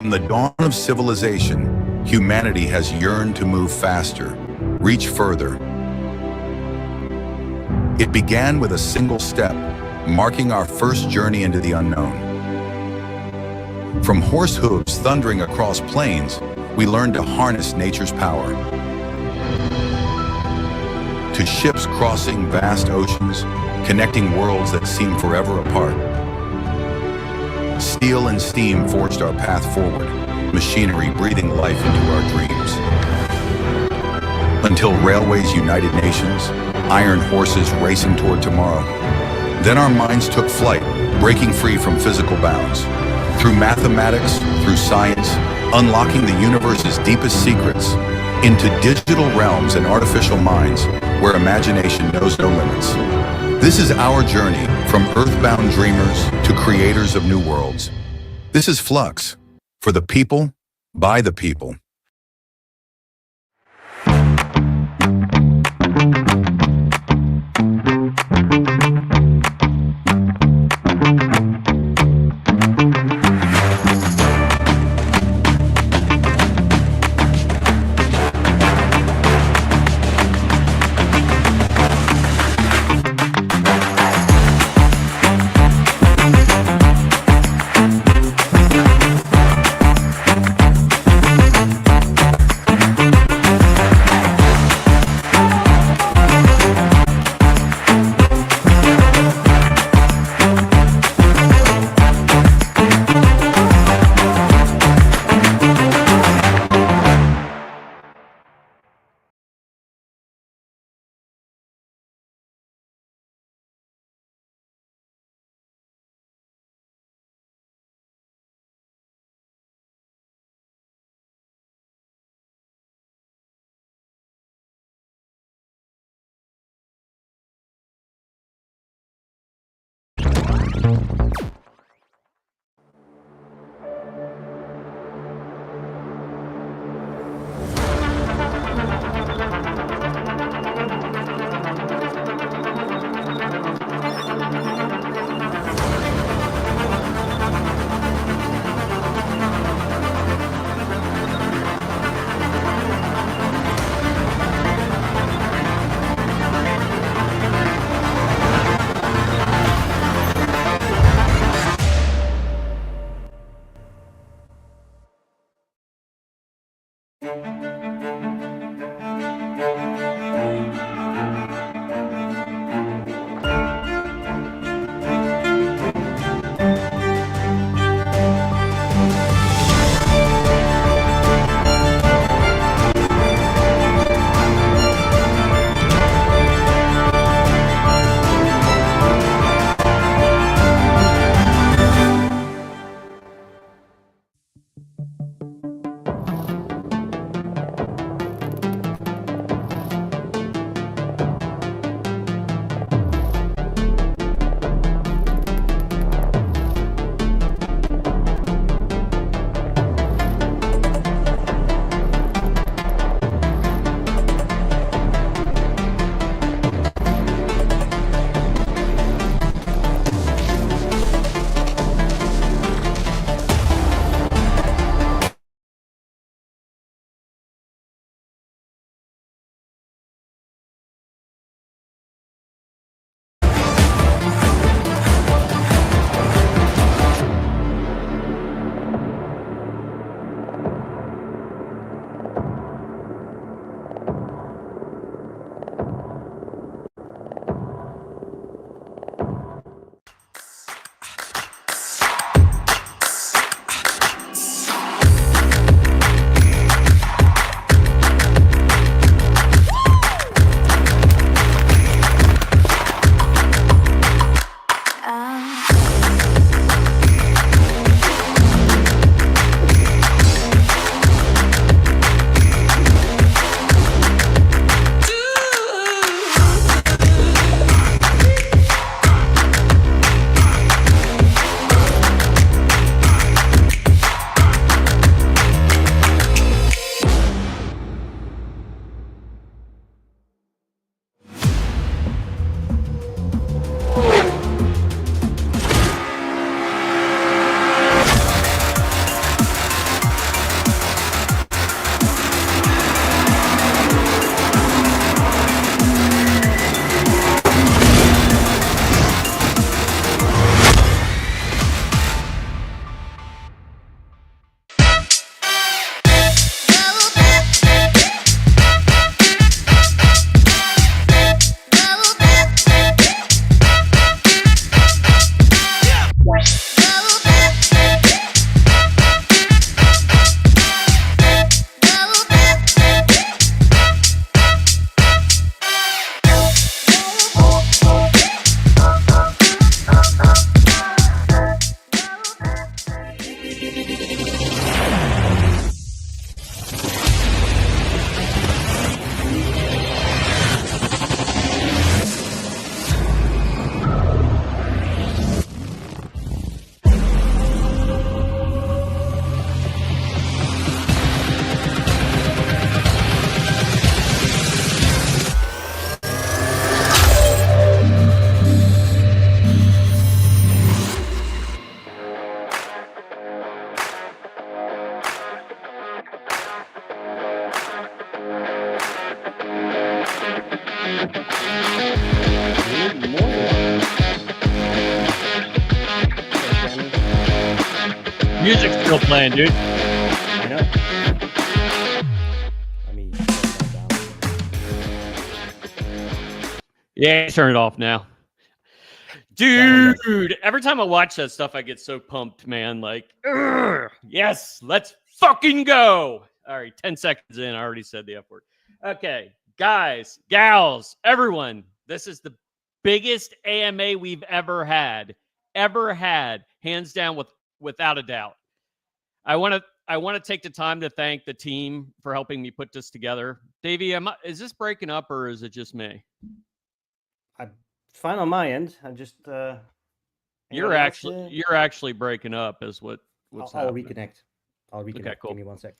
From the dawn of civilization, humanity has yearned to move faster, reach further. It began with a single step, marking our first journey into the unknown. From horse hooves thundering across plains, we learned to harness nature's power. To ships crossing vast oceans, connecting worlds that seem forever apart. Steel and steam forged our path forward, machinery breathing life into our dreams. Until railways united nations, iron horses racing toward tomorrow. Then our minds took flight, breaking free from physical bounds. Through mathematics, through science, unlocking the universe's deepest secrets, into digital realms and artificial minds where imagination knows no limits. This is our journey from earthbound dreamers to creators of new worlds. This is Flux, for the people, by the people. Music's still playing, dude. I know. Let me turn that down. Yeah, turn it off now. Dude, every time I watch that stuff, I get so pumped, man. Like, yes, let's fucking go. All right, 10 seconds in, I already said the F word. Okay, guys, gals, everyone, this is the biggest AMA we've ever had, hands down, without a doubt. I want to take the time to thank the team for helping me put this together. Davey, is this breaking up or is it just me? It's fine on my end. I'm just. You're actually breaking up, is what's I'll happening. reconnect. Okay, cool. Give me 1 sec.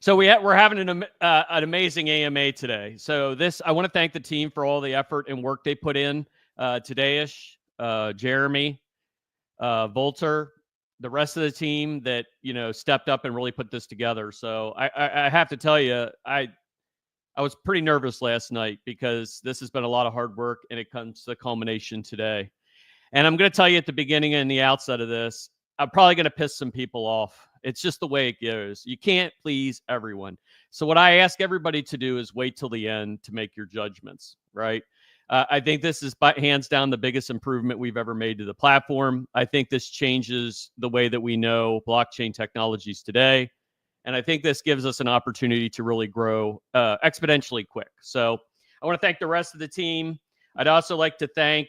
So we're having an amazing AMA today. So I want to thank the team for all the effort and work they put in. Today-ish, Jeremy, Volter, the rest of the team that stepped up and really put this together. So I have to tell you, I was pretty nervous last night because this has been a lot of hard work and it comes to the culmination today. And I'm going to tell you at the beginning and the outset of this, I'm probably going to piss some people off. It's just the way it goes. You can't please everyone. So what I ask everybody to do is wait till the end to make your judgments, right? I think this is hands down the biggest improvement we've ever made to the platform. I think this changes the way that we know blockchain technologies today. And I think this gives us an opportunity to really grow exponentially quick. So I want to thank the rest of the team. I'd also like to thank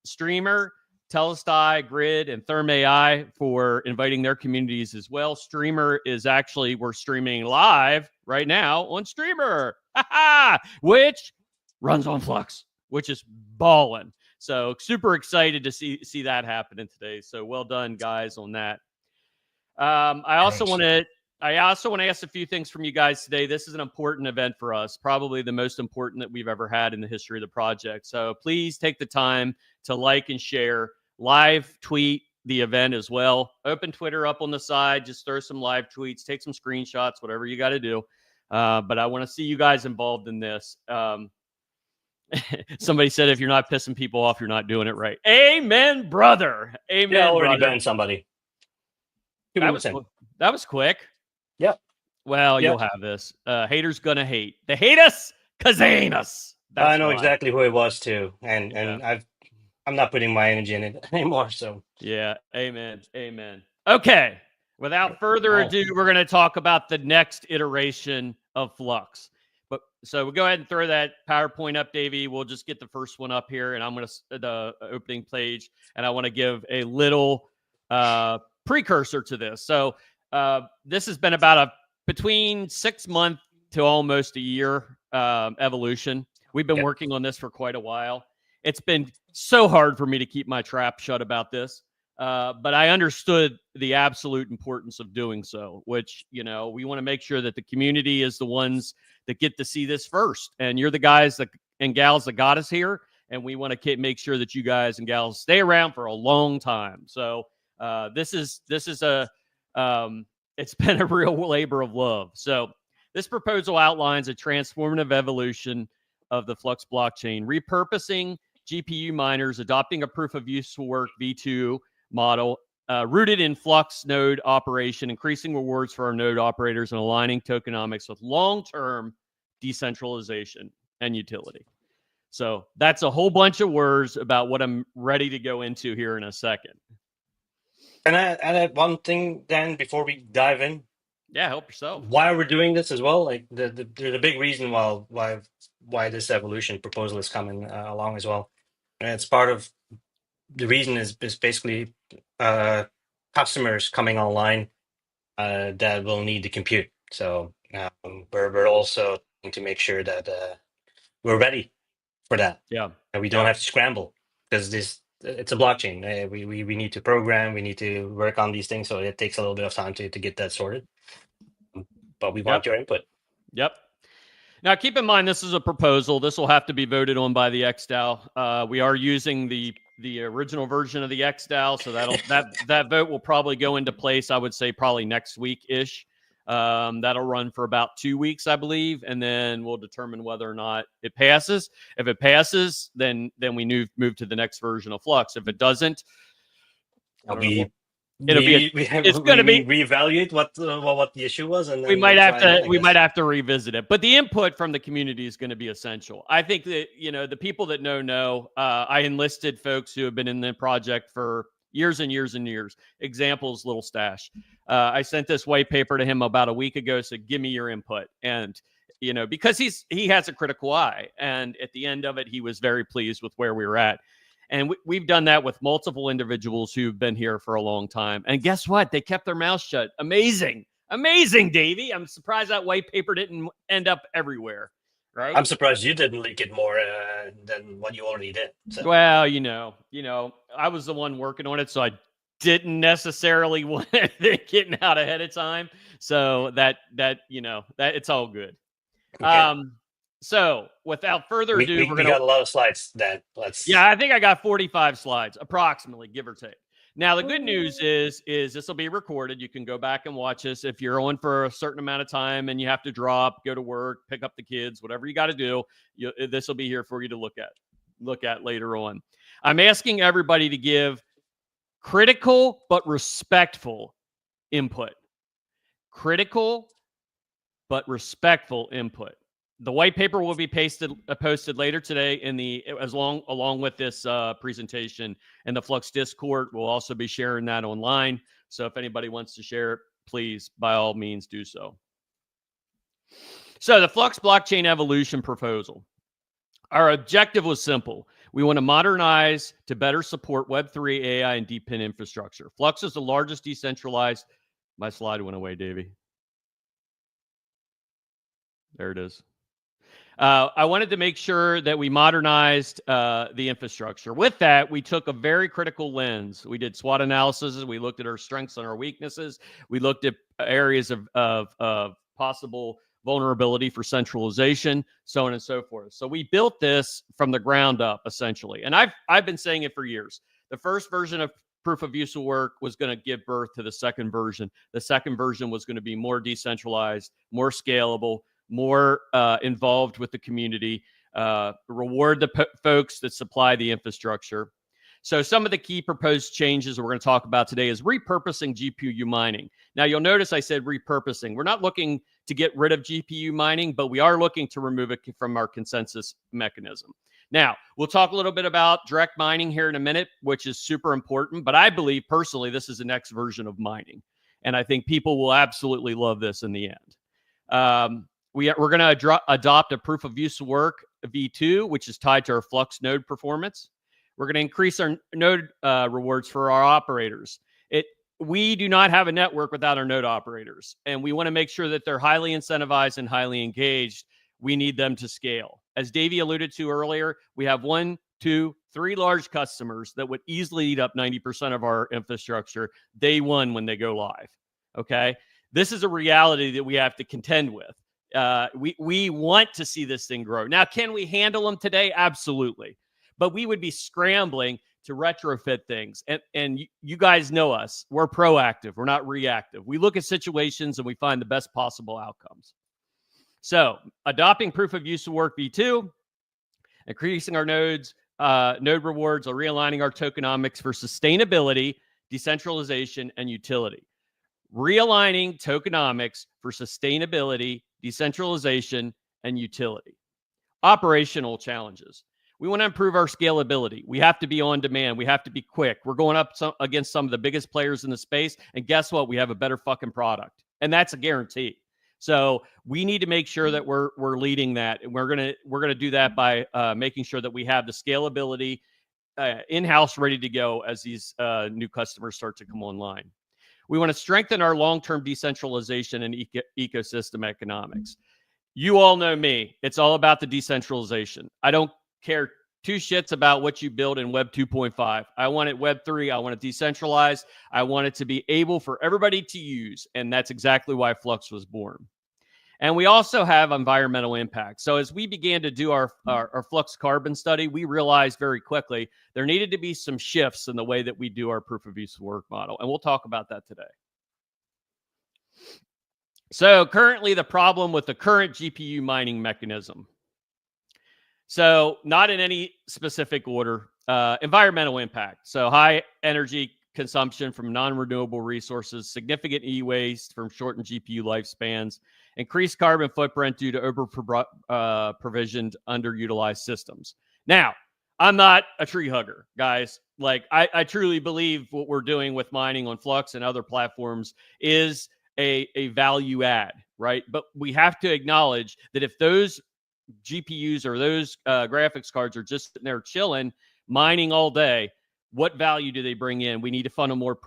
Streamer, Telestai, Grid, and Therm AI for inviting their communities as well. Streamer is actually, we're streaming live right now on Streamer, which runs on Flux, which is ballin'. So super excited to see that happening today. So well done, guys, on that. I also want to ask a few things from you guys today. This is an important event for us, probably the most important that we've ever had in the history of the project. So please take the time to like and share, live tweet the event as well. Open Twitter up on the side, just throw some live tweets, take some screenshots, whatever you got to do. But I want to see you guys involved in this. Somebody said, if you're not pissing people off, you're not doing it right. Amen, brother. Amen. Yeah, already brother. banned somebody. That was quick. Yep. Well, you'll have this. Haters gonna hate. They hate us because they ain't us. I know exactly who it was too, and I'm not putting my energy in it anymore. So yeah, amen. Okay, without further ado, we're gonna talk about the next iteration of Flux. So we'll go ahead and throw that PowerPoint up, Davey. We'll just get the first one up here, and I'm gonna the opening page, and I want to give a little precursor to this. So this has been about between 6 months to almost a year evolution. We've been working on this for quite a while. It's been so hard for me to keep my trap shut about this, but I understood the absolute importance of doing so, which, we want to make sure that the community is the ones that get to see this first. And you're the guys and gals that got us here, and we want to make sure that you guys and gals stay around for a long time. So this is it's been a real labor of love. So this proposal outlines a transformative evolution of the Flux blockchain, repurposing GPU miners, adopting a proof of useful work V2 model rooted in Flux node operation, increasing rewards for our node operators, and aligning tokenomics with long-term decentralization and utility. So that's a whole bunch of words about what I'm ready to go into here in a second. Can I add one thing, Dan, before we dive in? Yeah, help yourself. Why we're doing this as well, like there's a big reason why this evolution proposal is coming along as well, and it's part of the reason is basically customers coming online that will need the compute. So we're also trying to make sure that we're ready for that. Yeah, and we don't have to scramble because it's a blockchain. We need to program, we need to work on these things, so it takes a little bit of time to get that sorted. But we want your input. Yep. Now, keep in mind, this is a proposal. This will have to be voted on by the XDAO. We are using the original version of the XDAO, so that vote will probably go into place, I would say, probably next week-ish. That'll run for about 2 weeks, I believe, and then we'll determine whether or not it passes. If it passes, then we move to the next version of Flux. If it doesn't, It'll be it's going to be reevaluate what the issue was, and then we might have try to again, I guess. have to revisit it. But the input from the community is going to be essential. I think that the people that know. I enlisted folks who have been in the project for years and years and years. Examples, Little Stash. I sent this white paper to him about a week ago. Said, give me your input, and because he has a critical eye, and at the end of it, he was very pleased with where we were at. And we've done that with multiple individuals who've been here for a long time. And guess what? They kept their mouths shut. Amazing. Amazing, Davey. I'm surprised that white paper didn't end up everywhere. Right? I'm surprised you didn't leak it more than what you already did. So. Well, I was the one working on it, so I didn't necessarily want it getting out ahead of time. So that it's all good. Okay. So without further ado, we got a lot of slides. Yeah, I think I got 45 slides, approximately, give or take. Now, the good news is this will be recorded. You can go back and watch this if you're on for a certain amount of time and you have to drop, go to work, pick up the kids, whatever you got to do. This will be here for you to look at later on. I'm asking everybody to give critical but respectful input. Critical but respectful input. The white paper will be posted later today along with this presentation, and the Flux Discord will also be sharing that online. So if anybody wants to share it, please, by all means, do so. So the Flux blockchain evolution proposal. Our objective was simple. We want to modernize to better support Web3, AI, and DePIN infrastructure. Flux is the largest decentralized. My slide went away, Davey. There it is. I wanted to make sure that we modernized the infrastructure. With that, we took a very critical lens. We did SWOT analysis. We looked at our strengths and our weaknesses. We looked at areas of possible vulnerability for centralization, so on and so forth. So we built this from the ground up, essentially. And I've been saying it for years. The first version of proof of use work was going to give birth to the second version. The second version was going to be more decentralized, more scalable, more involved with the community, reward the folks that supply the infrastructure. So some of the key proposed changes we're going to talk about today is repurposing GPU mining. Now, you'll notice I said repurposing. We're not looking to get rid of GPU mining, but we are looking to remove it from our consensus mechanism. Now, we'll talk a little bit about direct mining here in a minute, which is super important. But I believe, personally, this is the next version of mining. And I think people will absolutely love this in the end. We're going to adopt a proof of use work V2, which is tied to our Flux node performance. We're going to increase our node rewards for our operators. We do not have a network without our node operators, and we want to make sure that they're highly incentivized and highly engaged. We need them to scale. As Davey alluded to earlier, we have 1, 2, 3 large customers that would easily eat up 90% of our infrastructure day one when they go live. Okay? This is a reality that we have to contend with. We want to see this thing grow. Now, can we handle them today? Absolutely. But we would be scrambling to retrofit things. And you guys know us. We're proactive. We're not reactive. We look at situations and we find the best possible outcomes. So adopting proof of use work V2, increasing our node rewards, or realigning our tokenomics for sustainability, decentralization, and utility. Realigning tokenomics for sustainability, decentralization, and utility. Operational challenges. We want to improve our scalability. We have to be on demand. We have to be quick. We're going up against some of the biggest players in the space. And guess what? We have a better fucking product. And that's a guarantee. So we need to make sure that we're leading that. And we're gonna do that by making sure that we have the scalability in-house ready to go as these new customers start to come online. We want to strengthen our long-term decentralization and ecosystem economics. You all know me. It's all about the decentralization. I don't care two shits about what you build in Web 2.5. I want it Web 3. I want it decentralized. I want it to be able for everybody to use. And that's exactly why Flux was born. And we also have environmental impact. So as we began to do our Flux carbon study, we realized very quickly there needed to be some shifts in the way that we do our proof of use work model. And we'll talk about that today. So currently the problem with the current GPU mining mechanism. So not in any specific order, environmental impact. So high energy consumption from non-renewable resources, significant e-waste from shortened GPU lifespans, increased carbon footprint due to over-provisioned, underutilized systems. Now, I'm not a tree hugger, guys. Like, I truly believe what we're doing with mining on Flux and other platforms is a value add, right? But we have to acknowledge that if those GPUs or those graphics cards are just sitting there chilling, mining all day, what value do they bring in? We need to funnel more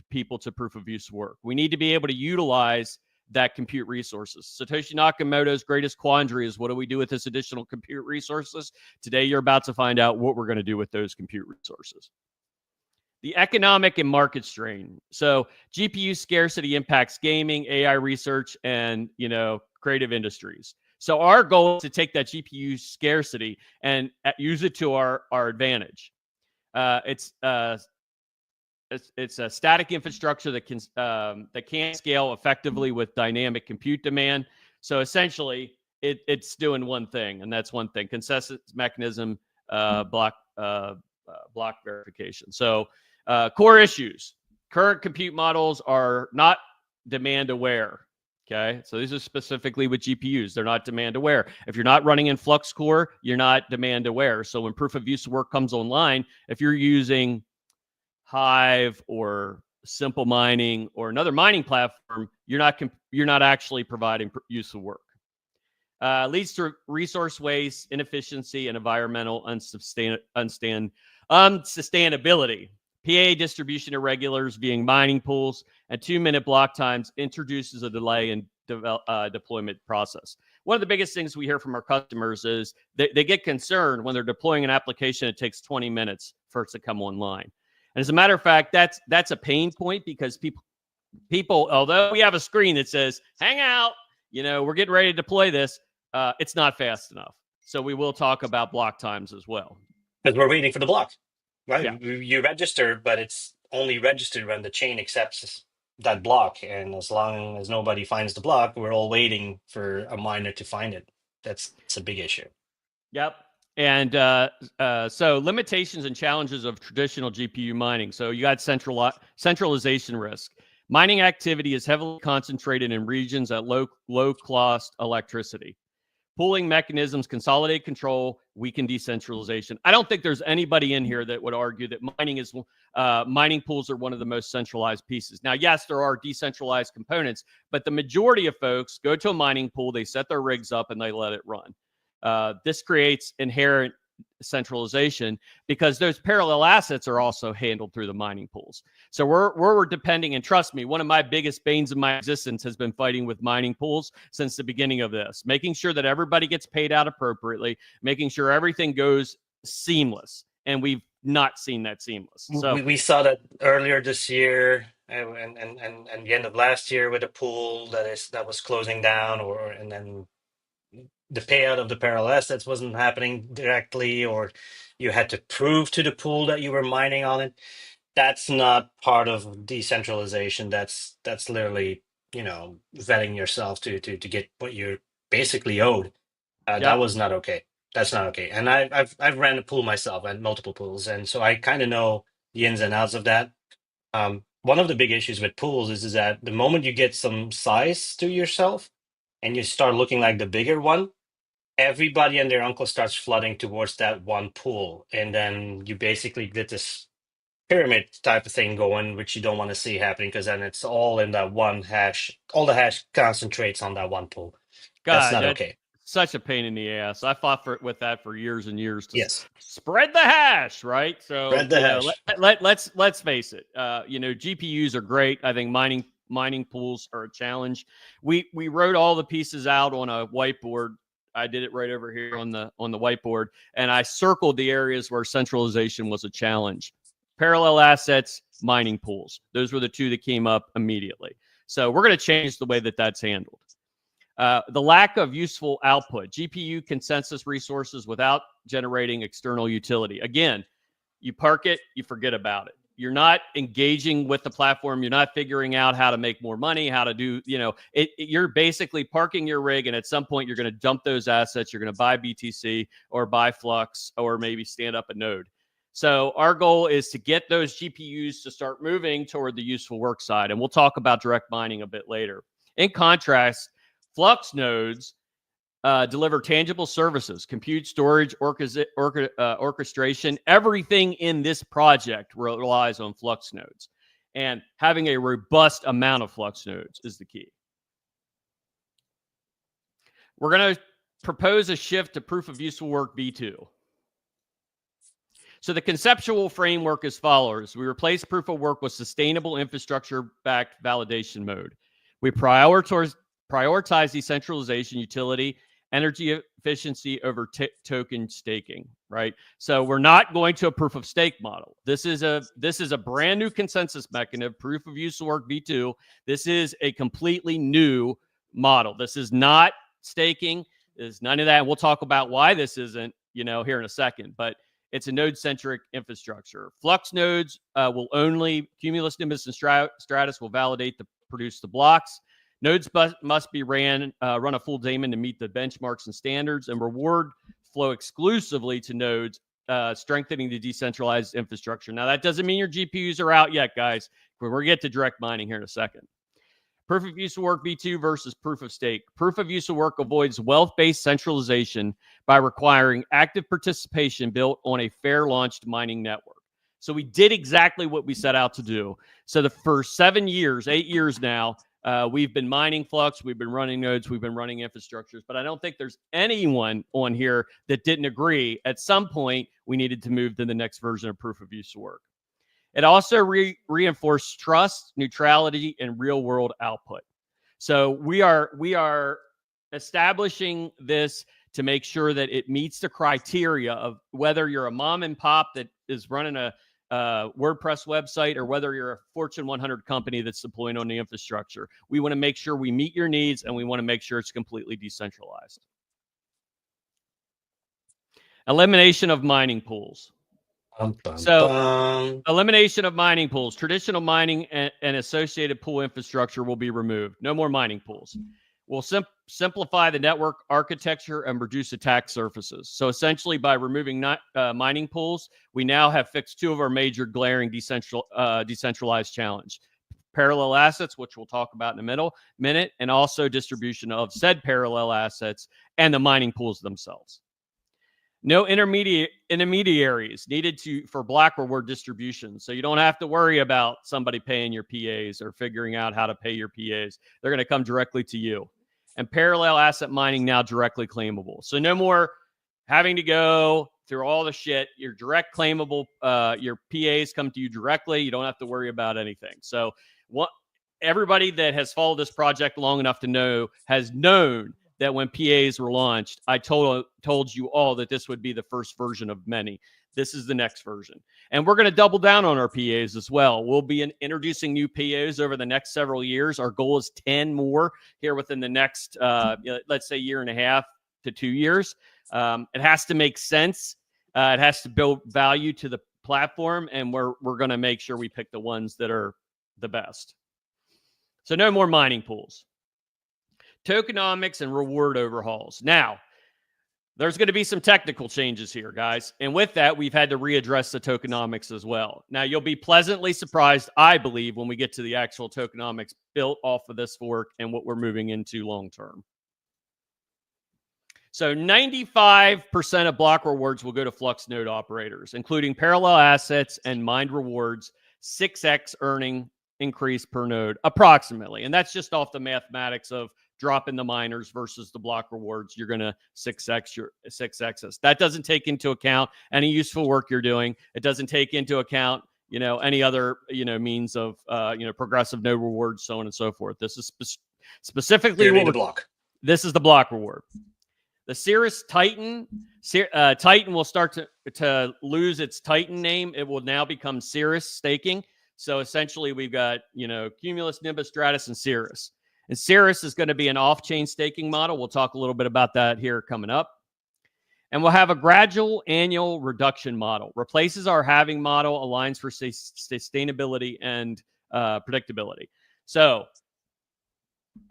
people to proof of use work. We need to be able to utilize that compute resources. Satoshi Nakamoto's greatest quandary is, what do we do with this additional compute resources? Today, you're about to find out what we're going to do with those compute resources. The economic and market strain. So GPU scarcity impacts gaming, AI research, and, creative industries. So our goal is to take that GPU scarcity and use it to our advantage. It's a static infrastructure that can scale effectively with dynamic compute demand. So essentially, it's doing one thing, and that's one thing: consensus mechanism, block verification. So core issues: current compute models are not demand aware. Okay, so these are specifically with GPUs. They're not demand aware. If you're not running in Flux core, you're not demand aware. So when proof of use work comes online, if you're using Hive or Simple Mining or another mining platform, you're not actually providing useful work. Leads to resource waste, inefficiency, and environmental unsustainability. PA distribution irregulars being mining pools and 2-minute block times introduces a delay in deployment process. One of the biggest things we hear from our customers is they get concerned when they're deploying an application. It takes 20 minutes for it to come online. And as a matter of fact, that's a pain point, because people, although we have a screen that says, hang out, we're getting ready to deploy this, it's not fast enough. So we will talk about block times as well. Because we're waiting for the block. Right, Yeah. you register, but it's only registered when the chain accepts that block. And as long as nobody finds the block, we're all waiting for a miner to find it. That's a big issue. Yep. And so limitations and challenges of traditional GPU mining. So you got centralization risk. Mining activity is heavily concentrated in regions at low cost electricity. Pooling mechanisms consolidate control, weaken decentralization. I don't think there's anybody in here that would argue that mining pools are one of the most centralized pieces. Now, yes, there are decentralized components, but the majority of folks go to a mining pool, they set their rigs up, and they let it run. This creates inherent centralization because those parallel assets are also handled through the mining pools. So we're depending, and trust me, one of my biggest banes of my existence has been fighting with mining pools since the beginning of this, making sure that everybody gets paid out appropriately, making sure everything goes seamless. And we've not seen that seamless. So we saw that earlier this year and the end of last year with a pool that was closing down, and then the payout of the parallel assets wasn't happening directly, or you had to prove to the pool that you were mining on it. That's not part of decentralization. That's literally, vetting yourself to get what you're basically owed. That was not okay. That's not okay. And I've ran a pool myself, and multiple pools, and so I kind of know the ins and outs of that. One of the big issues with pools is that the moment you get some size to yourself and you start looking like the bigger one, everybody and their uncle starts flooding towards that one pool. And then you basically get this pyramid type of thing going, which you don't want to see happening, because then it's all in that one hash. All the hash concentrates on that one pool. That's not okay. Such a pain in the ass. I fought with that for years and years to Yes. Spread the hash, right? So Spread the hash. Let's face it. GPUs are great. I think mining pools are a challenge. We wrote all the pieces out on a whiteboard. I did it right over here on the whiteboard, and I circled the areas where centralization was a challenge. Parallel assets, mining pools. Those were the two that came up immediately. So we're going to change the way that that's handled. The lack of useful output, GPU consensus resources without generating external utility. Again, you park it, you forget about it. You're not engaging with the platform. You're not figuring out how to make more money, how to do, you're basically parking your rig, and at some point you're going to dump those assets. You're going to buy BTC or buy Flux or maybe stand up a node. So our goal is to get those GPUs to start moving toward the useful work side. And we'll talk about direct mining a bit later. In contrast, Flux nodes deliver tangible services, compute, storage, orchestration. Everything in this project relies on Flux nodes. And having a robust amount of Flux nodes is the key. We're going to propose a shift to proof of useful work V2. So the conceptual framework is follows. We replace proof of work with sustainable infrastructure-backed validation mode. We prioritize decentralization, utility, energy efficiency over token staking, right? So we're not going to a proof of stake model. This is a brand new consensus mechanism, proof of useful work V2. This is a completely new model. This is not staking. There's none of that. And we'll talk about why this isn't, here in a second, but it's a node-centric infrastructure. Flux nodes will only, Cumulus, Nimbus, and Stratus will validate to produce the blocks. Nodes must be run a full daemon to meet the benchmarks and standards, and reward flow exclusively to nodes, strengthening the decentralized infrastructure. Now, that doesn't mean your GPUs are out yet, guys. We're going to get to direct mining here in a second. Proof of useful work V2 versus proof of stake. Proof of useful work avoids wealth-based centralization by requiring active participation built on a fair launched mining network. So we did exactly what we set out to do. So for 8 years now, we've been mining Flux, we've been running nodes, we've been running infrastructures, but I don't think there's anyone on here that didn't agree at some point we needed to move to the next version of proof of useful work. It also reinforced trust, neutrality, and real-world output. So we are establishing this to make sure that it meets the criteria of whether you're a mom and pop that is running a WordPress website or whether you're a Fortune 100 company that's deploying on the infrastructure. We want to make sure we meet your needs, and we want to make sure it's completely decentralized. Elimination of mining pools. Elimination of mining pools. Traditional mining and associated pool infrastructure will be removed. No more mining pools. We'll simplify the network architecture and reduce attack surfaces. So essentially, by removing mining pools, we now have fixed 2 of our major glaring decentralized challenge. Parallel assets, which we'll talk about in a minute, and also distribution of said parallel assets and the mining pools themselves. No intermediaries needed for block reward distribution. So you don't have to worry about somebody paying your PAs or figuring out how to pay your PAs. They're going to come directly to you. And parallel asset mining now directly claimable. So no more having to go through all the shit. You're direct claimable. Your PAs come to you directly. You don't have to worry about anything. So everybody that has followed this project long enough to know has known that when PAs were launched, I told you all that this would be the first version of many. This is the next version. And we're going to double down on our PAs as well. We'll be introducing new PAs over the next several years. Our goal is 10 more here within the next, let's say, 1.5 to 2 years. It has to make sense. It has to build value to the platform, and we're going to make sure we pick the ones that are the best. So no more mining pools. Tokenomics and reward overhauls. Now, there's going to be some technical changes here, guys. And with that, we've had to readdress the tokenomics as well. Now, you'll be pleasantly surprised, I believe, when we get to the actual tokenomics built off of this fork and what we're moving into long term. So 95% of block rewards will go to Flux node operators, including parallel assets and mined rewards, 6x earning increase per node, approximately. And that's just off the mathematics of dropping the miners versus the block rewards. You're going to 6x. That doesn't take into account any useful work you're doing. It doesn't take into account, any other, means of, progressive node rewards, so on and so forth. This is specifically what the block. This is the block reward. The Cirrus Titan, Titan will start to lose its Titan name. It will now become Cirrus staking. So essentially, we've got, Cumulus, Nimbus, Stratus, and Cirrus. And Cirrus is going to be an off-chain staking model. We'll talk a little bit about that here coming up. And we'll have a gradual annual reduction model. Replaces our halving model, aligns for sustainability and predictability. So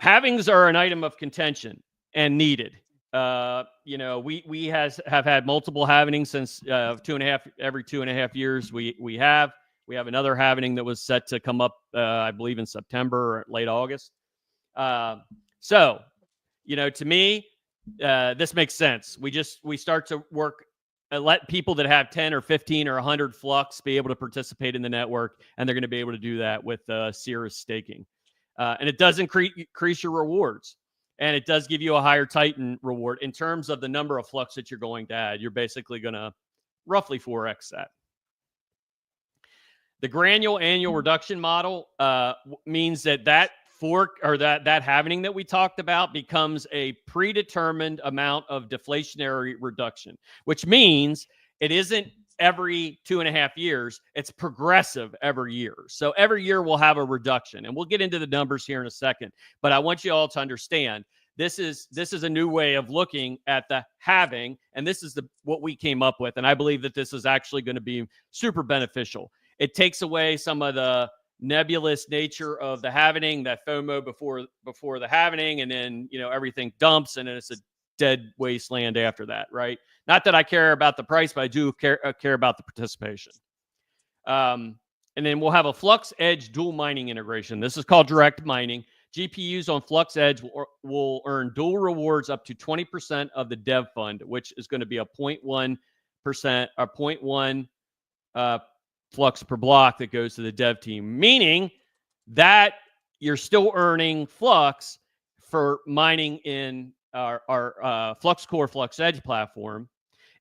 halvings are an item of contention and needed. You know, we have had multiple halvenings since every 2.5 years. We have another halvening that was set to come up, I believe in September or late August. So, you know, to me, this makes sense. We start to work, let people that have 10 or 15 or 100 Flux be able to participate in the network, and they're going to be able to do that with Cirrus staking. And it does increase your rewards, and it does give you a higher Titan reward in terms of the number of Flux that you're going to add. You're basically going to roughly 4x that. The granular annual reduction model means that fork or that halvening that we talked about becomes a predetermined amount of deflationary reduction, which means it isn't every 2.5 years. It's progressive every year. So every year we'll have a reduction, and we'll get into the numbers here in a second. But I want you all to understand this is a new way of looking at the halving, and this is what we came up with. And I believe that this is actually going to be super beneficial. It takes away some of the nebulous nature of the halvening, that FOMO before the halvening, and then, you know, everything dumps and then it's a dead wasteland after that, right? Not that I care about the price, but I do care about the participation. And then we'll have a Flux Edge dual mining integration. This is called direct mining. GPUs on Flux Edge will earn dual rewards up to 20% of the dev fund, which is going to be a 0.1% or 0.1 Flux per block that goes to the dev team, meaning that you're still earning Flux for mining in our Flux Core Flux Edge platform,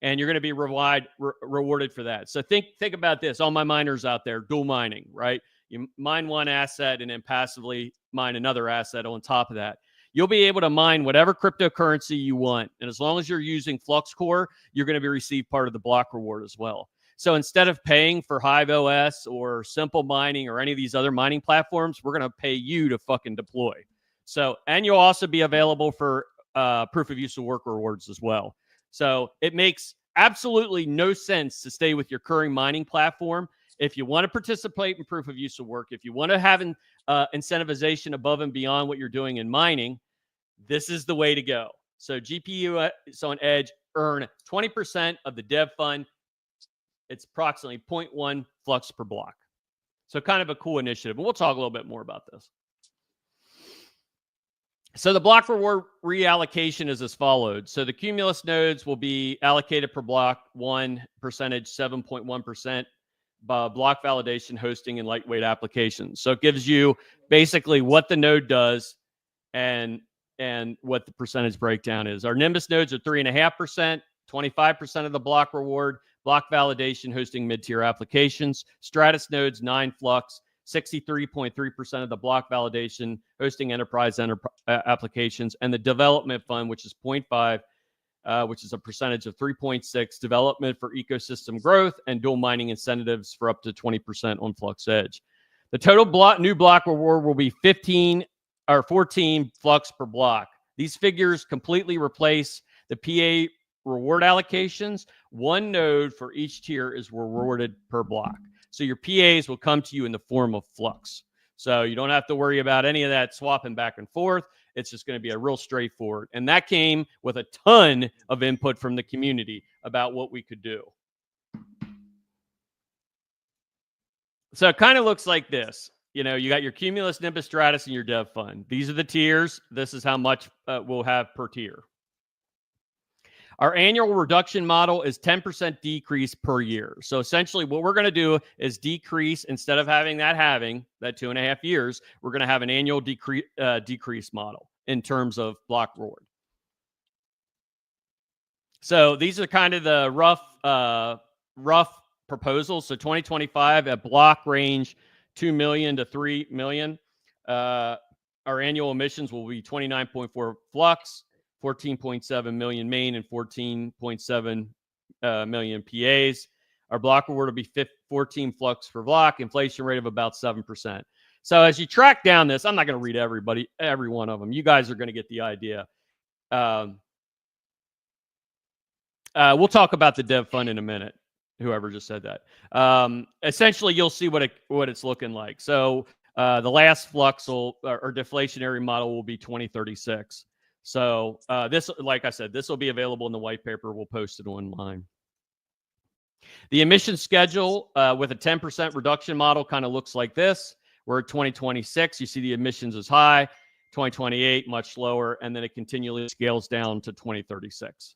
and you're going to be rewarded for that. So think about this. All my miners out there, dual mining, right? You mine one asset and then passively mine another asset on top of that. You'll be able to mine whatever cryptocurrency you want, and as long as you're using Flux Core, you're going to receive part of the block reward as well. So instead of paying for Hive OS or Simple Mining or any of these other mining platforms, we're going to pay you to fucking deploy. So, and you'll also be available for proof of use of work rewards as well. So it makes absolutely no sense to stay with your current mining platform. If you want to participate in proof of use of work, if you want to have incentivization above and beyond what you're doing in mining, this is the way to go. So GPU on Edge earn 20% of the dev fund. It's approximately 0.1 Flux per block. So kind of a cool initiative. And we'll talk a little bit more about this. So the block reward reallocation is as follows. So the cumulus nodes will be allocated per block 1%, 7.1% by block validation, hosting, and lightweight applications. So it gives you basically what the node does and what the percentage breakdown is. Our Nimbus nodes are 3.5%, 25% of the block reward. Block validation, hosting mid-tier applications. Stratus nodes, 9 Flux, 63.3% of the block validation, hosting enterprise applications. And the development fund, which is 0.5, which is a percentage of 3.6, development for ecosystem growth and dual mining incentives for up to 20% on Flux Edge. The total new block reward will be 14 Flux per block. These figures completely replace the PA reward allocations. One node for each tier is rewarded per block. So your PAs will come to you in the form of Flux. So you don't have to worry about any of that swapping back and forth. It's just going to be a real straightforward. And that came with a ton of input from the community about what we could do. So it kind of looks like this. You know, you got your Cumulus, Nimbus, Stratus, and your dev fund. These are the tiers. This is how much we'll have per tier. Our annual reduction model is 10% decrease per year. So essentially what we're going to do is decrease, instead of having that 2.5 years, we're going to have an annual decrease model in terms of block reward. So these are kind of the rough proposals. So 2025 at block range 2 million to 3 million. Our annual emissions will be 29.4 Flux, 14.7 million main, and 14.7 million PAs. Our block reward will be 14 Flux per block, inflation rate of about 7%. So as you track down this, I'm not going to read every one of them. You guys are going to get the idea. We'll talk about the dev fund in a minute. Whoever just said that. Essentially, you'll see what it's looking like. So the last Flux or deflationary model will be 2036. So this, like I said, this will be available in the white paper. We'll post it online. The emission schedule with a 10% reduction model kind of looks like this. We're at 2026. You see the emissions is high, 2028 much lower, and then it continually scales down to 2036.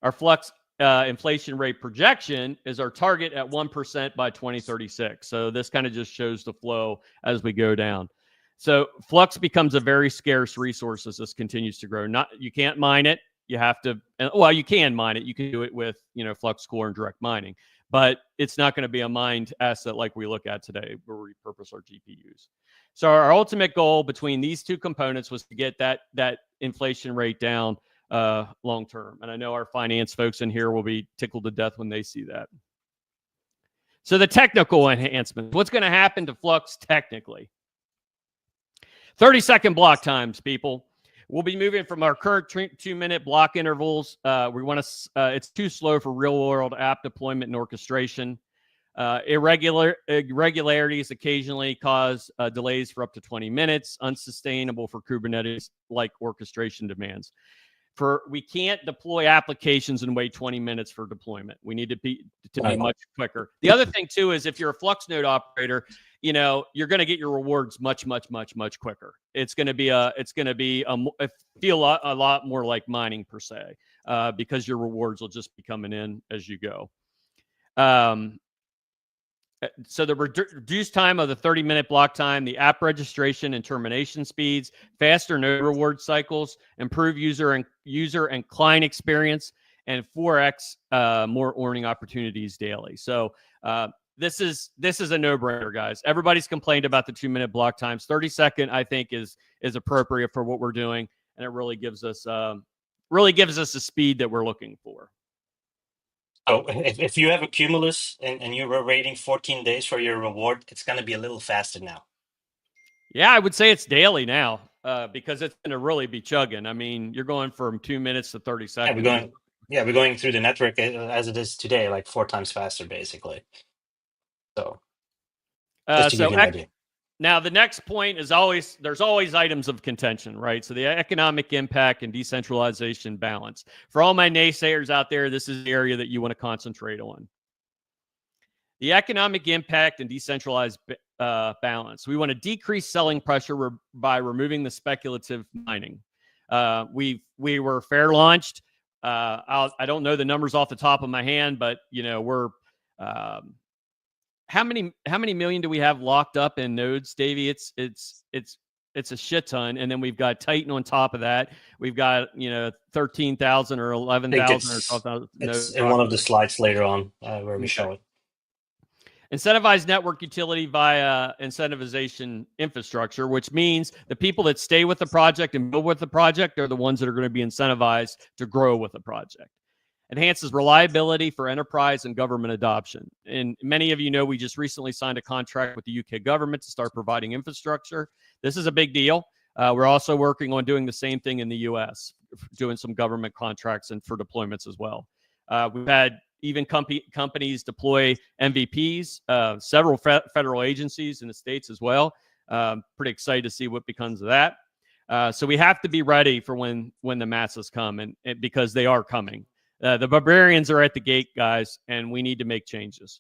Our Flux inflation rate projection is our target at 1% by 2036. So this kind of just shows the flow as we go down. So Flux becomes a very scarce resource as this continues to grow. You can't mine it. You have to, well, you can mine it. You can do it with, Flux core and direct mining, but it's not going to be a mined asset like we look at today where we repurpose our GPUs. So our ultimate goal between these two components was to get that inflation rate down long term. And I know our finance folks in here will be tickled to death when they see that. So the technical enhancements, what's going to happen to Flux technically? 30-second block times, people. We'll be moving from our current 2-minute block intervals. We want to. It's too slow for real-world app deployment and orchestration. Irregularities occasionally cause delays for up to 20 minutes. Unsustainable for Kubernetes-like orchestration demands. We can't deploy applications and wait 20 minutes for deployment. We need to be much quicker. The other thing too is if you're a Flux node operator, you're going to get your rewards much quicker. It's going to feel a lot more like mining per se, because your rewards will just be coming in as you go. So the reduced time of the 30-minute block time, the app registration and termination speeds, faster node reward cycles, improve user and client experience, and 4x more earning opportunities daily. So this is a no-brainer, guys. Everybody's complained about the 2-minute block times. 30-second, I think, is appropriate for what we're doing, and it really gives us the speed that we're looking for. Oh, if you have a cumulus and you were waiting 14 days for your reward, it's going to be a little faster now. Yeah, I would say it's daily now because it's going to really be chugging. I mean, you're going from 2 minutes to 30 seconds. We're going through the network as it is today, like 4 times faster, basically. So, just to give you an idea. Now, the next point is there's always items of contention, right? So the economic impact and decentralization balance. For all my naysayers out there, this is the area that you want to concentrate on. The economic impact and decentralized balance. We want to decrease selling pressure by removing the speculative mining. We were fair launched. I don't know the numbers off the top of my hand, but we're how many million do we have locked up in nodes, Davey? It's a shit ton, and then we've got Titan on top of that. We've got 13,000 or 11,000 or 12,000. It's in one of the slides later on where we show it. Incentivized network utility via incentivization infrastructure, which means the people that stay with the project and build with the project are the ones that are going to be incentivized to grow with the project. Enhances reliability for enterprise and government adoption. And many of you know we just recently signed a contract with the UK government to start providing infrastructure. This is a big deal. We're also working on doing the same thing in the US, doing some government contracts and for deployments as well. We've had even companies deploy MVPs, several federal agencies in the States as well. Pretty excited to see what becomes of that. So we have to be ready for when the masses come, and because they are coming. The barbarians are at the gate, guys, and we need to make changes.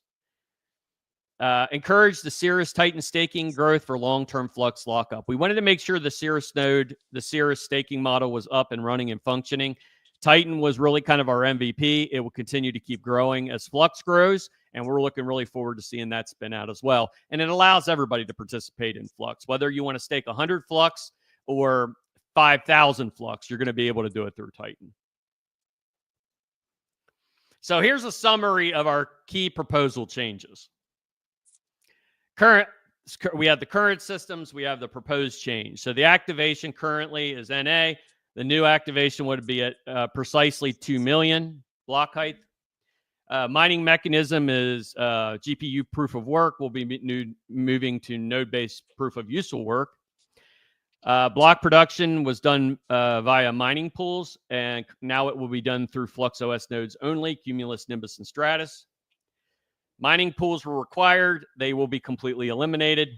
Encourage the Cirrus Titan staking growth for long-term Flux lockup. We wanted to make sure the Cirrus node, the Cirrus staking model was up and running and functioning. Titan was really kind of our MVP. It will continue to keep growing as Flux grows, and we're looking really forward to seeing that spin out as well. And it allows everybody to participate in Flux. Whether you want to stake 100 Flux or 5,000 Flux, you're going to be able to do it through Titan. So here's a summary of our key proposal changes. We have the current systems, we have the proposed change. So the activation currently is NA. The new activation would be at precisely 2 million block height. Mining mechanism is GPU proof of work. We'll be moving to node-based proof of useful work. Block production was done via mining pools, and now it will be done through FluxOS nodes only, Cumulus, Nimbus, and Stratus. Mining pools were required. They will be completely eliminated.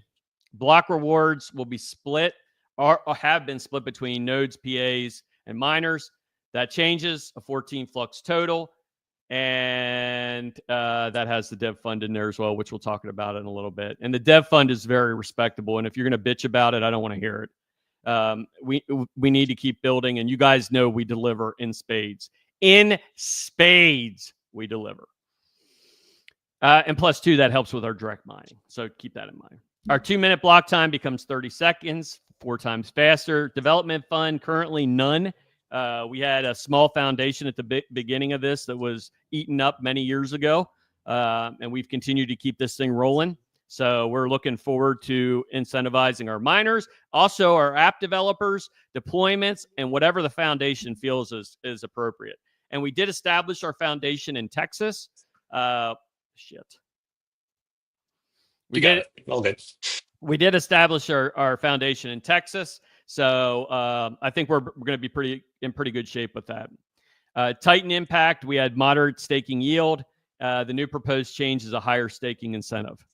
Block rewards will be split have been split between nodes, PAs, and miners. That changes, a 14 Flux total. And that has the dev fund in there as well, which we'll talk about in a little bit. And the dev fund is very respectable. And if you're going to bitch about it, I don't want to hear it. We need to keep building. And you guys know we deliver in spades. In spades, we deliver. And plus 2, that helps with our direct mining. So keep that in mind. Our 2-minute block time becomes 30 seconds, 4 times faster. Development fund, currently none. We had a small foundation at the beginning of this that was eaten up many years ago. And we've continued to keep this thing rolling. So we're looking forward to incentivizing our miners, also our app developers, deployments, and whatever the foundation feels is appropriate. And we did establish our foundation in Texas. We did all good. We did establish our foundation in Texas. So I think we're going to be in pretty good shape with that. Titan impact, we had moderate staking yield. The new proposed change is a higher staking incentive.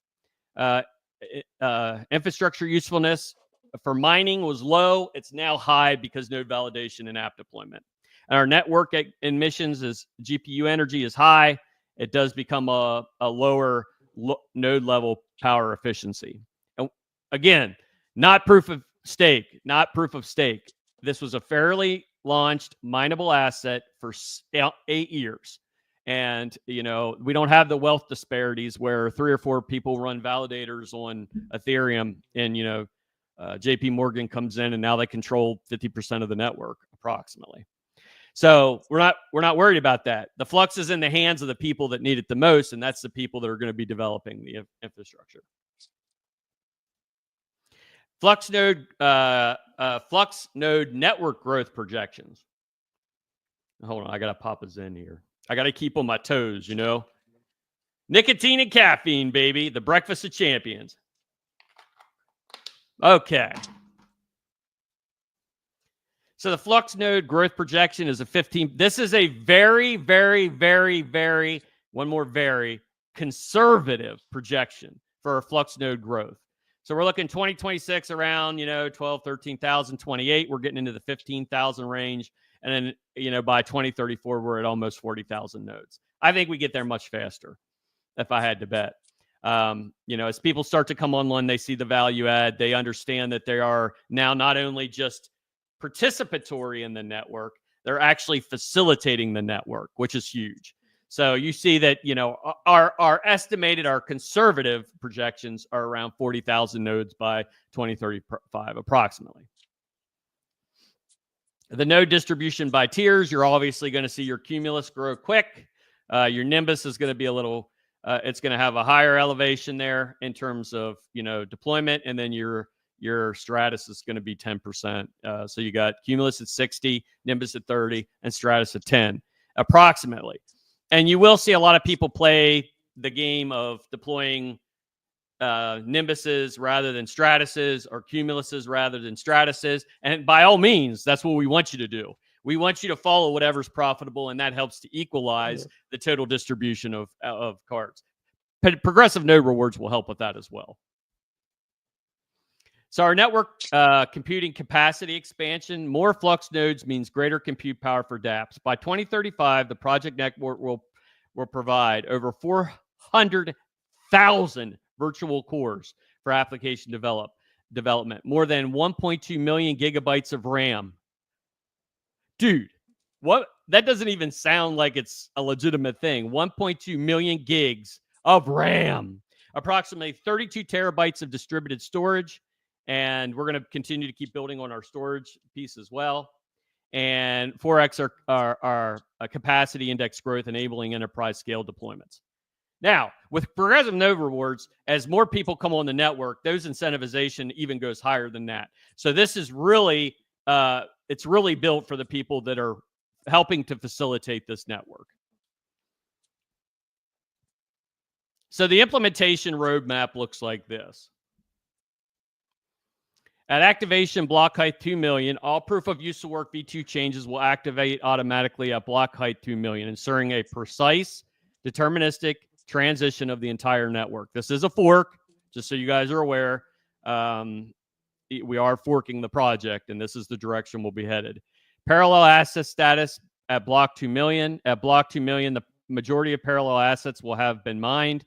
Infrastructure usefulness for mining was low. It's now high because node validation and app deployment. And our network emissions is GPU energy is high. It does become a lower node level power efficiency. And again, not proof of stake. This was a fairly launched mineable asset for 8 years. And, we don't have the wealth disparities where 3 or 4 people run validators on Ethereum and, JP Morgan comes in and now they control 50% of the network approximately. So we're not worried about that. The Flux is in the hands of the people that need it the most, and that's the people that are going to be developing the infrastructure. Flux node network growth projections. Hold on, I gotta pop a Zen here. I gotta keep on my toes, Nicotine and caffeine, baby. The breakfast of champions. Okay. So the Flux node growth projection is a 15. This is a very, very, very, very, one more very conservative projection for our Flux node growth. So we're looking 2026 around, 12, 13,000, 28. We're getting into the 15,000 range. And then, by 2034, we're at almost 40,000 nodes. I think we get there much faster, if I had to bet. As people start to come online, they see the value add. They understand that they are now not only just participatory in the network, they're actually facilitating the network, which is huge. So you see that, our estimated, our conservative projections are around 40,000 nodes by 2035, approximately. The node distribution by tiers, you're obviously going to see your Cumulus grow quick. Your Nimbus is going to be a little, it's going to have a higher elevation there in terms of, deployment. And then your Stratus is going to be 10%. So you got Cumulus at 60, Nimbus at 30, and Stratus at 10, approximately. And you will see a lot of people play the game of deploying Nimbuses rather than Stratuses or Cumuluses rather than Stratuses. And by all means, that's what we want you to do. We want you to follow whatever's profitable, and that helps to equalize the total distribution of cards. Progressive node rewards will help with that as well. So our network computing capacity expansion, more Flux nodes means greater compute power for dApps. By 2035, the project network will provide over 400,000 virtual cores for application development, more than 1.2 million gigabytes of RAM. Dude, what? That doesn't even sound like it's a legitimate thing. 1.2 million gigs of RAM, approximately 32 terabytes of distributed storage. And we're going to continue to keep building on our storage piece as well. And 4x our capacity index growth, enabling enterprise scale deployments. Now, with progressive node rewards, as more people come on the network, those incentivization even goes higher than that. So this is really, it's really built for the people that are helping to facilitate this network. So the implementation roadmap looks like this. At activation, block height 2 million, all proof of use of work V2 changes will activate automatically at block height 2 million, ensuring a precise, deterministic transition of the entire network. This is a fork, just so you guys are aware. we are forking the project, and this is the direction we'll be headed. Parallel asset status at block 2 million. At block 2 million, the majority of parallel assets will have been mined.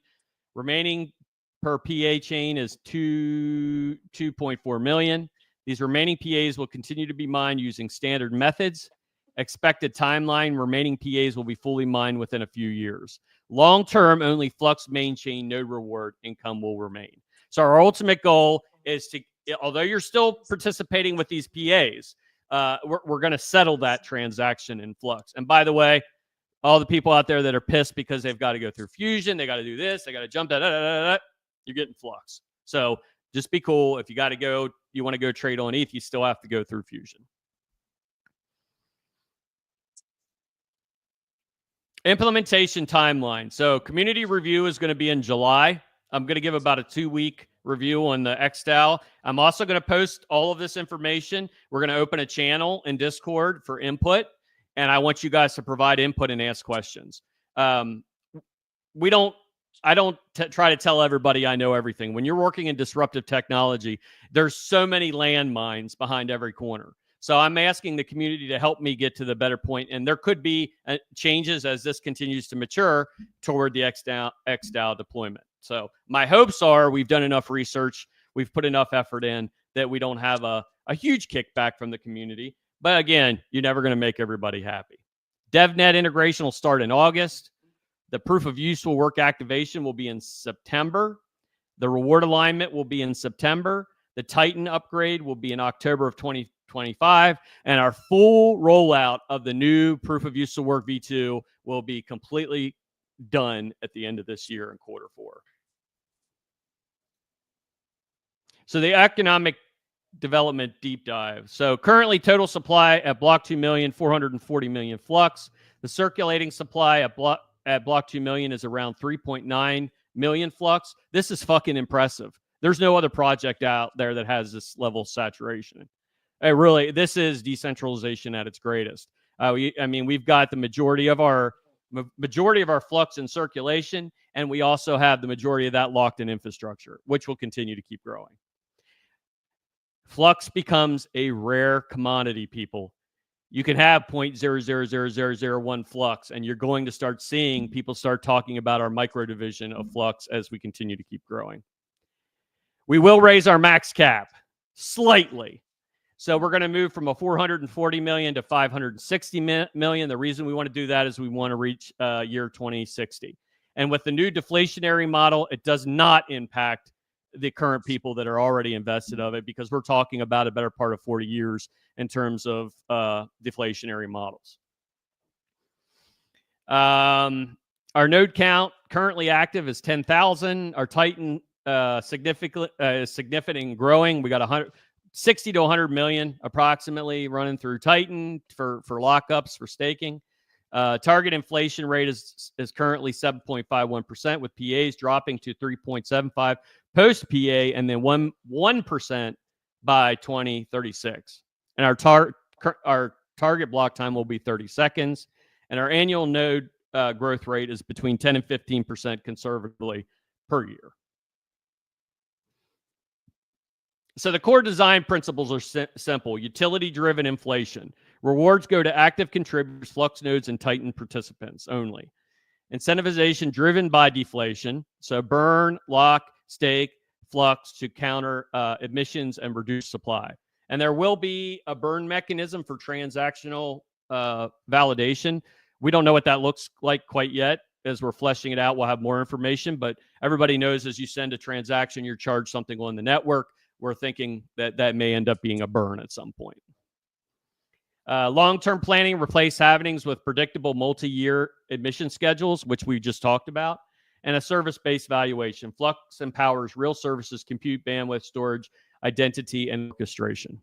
Remaining per PA chain is 2.4 million. These remaining PAs will continue to be mined using standard methods. Expected timeline, remaining PAs will be fully mined within a few years. Long-term, only Flux main chain node reward income will remain. So our ultimate goal is to, although you're still participating with these PAs, we're going to settle that transaction in Flux. And by the way, all the people out there that are pissed because they've got to go through Fusion, they got to do this, they got to jump, you're getting Flux. So just be cool. If you got to go, you want to go trade on ETH, you still have to go through Fusion. Implementation timeline. So community review is going to be in July. I'm going to give about a 2-week review on the XDAO. I'm also going to post all of this information. We're going to open a channel in Discord for input, and I want you guys to provide input and ask questions. I don't try to tell everybody I know everything. When you're working in disruptive technology, there's so many landmines behind every corner. So I'm asking the community to help me get to the better point, and there could be changes as this continues to mature toward the XDAO deployment. So my hopes are we've done enough research, we've put enough effort in that we don't have a huge kickback from the community. But again, you're never going to make everybody happy. DevNet integration will start in August. The proof of use will work activation will be in September. The reward alignment will be in September. The Titan upgrade will be in October of 2025. And our full rollout of the new proof of use to work V2 will be completely done at the end of this year in quarter 4. So the economic development deep dive. So currently total supply at block 2 million, 440 million Flux. The circulating supply at block 2 million is around 3.9 million Flux. This is fucking impressive. There's no other project out there that has this level of saturation. This is decentralization at its greatest. We've got the majority of our Flux in circulation, and we also have the majority of that locked in infrastructure, which will continue to keep growing. Flux becomes a rare commodity, people. You can have 0.000001 Flux, and you're going to start seeing people start talking about our micro division of Flux as we continue to keep growing. We will raise our max cap slightly. So we're going to move from a 440 million to 560 million. The reason we want to do that is we want to reach year 2060. And with the new deflationary model, it does not impact the current people that are already invested of it, because we're talking about a better part of 40 years in terms of deflationary models. Our node count currently active is 10,000. Our Titan is significant and growing. We got 60 to 100 million approximately running through Titan for lockups, for staking. Target inflation rate is currently 7.51%, with PAs dropping to 3.75 post PA, and then 1% by 2036. And our target block time will be 30 seconds, and our annual node growth rate is between 10 and 15% conservatively per year. So the core design principles are simple: utility-driven inflation. Rewards go to active contributors, Flux nodes, and Titan participants only. Incentivization driven by deflation. So burn, lock, stake, Flux to counter emissions and reduce supply. And there will be a burn mechanism for transactional validation. We don't know what that looks like quite yet. As we're fleshing it out, we'll have more information. But everybody knows as you send a transaction, you're charged something on the network. We're thinking that that may end up being a burn at some point. Long-term planning, replace halvings with predictable multi-year admission schedules, which we just talked about, and a service-based valuation. Flux empowers real services, compute, bandwidth, storage, identity, and orchestration.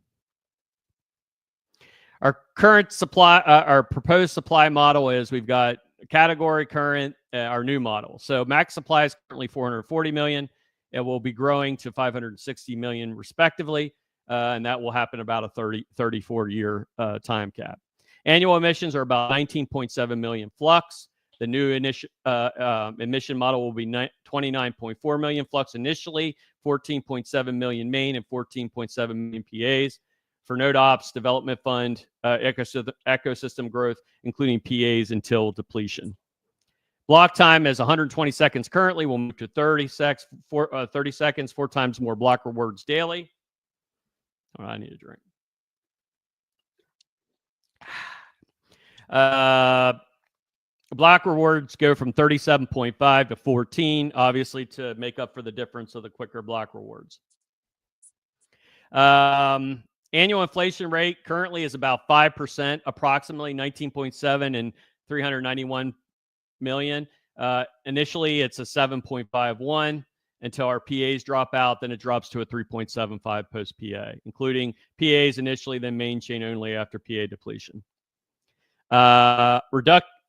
Our current supply, our proposed supply model is we've got category current, our new model. So max supply is currently 440 million. It will be growing to 560 million respectively, and that will happen about a 34-year time cap. Annual emissions are about 19.7 million Flux. The new emission model will be 29.4 million Flux initially, 14.7 million main, and 14.7 million PAs. For Node Ops Development Fund, ecosystem growth, including PAs until depletion. Block time is 120 seconds currently. We'll move to 30 seconds, 4 times more block rewards daily. Oh, I need a drink. Block rewards go from 37.5 to 14, obviously, to make up for the difference of the quicker block rewards. Annual inflation rate currently is about 5%, approximately 19.7 and 391 million. Initially, it's a 7.51 until our PAs drop out. Then it drops to a 3.75 post PA, including PAs initially, then main chain only after PA depletion.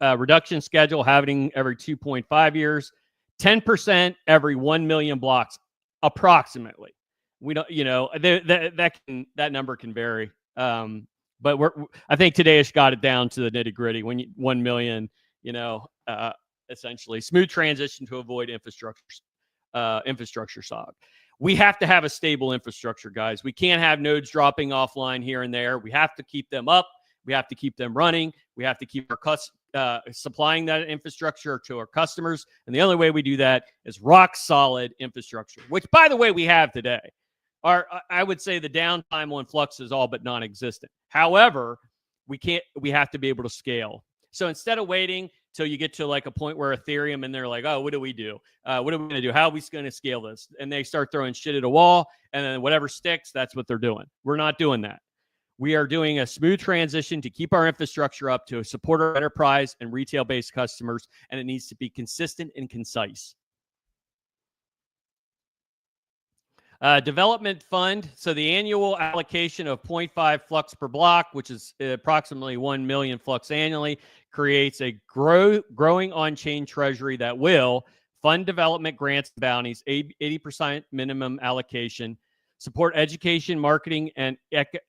Reduction schedule happening every 2.5 years, 10% every 1 million blocks, approximately. We don't, that number can vary. But I think Tadeusz got it down to the nitty gritty. When 1 million, essentially smooth transition to avoid infrastructure sog. We have to have a stable infrastructure, guys. We can't have nodes dropping offline here and there. We have to keep them up. We have to keep them running. We have to keep our supplying that infrastructure to our customers. And the only way we do that is rock solid infrastructure, which, by the way, we have today. I would say the downtime on Flux is all but non-existent. However, we have to be able to scale. So instead of waiting till you get to like a point where Ethereum and they're like, oh, what do we do? What are we going to do? How are we going to scale this? And they start throwing shit at a wall, and then whatever sticks, that's what they're doing. We're not doing that. We are doing a smooth transition to keep our infrastructure up to support our enterprise and retail-based customers, and it needs to be consistent and concise. Development fund. So the annual allocation of 0.5 Flux per block, which is approximately 1 million Flux annually, creates a growing on-chain treasury that will fund development grants and bounties, 80% minimum allocation, support education, marketing, and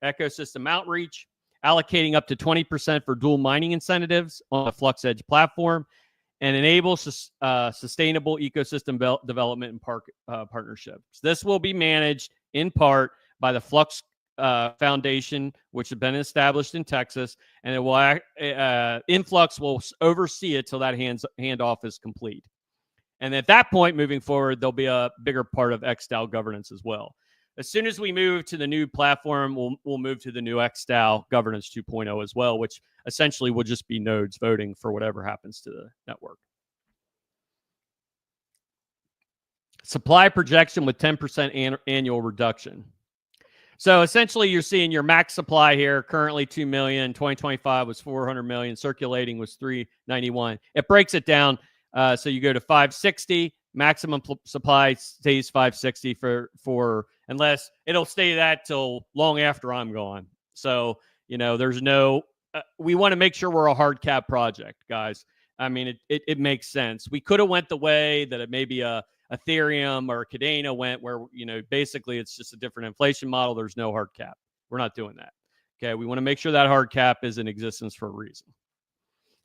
ecosystem outreach, allocating up to 20% for dual mining incentives on the Flux Edge platform, and enable sustainable ecosystem development and partnerships. This will be managed in part by the Flux Foundation, which has been established in Texas, and it will Influx will oversee it till that handoff is complete. And at that point, moving forward, there'll be a bigger part of XDAO governance as well. As soon as we move to the new platform, we'll move to the new XDAO governance 2.0 as well, which essentially will just be nodes voting for whatever happens to the network. Supply projection with 10% annual reduction. So essentially, you're seeing your max supply here, currently 2 million. 2025 was 400 million. Circulating was 391. It breaks it down. So you go to 560. Maximum supply stays 560 for unless it'll stay that till long after I'm gone. So, there's no, we want to make sure we're a hard cap project, guys. I mean, it makes sense. We could have went the way that it maybe a Ethereum or Cardano went where, basically it's just a different inflation model. There's no hard cap. We're not doing that. Okay. We want to make sure that hard cap is in existence for a reason.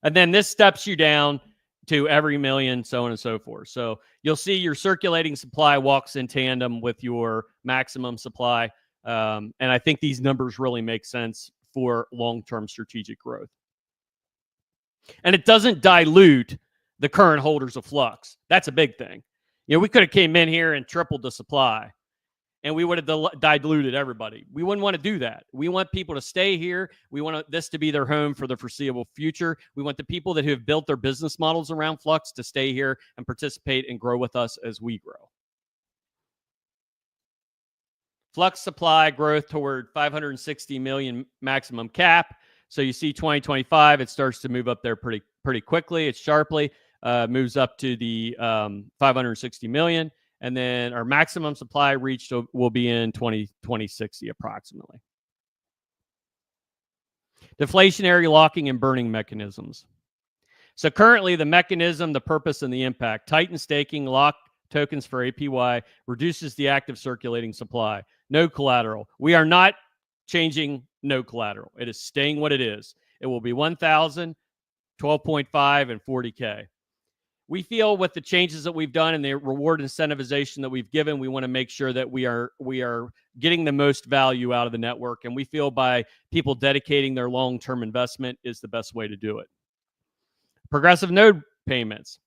And then this steps you down to every million, so on and so forth. So you'll see your circulating supply walks in tandem with your maximum supply. And I think these numbers really make sense for long-term strategic growth. And it doesn't dilute the current holders of Flux. That's a big thing. We could have came in here and tripled the supply, and we would have diluted everybody. We wouldn't want to do that. We want people to stay here. We want this to be their home for the foreseeable future. We want the people that have built their business models around Flux to stay here and participate and grow with us as we grow. Flux supply growth toward 560 million maximum cap. So you see 2025, it starts to move up there pretty quickly. It's sharply moves up to the 560 million. And then our maximum supply reached will be in 2060 approximately. Deflationary locking and burning mechanisms. So currently the mechanism, the purpose, and the impact. Tighten staking, lock tokens for APY, reduces the active circulating supply. No collateral. We are not changing no collateral. It is staying what it is. It will be 1,000 12.5, and 40K. We feel with the changes that we've done and the reward incentivization that we've given, we want to make sure that we are getting the most value out of the network. And we feel by people dedicating their long-term investment is the best way to do it. Progressive node payments.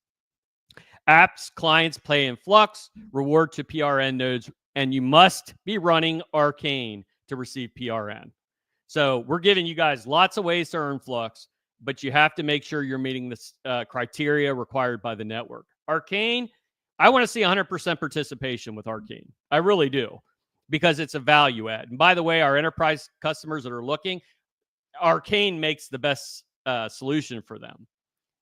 Apps, clients pay in Flux, reward to PRN nodes, and you must be running OnChain to receive PRN. So we're giving you guys lots of ways to earn Flux, but you have to make sure you're meeting the criteria required by the network. OnChain, I want to see 100% participation with OnChain. I really do, because it's a value add. And by the way, our enterprise customers that are looking, OnChain makes the best solution for them.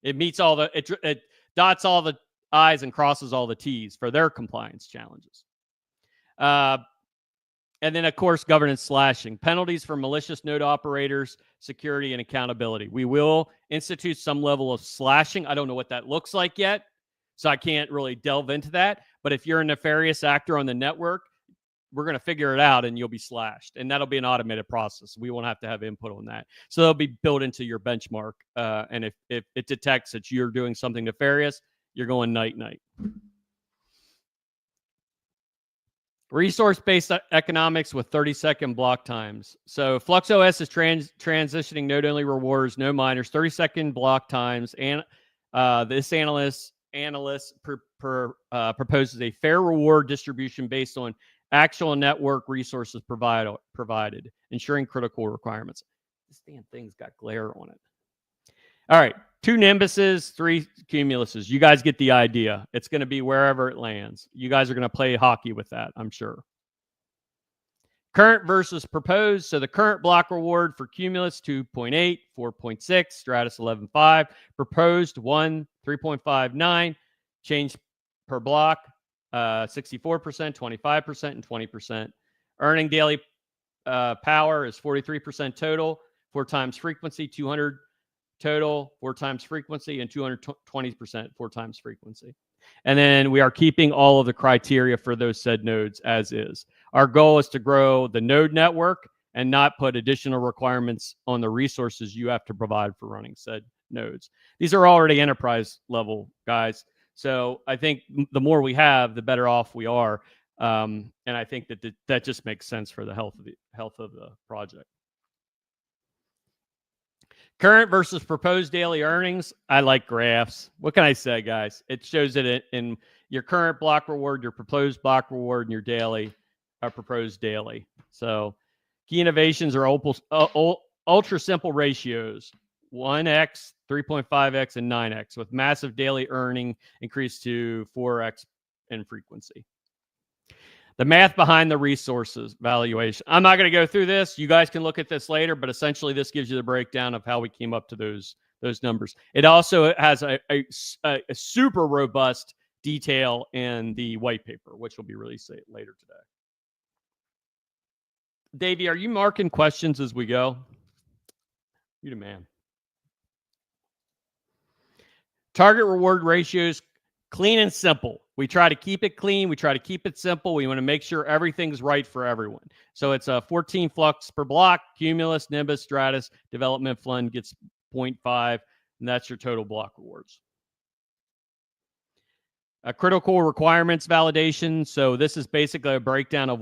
It meets all the, it dots all the I's and crosses all the T's for their compliance challenges. And then, of course, governance slashing. Penalties for malicious node operators, security, and accountability. We will institute some level of slashing. I don't know what that looks like yet, so I can't really delve into that. But if you're a nefarious actor on the network, we're going to figure it out and you'll be slashed. And that'll be an automated process. We won't have to have input on that. So they'll be built into your benchmark. And if it detects that you're doing something nefarious, you're going night-night. Resource-based economics with 30-second block times. So FluxOS is transitioning node-only rewards, no miners, 30-second block times. And this analyst proposes a fair reward distribution based on actual network resources provided, ensuring critical requirements. This damn thing's got glare on it. All right, 2 Nimbuses, 3 Cumuluses. You guys get the idea. It's going to be wherever it lands. You guys are going to play hockey with that, I'm sure. Current versus proposed. So the current block reward for Cumulus, 2.8, 4.6, Stratus 11.5. Proposed, 1, 3.59. Change per block, 64%, 25%, and 20%. Earning daily power is 43% total, 4 times frequency, 200 total, 4 times frequency, and 220% 4 times frequency. And then we are keeping all of the criteria for those said nodes as is. Our goal is to grow the node network and not put additional requirements on the resources you have to provide for running said nodes. These are already enterprise level, guys. So I think the more we have, the better off we are. And I think that just makes sense for the health of the project. Current versus proposed daily earnings. I like graphs. What can I say, guys? It shows it in your current block reward, your proposed block reward, and your daily, proposed daily. So key innovations are ultra simple ratios, 1x, 3.5x, and 9x, with massive daily earning increased to 4x in frequency. The math behind the resources valuation. I'm not going to go through this. You guys can look at this later, but essentially this gives you the breakdown of how we came up to those numbers. It also has a super robust detail in the white paper, which will be released later today. Davey, are you marking questions as we go? You're the man. Target reward ratios, clean and simple. We try to keep it clean. We try to keep it simple. We want to make sure everything's right for everyone. So it's a 14 Flux per block. Cumulus, Nimbus, Stratus, Development Fund gets 0.5, and that's your total block rewards. Critical requirements validation. So this is basically a breakdown of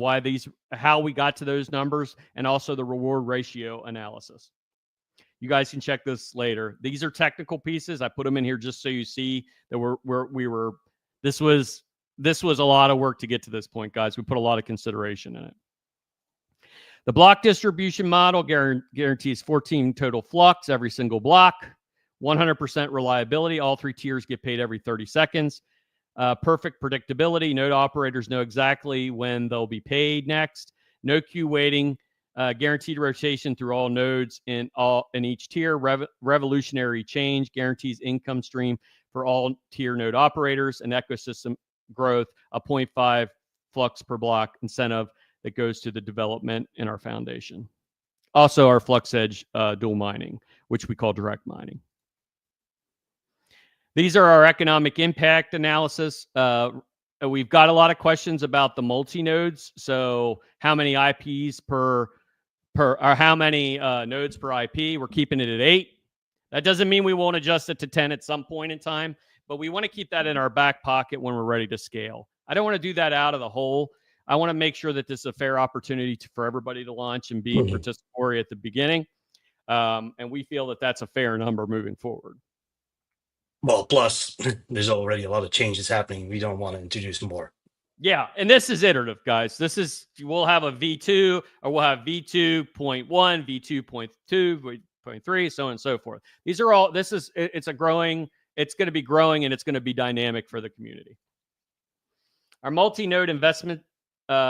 how we got to those numbers, and also the reward ratio analysis. You guys can check this later. These are technical pieces. I put them in here just so you see that this was a lot of work to get to this point, guys. We put a lot of consideration in it. The block distribution model guarantees 14 total Flux every single block, 100% reliability. All 3 tiers get paid every 30 seconds. Perfect predictability. Node operators know exactly when they'll be paid next. No queue waiting. Guaranteed rotation through all nodes in each tier. Revolutionary change guarantees income stream for all tier node operators, and ecosystem growth, a 0.5 Flux per block incentive that goes to the development in our foundation. Also, our Flux Edge dual mining, which we call direct mining. These are our economic impact analysis. We've got a lot of questions about the multi-nodes. So how many IPs or how many nodes per IP? We're keeping it at 8. That doesn't mean we won't adjust it to 10 at some point in time, but we want to keep that in our back pocket when we're ready to scale. I don't want to do that out of the hole. I want to make sure that this is a fair opportunity for everybody to launch and be participatory at the beginning. And we feel that that's a fair number moving forward. Well, plus there's already a lot of changes happening. We don't want to introduce more. Yeah, and this is iterative, guys. We'll have a V2, or we'll have V2.1, V2.2, V2.3, so on and so forth. These are all, it's going to be growing, and it's going to be dynamic for the community. Our multi-node investment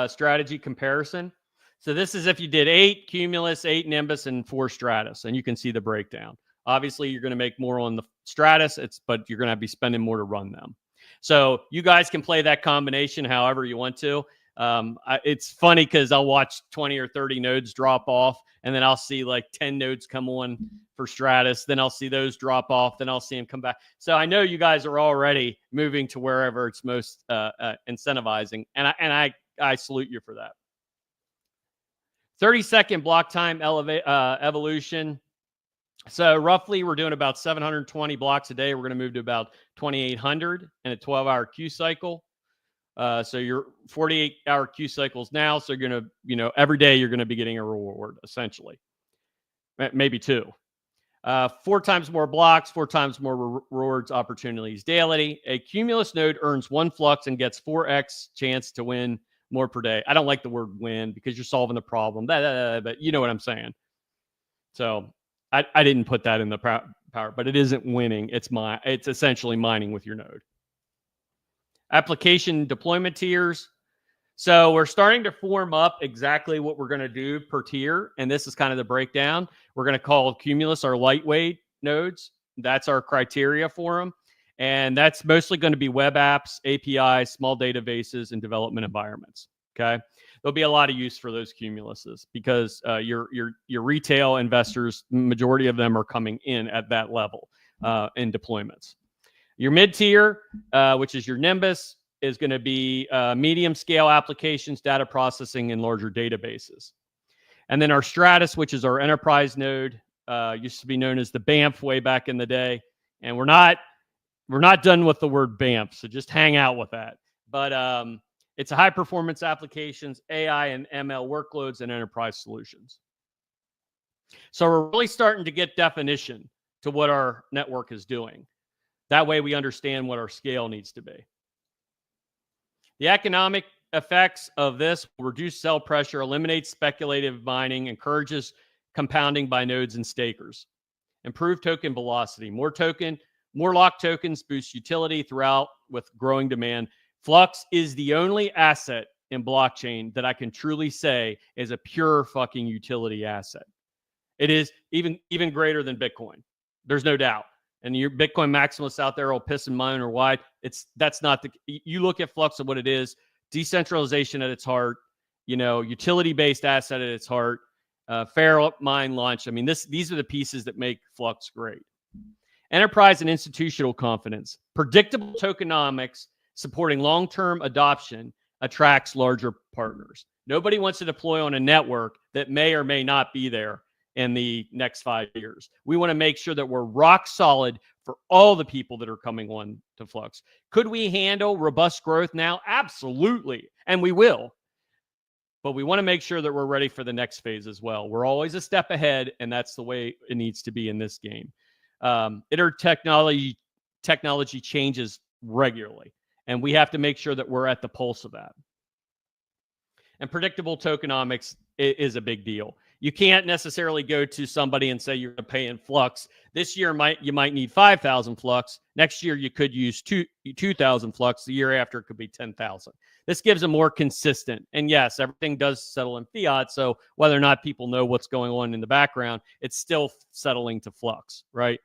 strategy comparison. So this is if you did 8 Cumulus, 8 Nimbus, and 4 Stratus, and you can see the breakdown. Obviously, you're going to make more on the Stratus, but you're going to be spending more to run them. So you guys can play that combination however you want to. It's funny because I'll watch 20 or 30 nodes drop off, and then I'll see like 10 nodes come on for Stratus. Then I'll see those drop off. Then I'll see them come back. So I know you guys are already moving to wherever it's most incentivizing, and I salute you for that. 30-second block time evolution. So roughly, we're doing about 720 blocks a day. We're going to move to about 2,800 in a 12-hour Q cycle. So you're 48-hour Q cycles now. So you're going to, every day you're going to be getting a reward, essentially. Maybe 2. 4 times more blocks, 4 times more rewards opportunities daily. A Cumulus node earns 1 Flux and gets 4x chance to win more per day. I don't like the word win because you're solving the problem, but you know what I'm saying. So I didn't put that in the power, but it isn't winning. It's essentially mining with your node. Application deployment tiers. So we're starting to form up exactly what we're going to do per tier, and this is kind of the breakdown. We're going to call Cumulus our lightweight nodes. That's our criteria for them, and that's mostly going to be web apps, APIs, small databases, and development environments. Okay. There'll be a lot of use for those Cumuluses because your retail investors, majority of them are coming in at that level in deployments. Your mid-tier, which is your Nimbus, is going to be medium-scale applications, data processing, and larger databases. And then our Stratus, which is our enterprise node, used to be known as the BAMF way back in the day. And we're not done with the word BAMF, so just hang out with that. But it's a high-performance applications, AI and ML workloads, and enterprise solutions. So we're really starting to get definition to what our network is doing. That way we understand what our scale needs to be. The economic effects of this will reduce sell pressure, eliminates speculative mining, encourages compounding by nodes and stakers. Improve token velocity. More locked tokens boost utility throughout with growing demand. Flux is the only asset in blockchain that I can truly say is a pure fucking utility asset. It is even greater than Bitcoin. There's no doubt. And your Bitcoin maximalists out there will piss and moan or why. That's not you look at Flux and what it is, decentralization at its heart, utility-based asset at its heart, fair mine launch. I mean, these are the pieces that make Flux great. Enterprise and institutional confidence. Predictable tokenomics supporting long-term adoption attracts larger partners. Nobody wants to deploy on a network that may or may not be there in the next 5 years. We want to make sure that we're rock solid for all the people that are coming on to Flux. Could we handle robust growth now? Absolutely. And we will. But we want to make sure that we're ready for the next phase as well. We're always a step ahead, and that's the way it needs to be in this game. Technology changes regularly, and we have to make sure that we're at the pulse of that. And predictable tokenomics is a big deal. You can't necessarily go to somebody and say you're going to pay in Flux. This year you might need 5,000 Flux. Next year you could use 2,000 Flux. The year after it could be 10,000. This gives a more consistent. And yes, everything does settle in fiat. So whether or not people know what's going on in the background, it's still settling to Flux, right?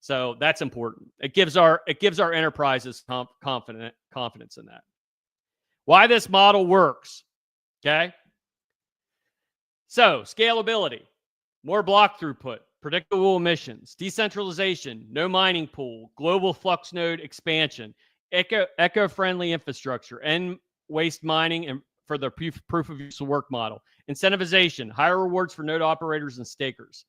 So that's important. It gives our enterprises confidence in that. Why this model works, okay? So scalability, more block throughput, predictable emissions, decentralization, no mining pool, global Flux node expansion, eco-friendly infrastructure, and waste mining and for the proof of use of work model, incentivization, higher rewards for node operators and stakers,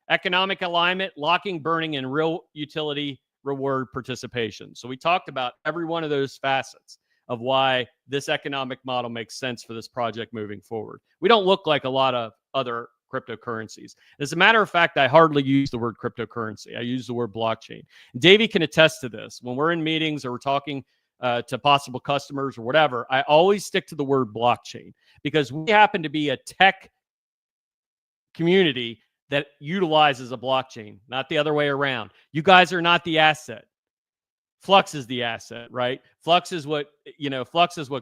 economic alignment, locking, burning, and real utility reward participation. So we talked about every one of those facets of why this economic model makes sense for this project moving forward. We don't look like a lot of other cryptocurrencies. As a matter of fact, I hardly use the word cryptocurrency. I use the word blockchain. Davey can attest to this. When we're in meetings or we're talking to possible customers or whatever, I always stick to the word blockchain because we happen to be a tech community that utilizes a blockchain, not the other way around. You guys are not the asset. Flux is the asset, right? Flux is what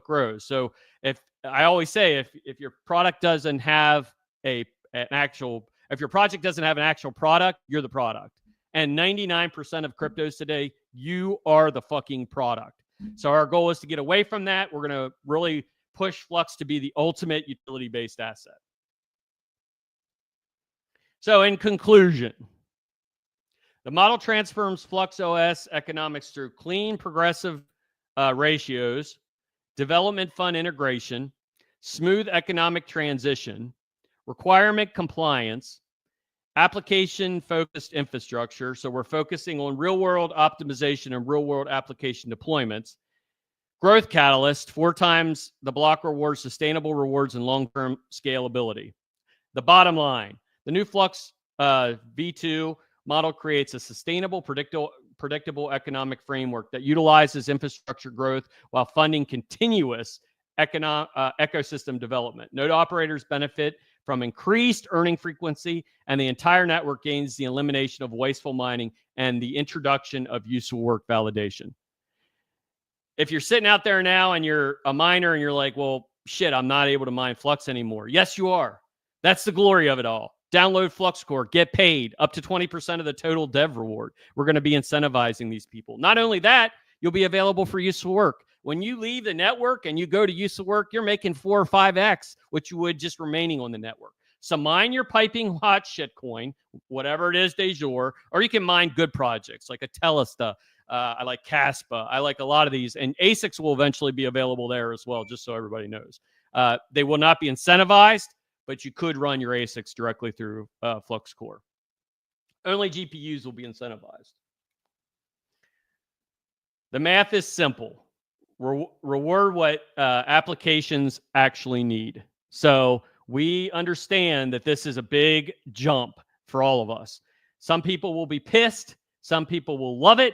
grows. So if I always say, if your product doesn't have if your project doesn't have an actual product, you're the product. And 99% of cryptos today, you are the fucking product. So our goal is to get away from that. We're going to really push Flux to be the ultimate utility-based asset. So in conclusion, the model transforms Flux OS economics through clean, progressive ratios, development fund integration, smooth economic transition, requirement compliance, application-focused infrastructure. So we're focusing on real-world optimization and real-world application deployments. Growth catalyst, 4 times the block rewards, sustainable rewards, and long-term scalability. The bottom line, the new Flux V2 model creates a sustainable, predictable economic framework that utilizes infrastructure growth while funding continuous ecosystem development. Node operators benefit from increased earning frequency, and the entire network gains the elimination of wasteful mining and the introduction of useful work validation. If you're sitting out there now and you're a miner and you're like, well, shit, I'm not able to mine Flux anymore. Yes, you are. That's the glory of it all. Download Flux Core, get paid up to 20% of the total dev reward. We're going to be incentivizing these people. Not only that, you'll be available for useful work. When you leave the network and you go to useful work, you're making 4 or 5x what you would just remaining on the network. So mine your piping hot shitcoin, whatever it is de jour, or you can mine good projects like a Telesta. I like Caspa. I like a lot of these. And ASICs will eventually be available there as well, just so everybody knows. They will not be incentivized, but you could run your ASICs directly through Flux Core. Only GPUs will be incentivized. The math is simple. Reward what applications actually need. So we understand that this is a big jump for all of us. Some people will be pissed. Some people will love it.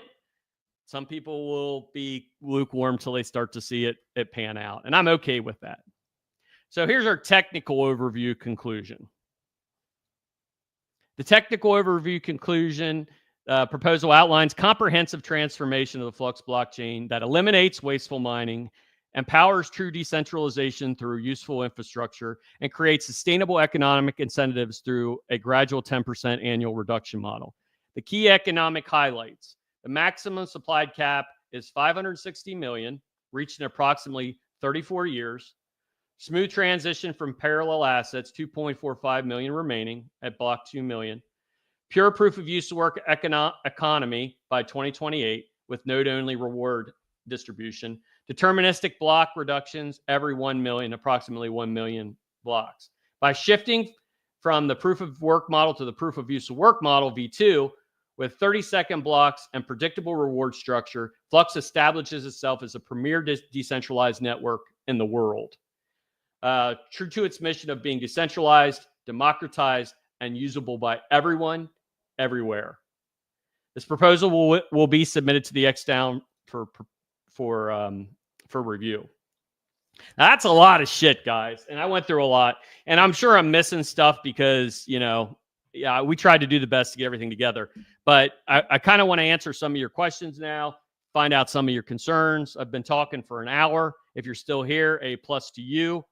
Some people will be lukewarm till they start to see it pan out. And I'm okay with that. So here's our technical overview conclusion. The technical overview conclusion proposal outlines comprehensive transformation of the Flux blockchain that eliminates wasteful mining, empowers true decentralization through useful infrastructure, and creates sustainable economic incentives through a gradual 10% annual reduction model. The key economic highlights: the maximum supplied cap is 560 million, reached in approximately 34 years. Smooth transition from parallel assets, 2.45 million remaining at block 2 million. Pure proof of use work economy by 2028 with node-only reward distribution. Deterministic block reductions every 1 million, approximately 1 million blocks. By shifting from the proof of work model to the proof of use of work model, V2, with 30-second blocks and predictable reward structure, Flux establishes itself as a premier decentralized network in the world. True to its mission of being decentralized, democratized, and usable by everyone, everywhere. This proposal will be submitted to the XDAO for review. Now, that's a lot of shit, guys, and I went through a lot, and I'm sure I'm missing stuff because we tried to do the best to get everything together. But I kind of want to answer some of your questions now, find out some of your concerns. I've been talking for an hour. If you're still here, A+ to you.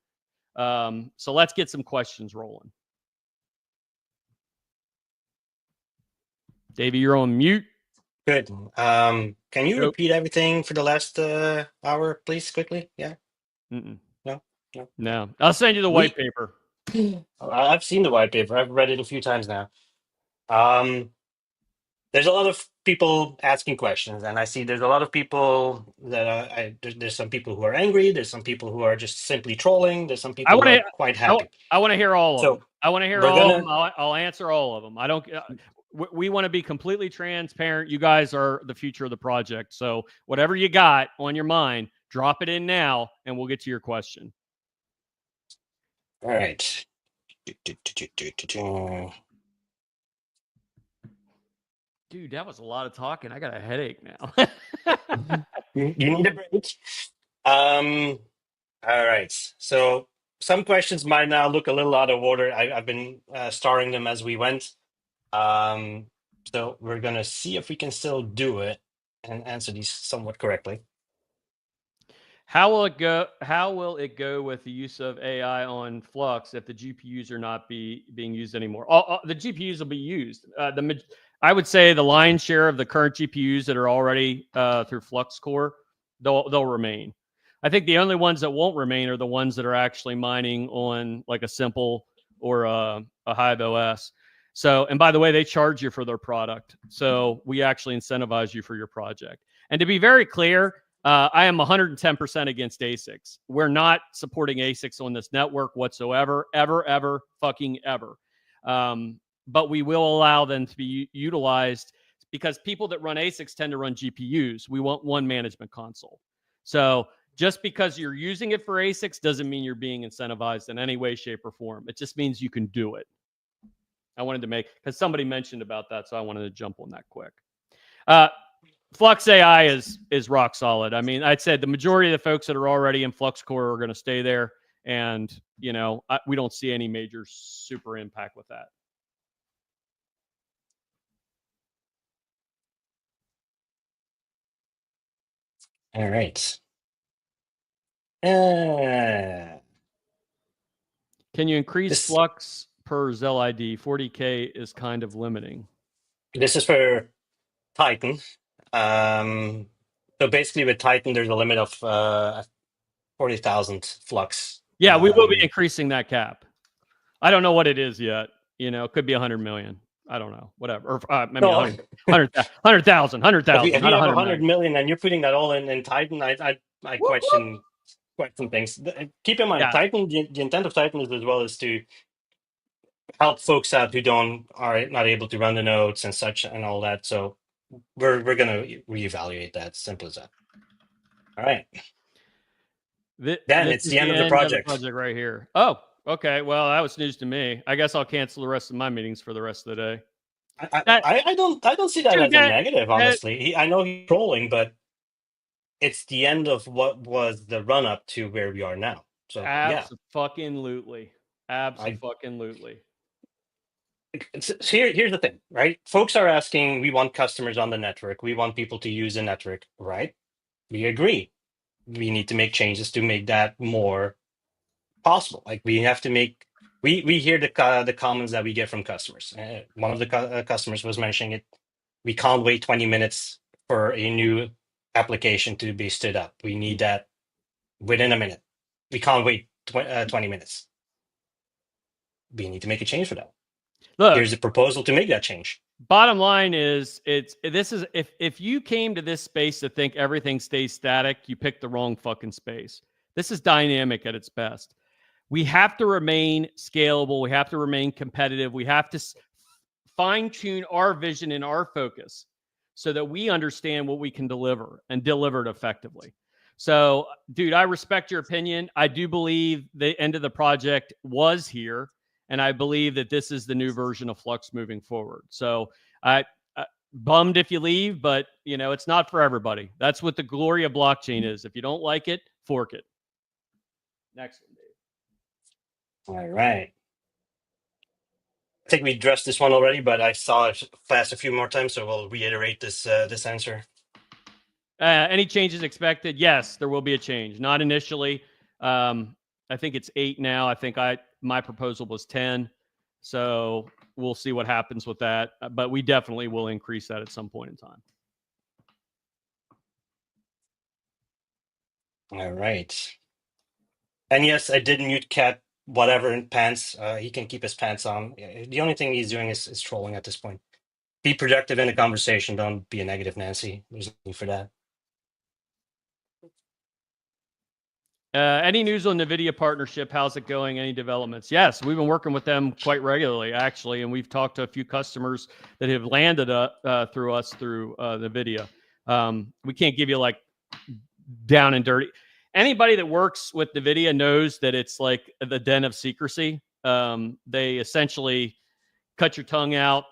So let's get some questions rolling. Davey, you're on mute. Good. Can you repeat everything for the last hour, please, quickly? Yeah. Mm-mm. No. I'll send you the white paper. I've seen the white paper. I've read it a few times now. There's a lot of people asking questions, and I see there's a lot of people that there's some people who are angry. There's some people who are just simply trolling. There's some I people who want are to. quite happy. I want to hear all of So them. I want to hear we're all of them. gonna. I'll answer all of them. I don't. We want to be completely transparent. You guys are the future of the project. So whatever you got on your mind, drop it in now, and we'll get to your question. All right. Dude, that was a lot of talking. I got a headache now. You need a break. All right. So some questions might now look a little out of order. I've been starring them as we went. So we're gonna see if we can still do it and answer these somewhat correctly. How will it go? How will it go with the use of AI on Flux if the GPUs are not being used anymore? The GPUs will be used. I would say the lion's share of the current GPUs that are already through Flux Core, they'll remain. I think the only ones that won't remain are the ones that are actually mining on like a Simple or a Hive OS. So, and by the way, they charge you for their product. So we actually incentivize you for your project. And to be very clear, I am 110% against ASICs. We're not supporting ASICs on this network whatsoever, ever, fucking ever. But we will allow them to be utilized because people that run ASICs tend to run GPUs. We want one management console. So just because you're using it for ASICs doesn't mean you're being incentivized in any way, shape, or form. It just means you can do it. I wanted to make, because somebody mentioned about that, so I wanted to jump on that quick. Flux AI is rock solid. I mean, I'd say the majority of the folks that are already in Flux Core are going to stay there, and we don't see any major super impact with that. All right. Can you increase Flux per Zell ID? 40K is kind of limiting. This is for Titan. So basically, with Titan, there's a limit of 40,000 Flux. Yeah, we will be increasing that cap. I don't know what it is yet. It could be 100 million. I don't know. Whatever. Or maybe 100,000. 100,000. If you have 100 million and you're putting that all in Titan, I question things. Keep in mind, Titan. The intent of Titan is as well as to help folks out who are not able to run the nodes and such and all that. So we're gonna reevaluate that. Simple as that. All right. Then it's the end of the project. Right here. Oh, okay. Well, that was news to me. I guess I'll cancel the rest of my meetings for the rest of the day. I don't see that as a negative, honestly. I know he's trolling, but it's the end of what was the run up to where we are now. So Absolutely. Absolutely. So here's the thing, right? Folks are asking, we want customers on the network. We want people to use the network, right? We agree. We need to make changes to make that more possible. Like we have to make, we hear the comments that we get from customers. One of the customers was mentioning it. We can't wait 20 minutes for a new application to be stood up. We need that within a minute. We can't wait 20 minutes. We need to make a change for that. Look, here's a proposal to make that change. Bottom line is, if you came to this space to think everything stays static, you picked the wrong fucking space. This is dynamic at its best. We have to remain scalable. We have to remain competitive. We have to fine tune our vision and our focus so that we understand what we can deliver and deliver it effectively. So, dude, I respect your opinion. I do believe the end of the project was here. And I believe that this is the new version of Flux moving forward. So I bummed if you leave, but it's not for everybody. That's what the glory of blockchain is. If you don't like it, fork it. Next one, Dave. All right. I think we addressed this one already, but I saw it fast a few more times, so we'll reiterate this answer. Any changes expected? Yes, there will be a change. Not initially. I think it's 8 now. I think my proposal was 10. So we'll see what happens with that. But we definitely will increase that at some point in time. All right. And yes, I did mute Cat whatever in pants. He can keep his pants on. The only thing he's doing is trolling at this point. Be productive in the conversation. Don't be a negative Nancy. There's no need for that. Any news on NVIDIA partnership? How's it going? Any developments? Yes, we've been working with them quite regularly, actually, and we've talked to a few customers that have landed through us through NVIDIA. We can't give you like down and dirty. Anybody that works with NVIDIA knows that it's like the den of secrecy. They essentially cut your tongue out.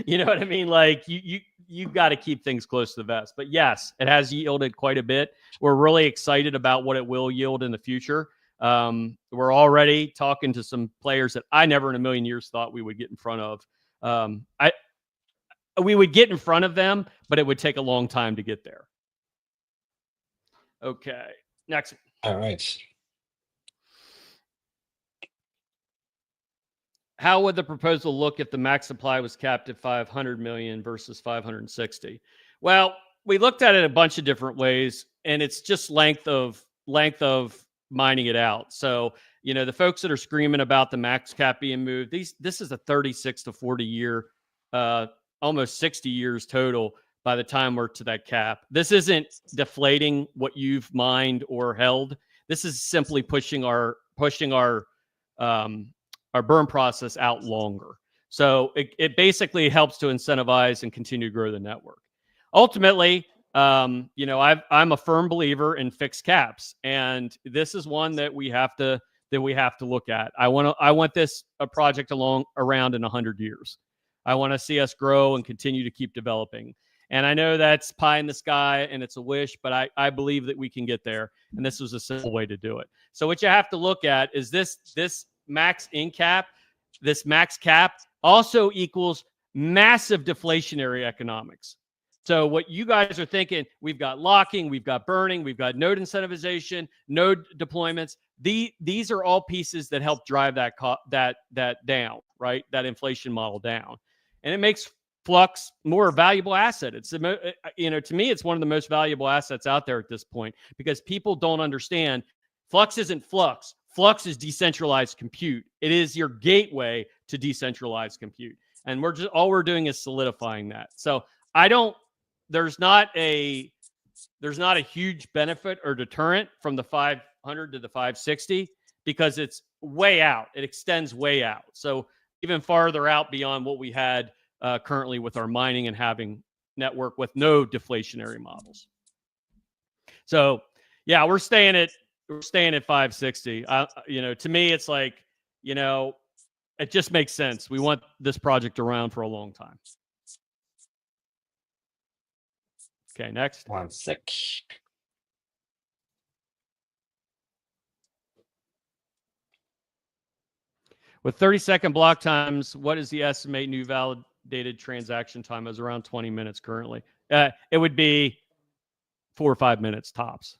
You know what I mean? Like you've got to keep things close to the vest. But yes, it has yielded quite a bit. We're really excited about what it will yield in the future. We're already talking to some players that I never in a million years thought we would get in front of. We would get in front of them, but it would take a long time to get there. Okay, next. All right. How would the proposal look if the max supply was capped at 500 million versus 560? Well, we looked at it a bunch of different ways, and it's just length of mining it out. So, you know, the folks that are screaming about the max cap being moved, this is a 36 to 40 year, almost 60 years total by the time we're to that cap. This isn't deflating what you've mined or held. This is simply pushing our burn process out longer. So it basically helps to incentivize and continue to grow the network. Ultimately, you know, I'm a firm believer in fixed caps, and this is one that we have to look at. I want this a project around in 100 years. I want to see us grow and continue to keep developing. And I know that's pie in the sky and it's a wish, but I believe that we can get there. And this was a simple way to do it. So what you have to look at is this max in cap, this max cap also equals massive deflationary economics. So what you guys are thinking, we've got locking, we've got burning, we've got node incentivization, node deployments. These are all pieces that help drive that down, right? That inflation model down. And it makes Flux more valuable asset. It's, you know, to me, it's one of the most valuable assets out there at this point because people don't understand Flux isn't Flux. Flux is decentralized compute. It is your gateway to decentralized compute. And all we're doing is solidifying that. So there's not a huge benefit or deterrent from the 500 to the 560 because it's way out. It extends way out. So even farther out beyond what we had currently with our mining and halving network with no deflationary models. So yeah, we're staying at 560. You know, to me, it's like, you know, it just makes sense. We want this project around for a long time. Okay, next. 1 sec. With 30-second block times, what is the estimate new validated transaction time? Is around 20 minutes currently. It would be 4 or 5 minutes tops.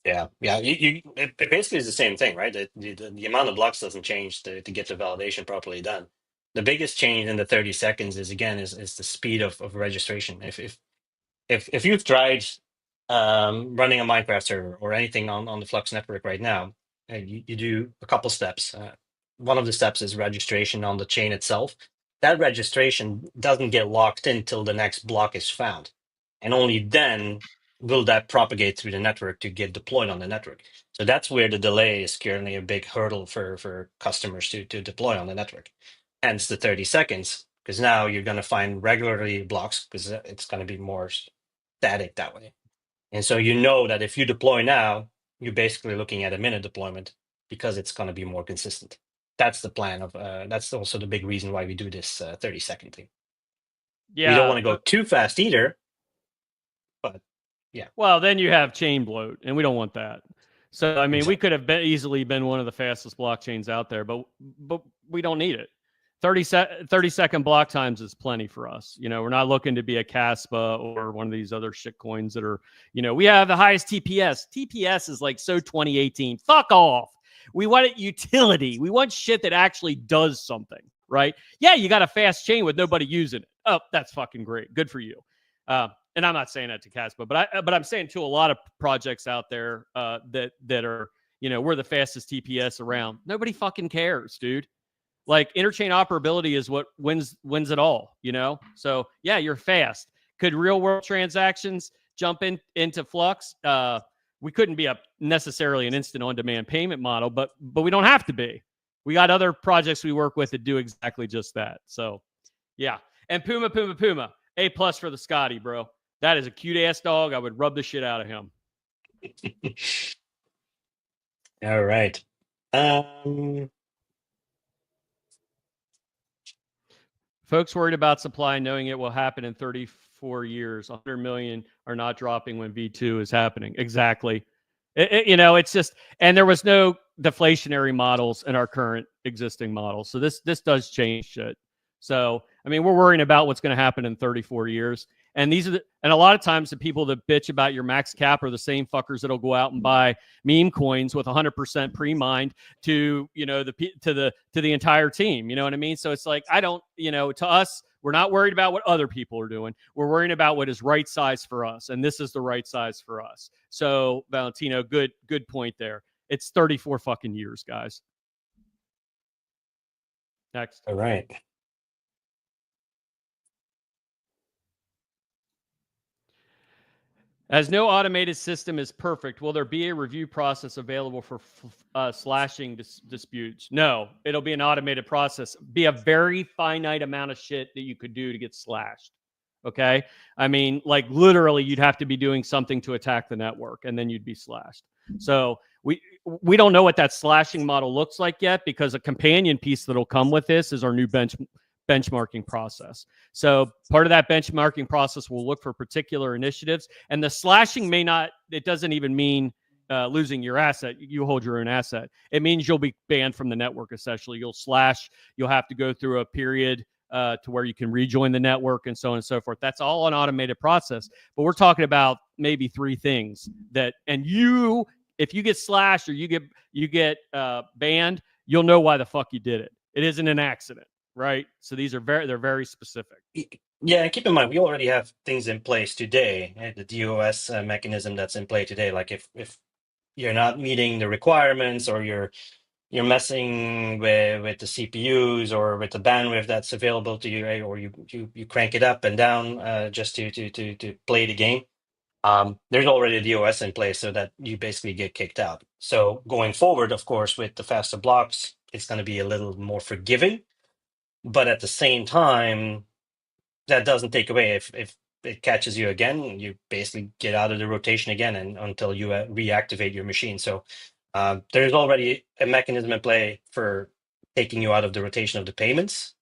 Yeah. It basically is the same thing, right? The amount of blocks doesn't change to get the validation properly done. The biggest change in the 30 seconds is the speed of registration. If you've tried running a Minecraft server or anything on the Flux network right now, you do a couple steps. One of the steps is registration on the chain itself. That registration doesn't get locked in till the next block is found, and only then will that propagate through the network to get deployed on the network. So that's where the delay is currently a big hurdle for customers to deploy on the network. Hence the 30 seconds, because now you're going to find regularly blocks because it's going to be more static that way. And so you know that if you deploy now, you're basically looking at a minute deployment because it's going to be more consistent. That's the plan of, that's also the big reason why we do this 30-second thing. Yeah. We don't want to go too fast either, but yeah. Well, then you have chain bloat, and we don't want that. So, I mean, we could have easily been one of the fastest blockchains out there, but we don't need it. 30-second block times is plenty for us. You know, we're not looking to be a Caspa or one of these other shit coins that are, you know, we have the highest TPS. TPS is like so 2018. Fuck off. We want it utility. We want shit that actually does something, right? Yeah, you got a fast chain with nobody using it. Oh, that's fucking great. Good for you. And I'm not saying that to Caspa, but I'm saying to a lot of projects out there that are, you know, we're the fastest TPS around. Nobody fucking cares, dude. Like interchain operability is what wins it all, you know? So yeah, you're fast. Could real world transactions jump into Flux? We couldn't be necessarily an instant on demand payment model, but we don't have to be. We got other projects we work with that do exactly just that. So yeah. And Puma, A+ for the Scotty, bro. That is a cute ass dog. I would rub the shit out of him. All right. Folks worried about supply, knowing it will happen in 34 years. 100 million are not dropping when V2 is happening. Exactly. You know, it's just, and there was no deflationary models in our current existing model. So this does change shit. So, I mean, we're worrying about what's going to happen in 34 years. And these are and a lot of times the people that bitch about your max cap are the same fuckers that'll go out and buy meme coins with 100% pre-mined to, you know, to the entire team. You know what I mean? So it's like, I don't, you know, to us, we're not worried about what other people are doing. We're worrying about what is right size for us. And this is the right size for us. So Valentino, good point there. It's 34 fucking years, guys. Next. All right. As no automated system is perfect, will there be a review process available for slashing disputes? No, it'll be an automated process. Be a very finite amount of shit that you could do to get slashed. Okay? I mean, like literally you'd have to be doing something to attack the network and then you'd be slashed. So we don't know what that slashing model looks like yet, because a companion piece that'll come with this is our new benchmarking process. So part of that benchmarking process will look for particular initiatives, and the slashing it doesn't even mean losing your asset. You hold your own asset. It means you'll be banned from the network. Essentially, you'll slash. You'll have to go through a period to where you can rejoin the network and so on and so forth. That's all an automated process. But we're talking about maybe 3 things that, and if you get slashed or you get banned, you'll know why the fuck you did it. It isn't an accident. Right. So these are they're very specific. Yeah, and keep in mind, we already have things in place today. Right? The DOS mechanism that's in play today. Like if you're not meeting the requirements, or you're messing with the CPUs or with the bandwidth that's available to you, right? Or you crank it up and down just to play the game. There's already a DOS in place, so that you basically get kicked out. So going forward, of course, with the faster blocks, it's going to be a little more forgiving. But at the same time, that doesn't take away if it catches you again, you basically get out of the rotation again, and until you reactivate your machine. So there's already a mechanism in play for taking you out of the rotation of the payments,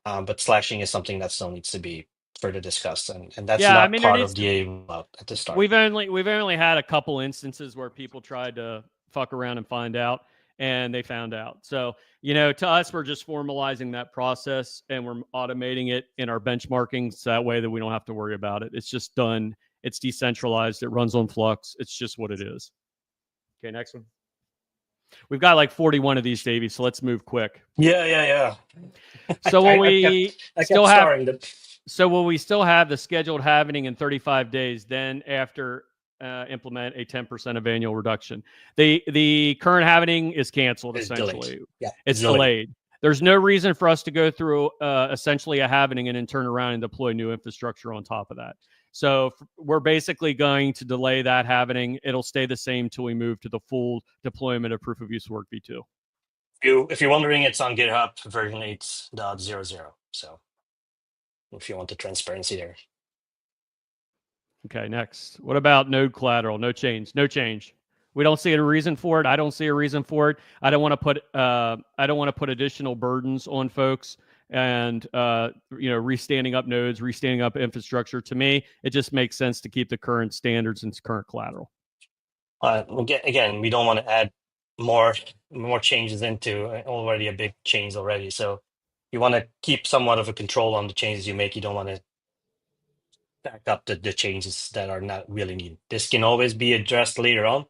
but slashing is something that still needs to be further discussed, and that's not part of the rollout at the start. We've only had a couple instances where people tried to fuck around and find out, and they found out. So, you know, to us, we're just formalizing that process and we're automating it in our benchmarking, so that way that we don't have to worry about it. It's just done. It's decentralized. It runs on Flux. It's just what it is. Okay, next one. We've got like 41 of these, Davey, so let's move quick. Yeah. So will we still have the scheduled halving in 35 days, then after implement a 10% of annual reduction? The current halving is canceled, essentially. Delayed. Yeah, it's delayed. There's no reason for us to go through essentially a halving and then turn around and deploy new infrastructure on top of that. So we're basically going to delay that halving. It'll stay the same till we move to the full deployment of proof of use work v2. If you're wondering, it's on GitHub version 8.00. So if you want the transparency there. Okay, next. What about node collateral? No change. We don't see a reason for it. I don't see a reason for it. I don't want to put additional burdens on folks and restanding up nodes, restanding up infrastructure. To me, it just makes sense to keep the current standards and current collateral. Again, we don't want to add more changes into already a big change already. So you want to keep somewhat of a control on the changes you make. You don't want to back up the changes that are not really needed. This can always be addressed later on.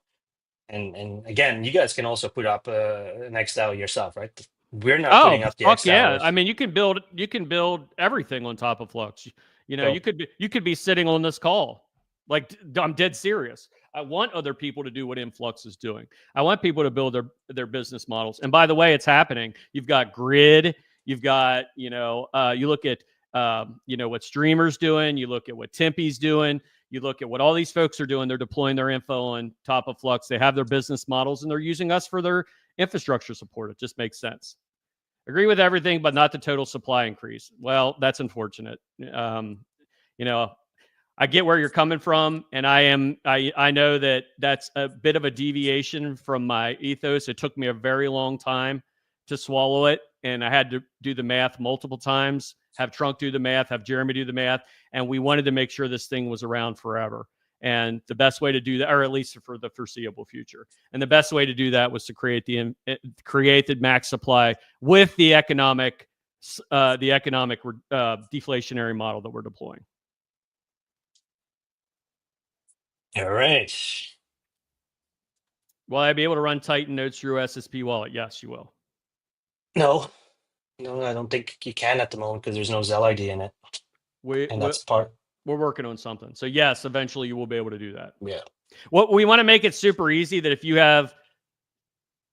And again, you guys can also put up an XDAO yourself, right? We're not putting up the XDAO. Yeah. I mean, you can build everything on top of Flux. You know, you could be sitting on this call. Like, I'm dead serious. I want other people to do what Influx is doing. I want people to build their business models. And by the way, it's happening. You've got Grid. You've got, you look at, what Streamer's doing. You look at what Tempe's doing. You look at what all these folks are doing. They're deploying their info on top of Flux. They have their business models, and they're using us for their infrastructure support. It just makes sense. Agree with everything, but not the total supply increase. Well, that's unfortunate. I get where you're coming from, and I know that that's a bit of a deviation from my ethos. It took me a very long time to swallow it, and I had to do the math multiple times, have Trunk do the math, have Jeremy do the math, and we wanted to make sure this thing was around forever. And the best way to do that, or at least for the foreseeable future, and the best way to do that was to create the max supply with the economic deflationary model that we're deploying. All right. Will I be able to run Titan nodes through SSP wallet? Yes, you will. No, I don't think you can at the moment because there's no Zell ID in it. That's part. We're working on something. So yes, eventually you will be able to do that. Yeah. What we want to make it super easy that if you have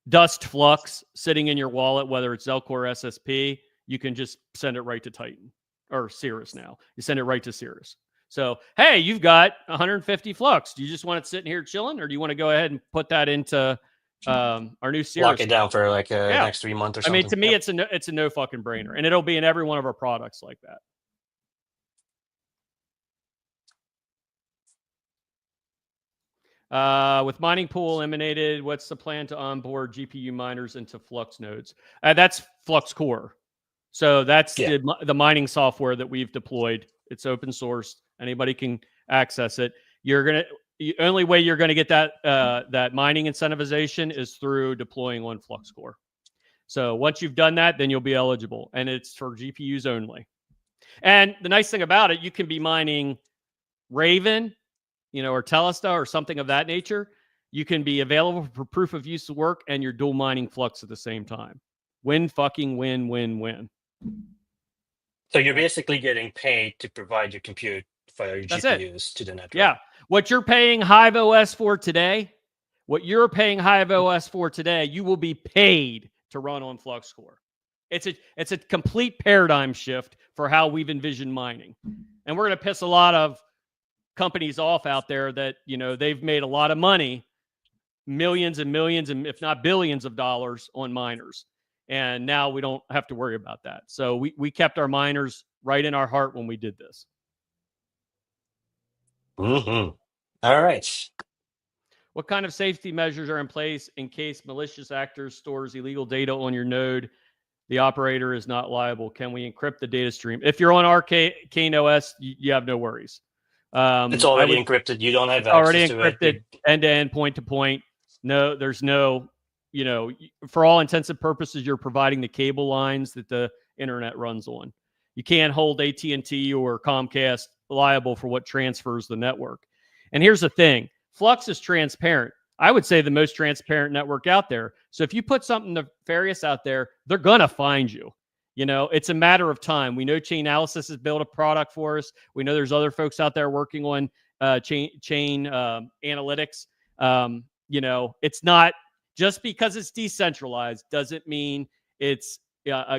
Dust Flux sitting in your wallet, whether it's Zelcore or SSP, you can just send it right to Titan or Cirrus now. You send it right to Cirrus. So, hey, you've got 150 Flux. Do you just want it sitting here chilling, or do you want to go ahead and put that into our new Cirrus? Lock it down for like next 3 months or something. I mean, to me, it's a no fucking brainer, and it'll be in every one of our products like that. With mining pool eliminated, what's the plan to onboard GPU miners into Flux nodes? That's Flux Core. So that's the mining software that we've deployed. It's open source. Anybody can access it. The only way you're gonna get that mining incentivization is through deploying on Flux Core. So once you've done that, then you'll be eligible, and it's for GPUs only. And the nice thing about it, you can be mining Raven, or Telesta or something of that nature. You can be available for proof of use work, and you're dual mining Flux at the same time. Win. So you're basically getting paid to provide your compute for your GPUs to the network. Yeah. What you're paying Hive OS for today, you will be paid to run on Flux Core. It's a complete paradigm shift for how we've envisioned mining. And we're going to piss a lot of companies off out there that, they've made a lot of money, millions and millions, and if not billions of dollars on miners. And now we don't have to worry about that. So we kept our miners right in our heart when we did this. Mm-hmm. All right. What kind of safety measures are in place in case malicious actors stores illegal data on your node? The operator is not liable. Can we encrypt the data stream? If you're on Arcane OS, you have no worries. It's already encrypted. You don't have access already to encrypted, it. end-to-end, point-to-point. No, there's no, for all intents and purposes, you're providing the cable lines that the internet runs on. You can't hold AT&T or Comcast liable for what transfers the network. And here's the thing. Flux is transparent. I would say the most transparent network out there. So if you put something nefarious out there, they're going to find you. It's a matter of time. We know Chainalysis has built a product for us. We know there's other folks out there working on chain analytics. It's not just because it's decentralized doesn't mean it's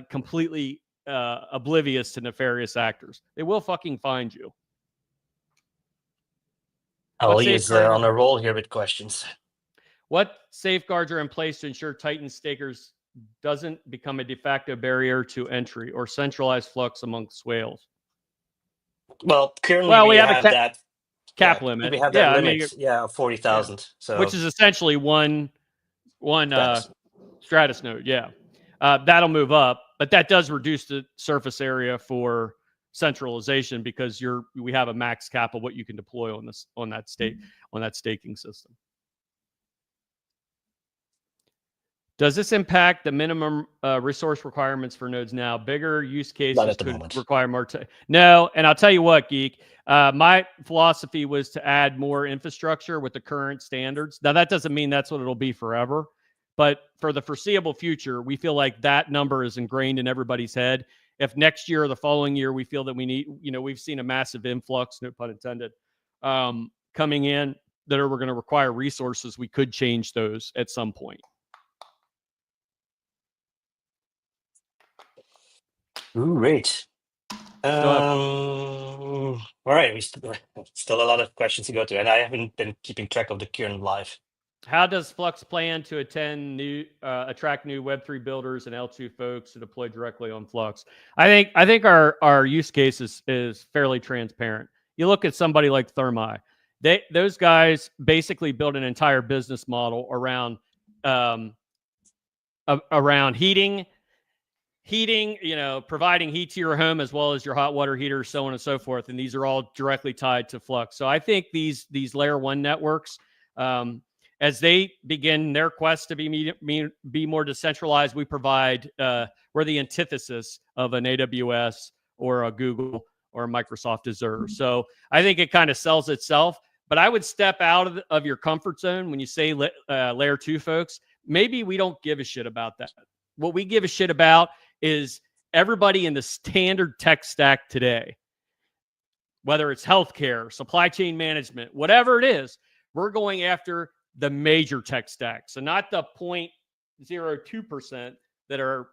completely oblivious to nefarious actors. They will fucking find you. Ali is on a roll here with questions. What safeguards are in place to ensure Titan stakers doesn't become a de facto barrier to entry or centralized Flux amongst whales? Well, currently we have that cap limit. We have that limit, 40,000. So which is essentially one Stratus node. Yeah, that'll move up, but that does reduce the surface area for centralization because we have a max cap of what you can deploy on that staking system. Does this impact the minimum resource requirements for nodes now? Bigger use cases could require more No, and I'll tell you what, Geek. My philosophy was to add more infrastructure with the current standards. Now, that doesn't mean that's what it'll be forever. But for the foreseeable future, we feel like that number is ingrained in everybody's head. If next year or the following year we feel that we need, we've seen a massive influx, no pun intended, coming in, that are going to require resources, we could change those at some point. Great. All right, we still a lot of questions to go to, and I haven't been keeping track of the current live. How does Flux plan to attract new Web3 builders and L2 folks to deploy directly on Flux? I think our use case is fairly transparent. You look at somebody like Thermi. Those guys basically build an entire business model around heating, providing heat to your home as well as your hot water heater, so on and so forth. And these are all directly tied to Flux. So I think these layer one networks, as they begin their quest to be more decentralized, we're the antithesis of an AWS or a Google or a Microsoft Azure. So I think it kind of sells itself. But I would step out of your comfort zone when you say layer two folks. Maybe we don't give a shit about that. What we give a shit about is everybody in the standard tech stack today, whether it's healthcare, supply chain management, whatever it is, we're going after the major tech stack. So not the 0.02% that are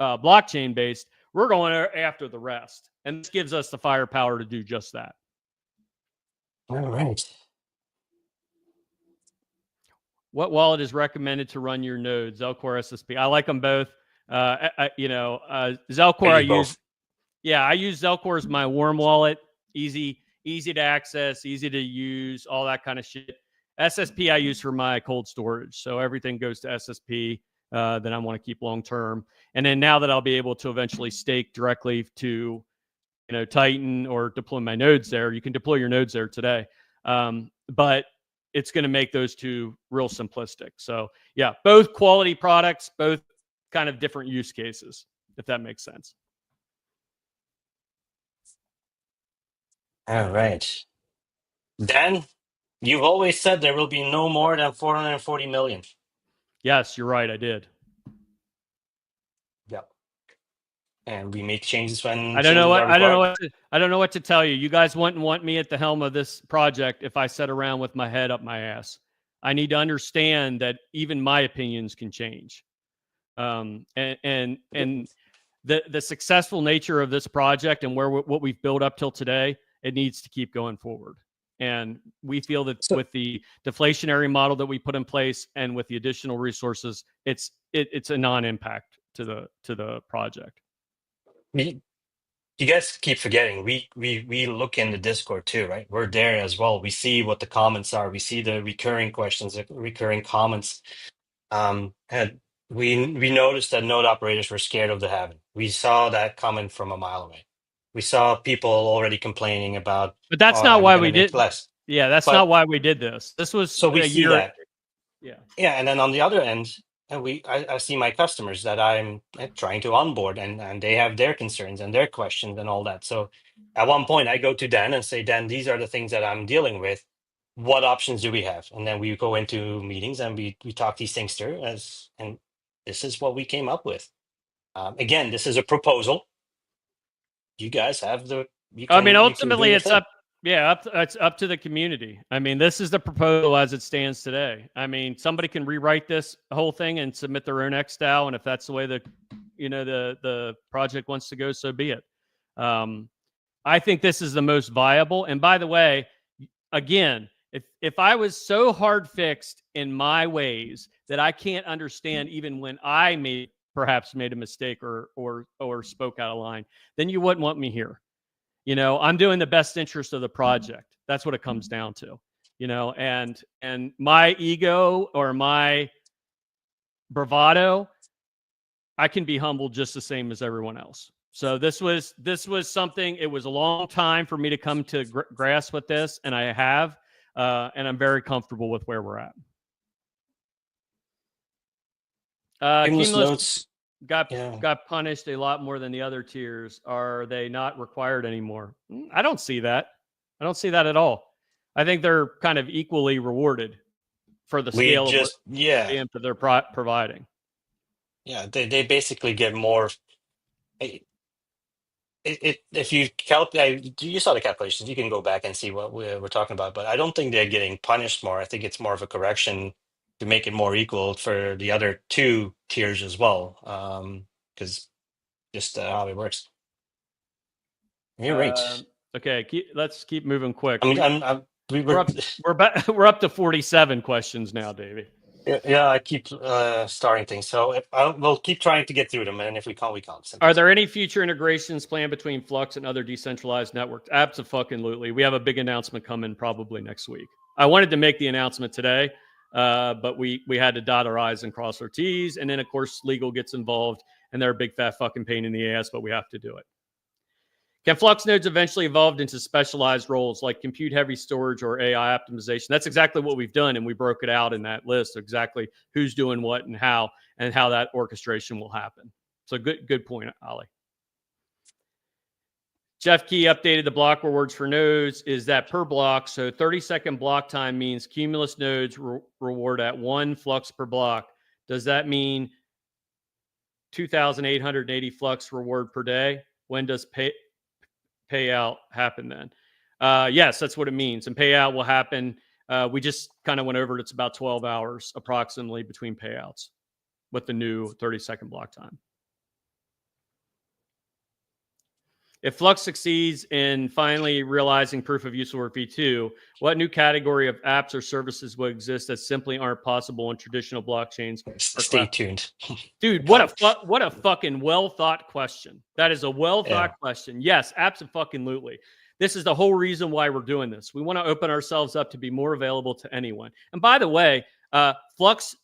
blockchain based. We're going after the rest. And this gives us the firepower to do just that. All right. What wallet is recommended to run your nodes? Zelcore, SSP. I like them both. Zelcore I use. Yeah, I use Zelcore as my warm wallet. Easy to access, easy to use, all that kind of shit. SSP I use for my cold storage. So everything goes to SSP that I want to keep long term. And then now that I'll be able to eventually stake directly to Titan or deploy my nodes there, you can deploy your nodes there today. But it's going to make those two real simplistic. So yeah, both quality products, both kind of different use cases, if that makes sense. All right. Dan, you've always said there will be no more than 440 million. Yes, you're right. I did. Yep. And we make changes when I don't know what to tell you. You guys wouldn't want me at the helm of this project if I sat around with my head up my ass. I need to understand that even my opinions can change. And the successful nature of this project and what we've built up till today, it needs to keep going forward. And we feel that with the deflationary model that we put in place and with the additional resources, it's a non-impact to the project. You guys keep forgetting. We look in the Discord too, right? We're there as well. We see what the comments are. We see the recurring questions, the recurring comments. And we noticed that node operators were scared of the halving. We saw that comment from a mile away. We saw people already complaining about. But that's not why we did less. Yeah, that's not why we did this. This was so we see that. Yeah. Yeah, and then on the other end, and I see my customers that I'm trying to onboard, and they have their concerns and their questions and all that. So at one point, I go to Dan and say, Dan, these are the things that I'm dealing with. What options do we have? And then we go into meetings and we talk these things through, and this is what we came up with. Again, this is a proposal. You guys have ultimately, it's up. Yeah, it's up to the community. I mean, this is the proposal as it stands today. I mean, somebody can rewrite this whole thing and submit their own XDAO, and if that's the way the project wants to go, so be it. I think this is the most viable. And by the way, again, if I was so hard fixed in my ways that I can't understand even when I perhaps made a mistake or spoke out of line, then you wouldn't want me here. I'm doing the best interest of the project. That's what it comes down to, and my ego or my bravado, I can be humbled just the same as everyone else. So this was something, it was a long time for me to come to grasp with this, and I have, and I'm very comfortable with where we're at. Cumulus got punished a lot more than the other tiers. Are they not required anymore? I don't see that. I don't see that at all. I think they're kind of equally rewarded for the scale of what they're providing. Yeah, they basically get more. if you calculate, you saw the calculations, you can go back and see what we're talking about. But I don't think they're getting punished more. I think it's more of a correction to make it more equal for the other two tiers as well. Because just how it works. You're right. Okay, let's keep moving quick. I mean, We're up to 47 questions now, Davey. Yeah, I keep starting things, so we'll keep trying to get through them, and if we can't, we can't. Are there any future integrations planned between Flux and other decentralized networks? Absolutely. We have a big announcement coming probably next week. I wanted to make the announcement today, but we had to dot our I's and cross our T's, and then of course legal gets involved, and they're a big fat fucking pain in the ass, but we have to do it. Can Flux nodes eventually evolve into specialized roles like compute-heavy storage or AI optimization? That's exactly what we've done, and we broke it out in that list, exactly who's doing what and how that orchestration will happen. So good point, Ali. Jeff Key updated the block rewards for nodes. Is that per block? So 30-second block time means cumulus nodes reward at 1 flux per block. Does that mean 2,880 flux reward per day? When does payout happen then? Yes, that's what it means. And payout will happen. We just kind of went over it. It's about 12 hours approximately between payouts with the new 30-second block time. If Flux succeeds in finally realizing proof of useful work v2, what new category of apps or services will exist that simply aren't possible in traditional blockchains? Stay tuned. Dude, what a fucking well-thought question. That is a well-thought question. Yes, absolutely. This is the whole reason why we're doing this. We want to open ourselves up to be more available to anyone. And by the way, Flux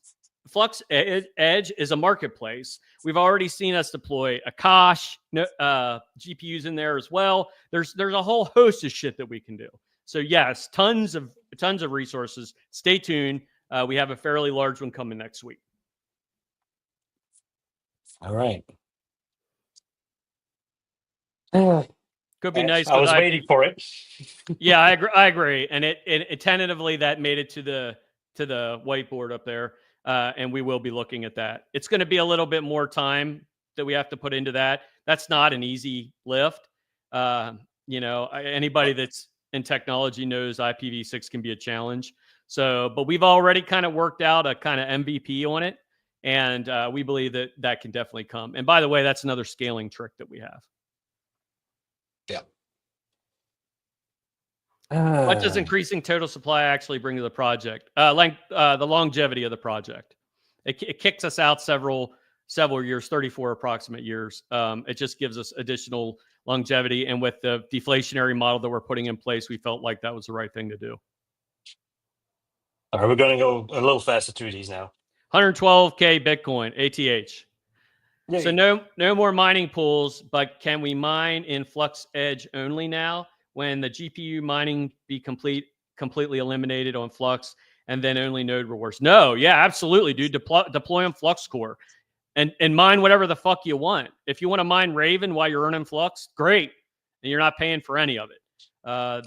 Edge is a marketplace. We've already seen us deploy Akash, GPUs in there as well. There's a whole host of shit that we can do. So yes, tons of resources. Stay tuned. We have a fairly large one coming next week. All right. Could be nice. I was waiting for it. Yeah, I agree. And it tentatively that made it to the whiteboard up there. And we will be looking at that. It's going to be a little bit more time that we have to put into that. That's not an easy lift. Anybody that's in technology knows IPv6 can be a challenge. So, but we've already kind of worked out a kind of MVP on it. And we believe that can definitely come. And by the way, that's another scaling trick that we have. Yeah. What does increasing total supply actually bring to the project? The longevity of the project. It kicks us out several years, 34 approximate years. It just gives us additional longevity. And with the deflationary model that we're putting in place, we felt like that was the right thing to do. All right, we're going to go a little faster through these now. 112K Bitcoin, ATH. Yay. So no more mining pools, but can we mine in Flux Edge only now? When the GPU mining be completely eliminated on Flux and then only node rewards? No, yeah, absolutely, dude. Deploy on Flux Core and mine whatever the fuck you want. If you want to mine Raven while you're earning Flux, great, and you're not paying for any of it. And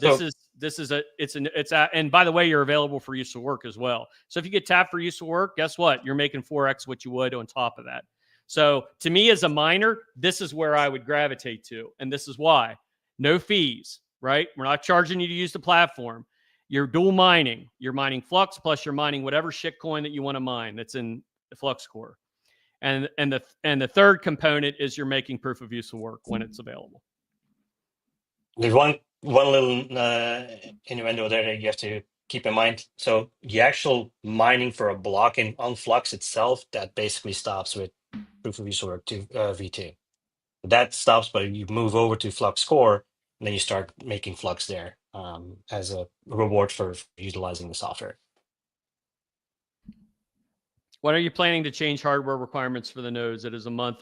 by the way, you're available for use of work as well. So if you get tapped for use of work, guess what? You're making 4x what you would on top of that. So to me as a miner, this is where I would gravitate to, and this is why. No fees. Right? We're not charging you to use the platform. You're dual mining. You're mining Flux plus you're mining whatever shitcoin that you want to mine that's in the Flux Core. And the third component is you're making proof of use of work when it's available. There's one little innuendo there that you have to keep in mind. So the actual mining for a block on Flux itself, that basically stops with proof of use of work to V2. That stops, but you move over to Flux Core, and then you start making Flux there as a reward for utilizing the software. When are you planning to change hardware requirements for the nodes? It is a month.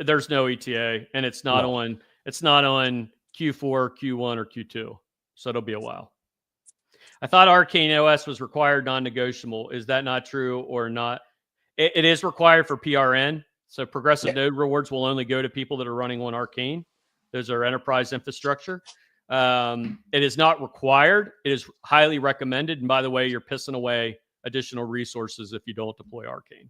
There's no ETA, and it's not on Q4, Q1, or Q2. So it'll be a while. I thought Arcane OS was required non-negotiable. Is that not true or not? It is required for PRN. So progressive node rewards will only go to people that are running on Arcane. Those are enterprise infrastructure. It is not required. It is highly recommended. And by the way, you're pissing away additional resources if you don't deploy Arcane.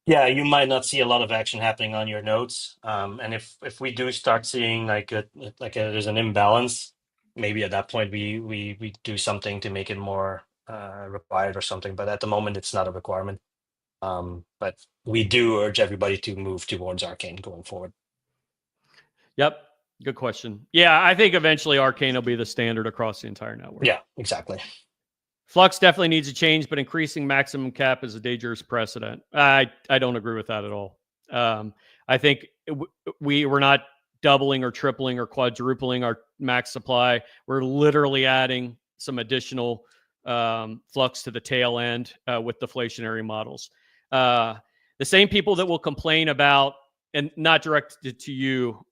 Yeah, you might not see a lot of action happening on your nodes, and if we do start seeing there's an imbalance, maybe at that point we do something to make it more required or something. But at the moment, it's not a requirement. But we do urge everybody to move towards Arcane going forward. Yep. Good question. Yeah, I think eventually Arcane will be the standard across the entire network. Yeah, exactly. Flux definitely needs a change, but increasing maximum cap is a dangerous precedent. I don't agree with that at all. I think we're not doubling or tripling or quadrupling our max supply. We're literally adding some additional flux to the tail end with deflationary models. The same people that will complain about, and not directed to you,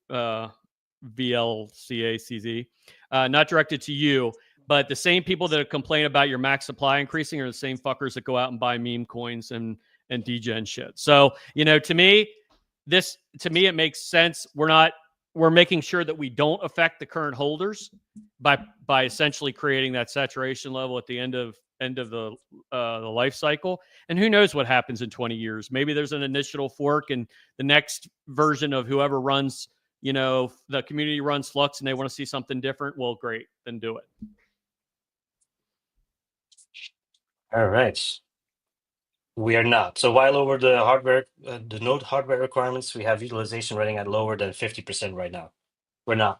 VLCACZ, not directed to you, but the same people that complain about your max supply increasing are the same fuckers that go out and buy meme coins and degen shit. So, to me, it makes sense. We're making sure that we don't affect the current holders by essentially creating that saturation level at the end of the life cycle. And who knows what happens in 20 years? Maybe there's an initial fork and the next version of whoever runs, the community runs Flux and they want to see something different. Well, great, then do it. All right. We are not. So while over the hardware, the node hardware requirements, we have utilization running at lower than 50% right now. We're not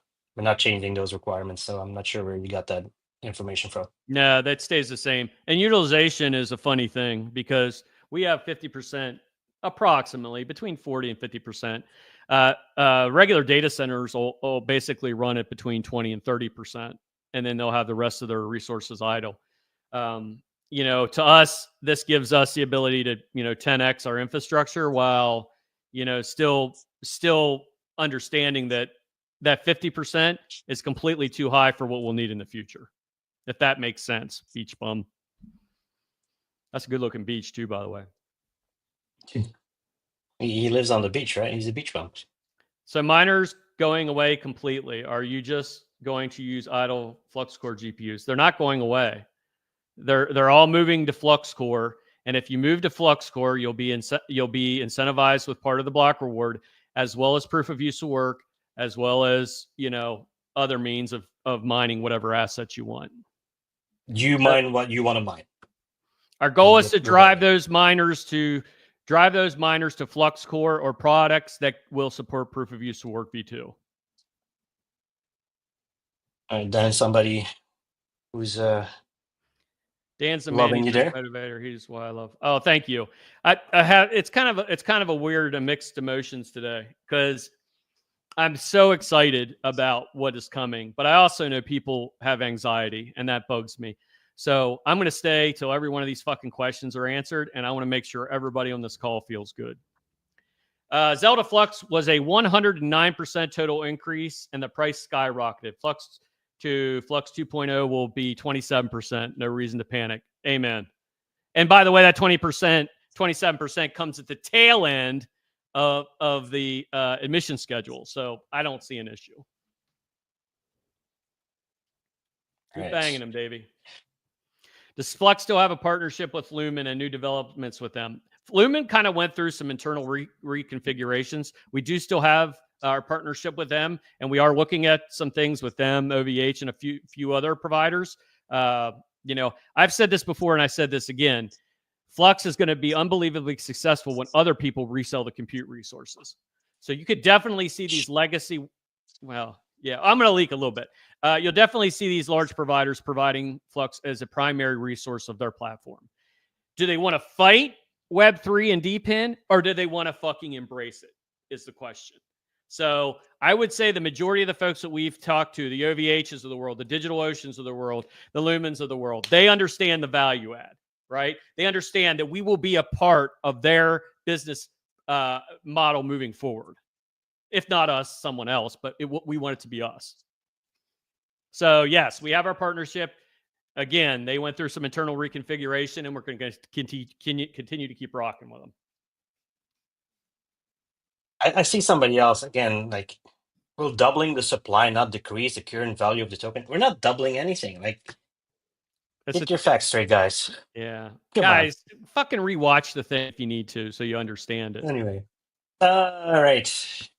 changing those requirements. So I'm not sure where you got that information from. No, that stays the same. And utilization is a funny thing because we have 50%, approximately between 40 and 50%. Regular data centers will basically run it between 20 and 30%, and then they'll have the rest of their resources idle. To us, this gives us the ability to, 10x our infrastructure while, still understanding that 50% is completely too high for what we'll need in the future. If that makes sense, beach bum. That's a good looking beach too, by the way. He lives on the beach, right? He's a beach bum. So miners going away completely. Are you just going to use idle Flux Core GPUs? They're not going away. They're all moving to Flux Core, and if you move to Flux Core, you'll be incentivized with part of the block reward, as well as proof of use of work, as well as other means of mining whatever assets you want. You mine what you want to mine. Our goal is to drive those miners to Flux Core or products that will support proof of use of work v2. And then somebody who's Dan's the loving you there. Motivator. He's why I love. Oh, thank you. I have. It's kind of a weird mixed emotions today because I'm so excited about what is coming, but I also know people have anxiety, and that bugs me. So I'm going to stay till every one of these fucking questions are answered, and I want to make sure everybody on this call feels good. Zelda Flux was a 109% total increase, and the price skyrocketed. Flux to Flux 2.0 will be 27%. No reason to panic. Amen. And by the way, that 27% comes at the tail end of the admission schedule. So I don't see an issue. Keep banging them, baby. Does Flux still have a partnership with Lumen and new developments with them? Lumen kind of went through some internal reconfigurations. We do still have our partnership with them, and we are looking at some things with them, OVH, and a few other providers. I've said this before, and I said this again. Flux is going to be unbelievably successful when other people resell the compute resources. So you could definitely see these legacy. Well, yeah, I'm going to leak a little bit. You'll definitely see these large providers providing Flux as a primary resource of their platform. Do they want to fight Web3 and DePIN, or do they want to fucking embrace it, is the question. So I would say the majority of the folks that we've talked to, the OVHs of the world, the DigitalOceans of the world, the Lumens of the world, they understand the value add, right? They understand that we will be a part of their business model moving forward. If not us, someone else, but we want it to be us. So yes, we have our partnership. Again, they went through some internal reconfiguration, and we're going to continue to keep rocking with them. I see somebody else again, like, will doubling the supply not decrease the current value of the token? We're not doubling anything. Like, That's Get your facts straight, guys. yeah. Come on. Guys, fucking rewatch the thing if you need to so you understand it. Anyway. All right.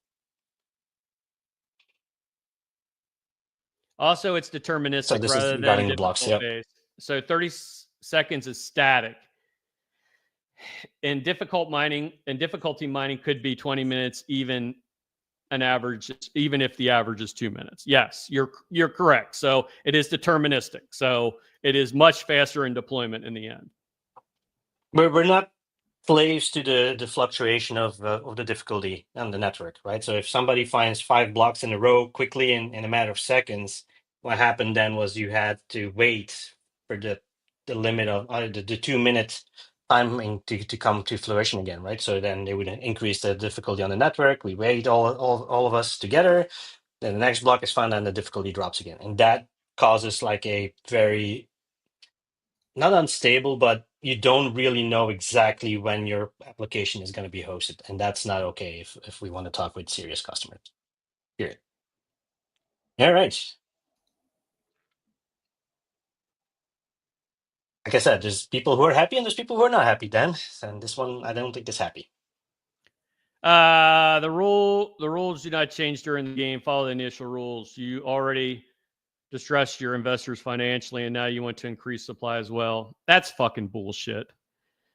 Also, it's So deterministic this is rather than regarding the blocks. difficult Yep. based. So 30 seconds is static. In difficulty mining could be 20 minutes, even an average, even if the average is 2 minutes. Yes, you're correct. So it is deterministic. So it is much faster in deployment in the end. We're not slaves to the fluctuation of the difficulty on the network, right? So if somebody finds 5 blocks in a row quickly in a matter of seconds, what happened then was you had to wait for the limit of the 2 minute timing to come to fruition again, right? So then they would increase the difficulty on the network. We wait all of us together. Then the next block is found and the difficulty drops again, and that causes like a very not unstable, but you don't really know exactly when your application is going to be hosted, and that's not okay if we want to talk with serious customers. Period. All right. Like I said, there's people who are happy and there's people who are not happy, Dan. And this one, I don't think is happy. The rules do not change during the game. Follow the initial rules. You already distressed your investors financially, and now you want to increase supply as well. That's fucking bullshit.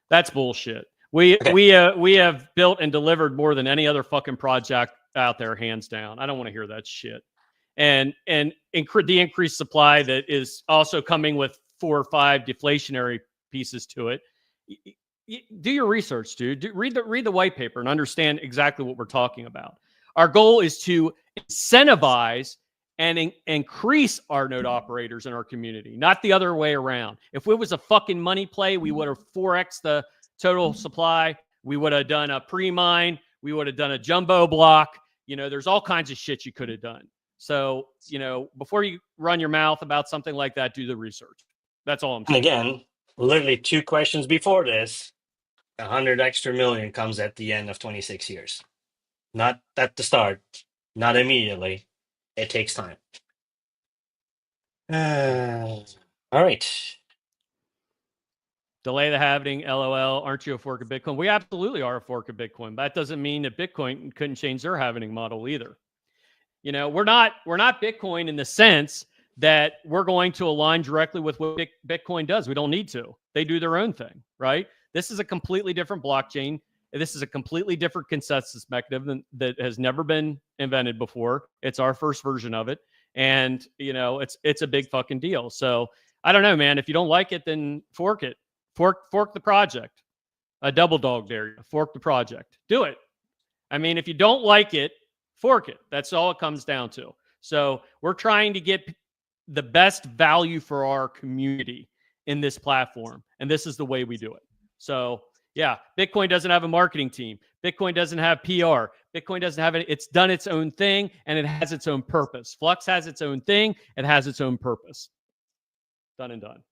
That's bullshit. We have built and delivered more than any other fucking project out there, hands down. I don't want to hear that shit. And the increased supply that is also coming with 4 or 5 deflationary pieces to it. Do your research, dude. Read the white paper and understand exactly what we're talking about. Our goal is to incentivize and increase our node operators in our community, not the other way around. If it was a fucking money play, we would have 4x the total supply. We would have done a pre-mine. We would have done a jumbo block. There's all kinds of shit you could have done. So, before you run your mouth about something like that, do the research. That's all I'm saying. And again, literally 2 questions before this, 100 extra million comes at the end of 26 years. Not at the start, not immediately. It takes time. All right. Delay the halving, LOL. Aren't you a fork of Bitcoin? We absolutely are a fork of Bitcoin. But that doesn't mean that Bitcoin couldn't change their halving model either. We're not Bitcoin in the sense that we're going to align directly with what Bitcoin does. We don't need to. They do their own thing, right? This is a completely different blockchain. This is a completely different consensus mechanism that has never been invented before. It's our first version of it. And, it's a big fucking deal. So I don't know, man. If you don't like it, then fork it. Fork the project. A double dog dare you. Fork the project. Do it. I mean, if you don't like it, fork it. That's all it comes down to. So we're trying to get the best value for our community in this platform. And this is the way we do it. So yeah, Bitcoin doesn't have a marketing team. Bitcoin doesn't have PR. Bitcoin doesn't have it. It's done its own thing and it has its own purpose. Flux has its own thing. It has its own purpose. Done and done.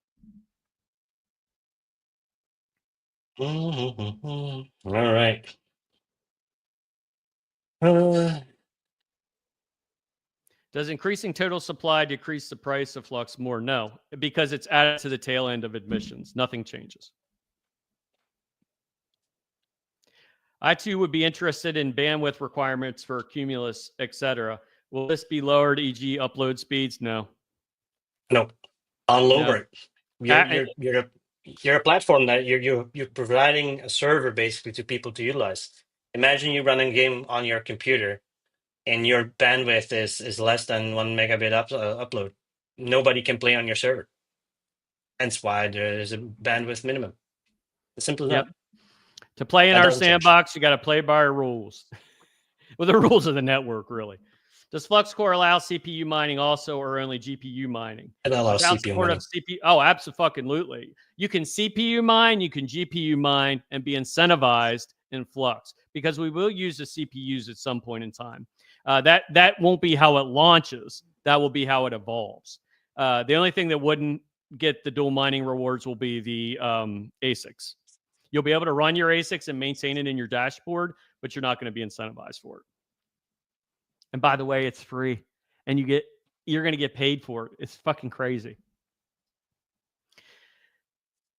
All right. Does increasing total supply decrease the price of Flux more? No, because it's added to the tail end of admissions. Nothing changes. I too would be interested in bandwidth requirements for Cumulus, etc. Will this be lowered, e.g., upload speeds? No. No. On lower. You're a platform that you're providing a server basically to people to utilize. Imagine you run a game on your computer and your bandwidth is less than 1 megabit upload. Nobody can play on your server. Hence why there is a bandwidth minimum. It's simple as that. To play in That our doesn't change. sandbox, you got to play by our rules. Well, the rules of the network, really. Does Flux Core allow CPU mining also, or only GPU mining? It allows Without CPU support mining. of CPU. Oh, absolutely. You can CPU mine, you can GPU mine, and be incentivized in Flux because we will use the CPUs at some point in time. That won't be how it launches. That will be how it evolves. The only thing that wouldn't get the dual mining rewards will be the ASICs. You'll be able to run your ASICs and maintain it in your dashboard, but you're not going to be incentivized for it. And by the way, it's free, and you're going to get paid for it. It's fucking crazy.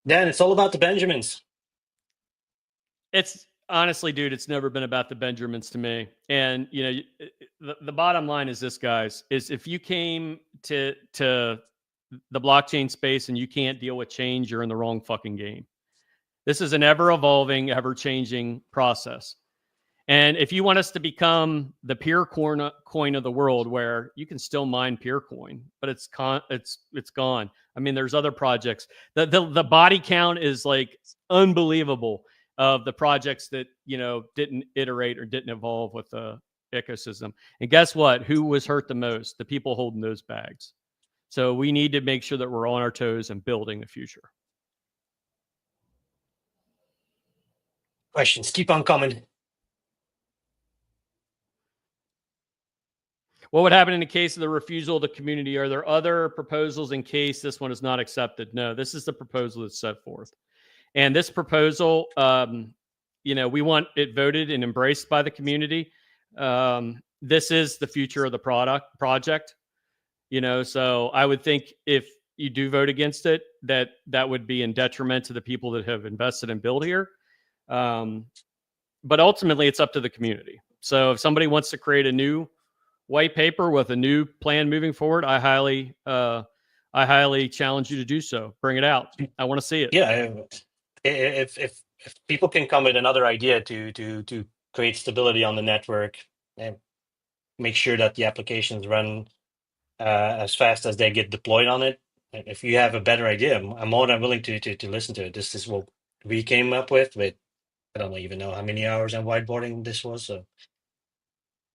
Dan, it's all about the Benjamins. It's honestly, dude, it's never been about the Benjamins to me. And the bottom line is this, guys, is if you came to the blockchain space and you can't deal with change, you're in the wrong fucking game. This is an ever evolving, ever changing process. And if you want us to become the peer coin of the world, where you can still mine peer coin, but it's gone. I mean, there's other projects. The body count is like unbelievable of the projects that didn't iterate or didn't evolve with the ecosystem. And guess what? Who was hurt the most? The people holding those bags. So we need to make sure that we're on our toes and building the future. Questions keep on coming. What would happen in the case of the refusal of the community? Are there other proposals in case this one is not accepted? No, this is the proposal that's set forth. And this proposal, we want it voted and embraced by the community. This is the future of the project. So I would think if you do vote against it, that would be in detriment to the people that have invested and built here. But ultimately, it's up to the community. So if somebody wants to create a new white paper with a new plan moving forward, I highly challenge you to do so. Bring it out. I want to see it. Yeah, if people can come with another idea to create stability on the network and make sure that the applications run as fast as they get deployed on it. If you have a better idea, I'm more than willing to listen to it. This is what we came up with. I don't even know how many hours on whiteboarding this was. So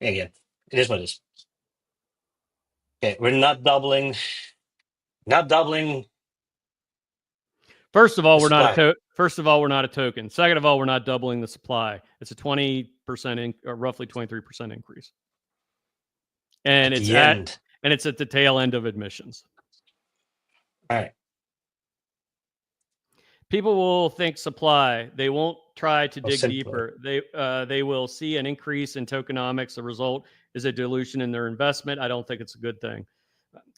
again, it is what it is. Okay, we're not doubling. First of all, the we're not supply. we're not a token. Second of all, we're not doubling the supply. It's a 20% or roughly 23% increase. And At it's the end. and it's at the tail end of admissions. All right. People will think supply. They won't try to dig simpler. deeper. They will see an increase in tokenomics. The result is a dilution in their investment. I don't think it's a good thing.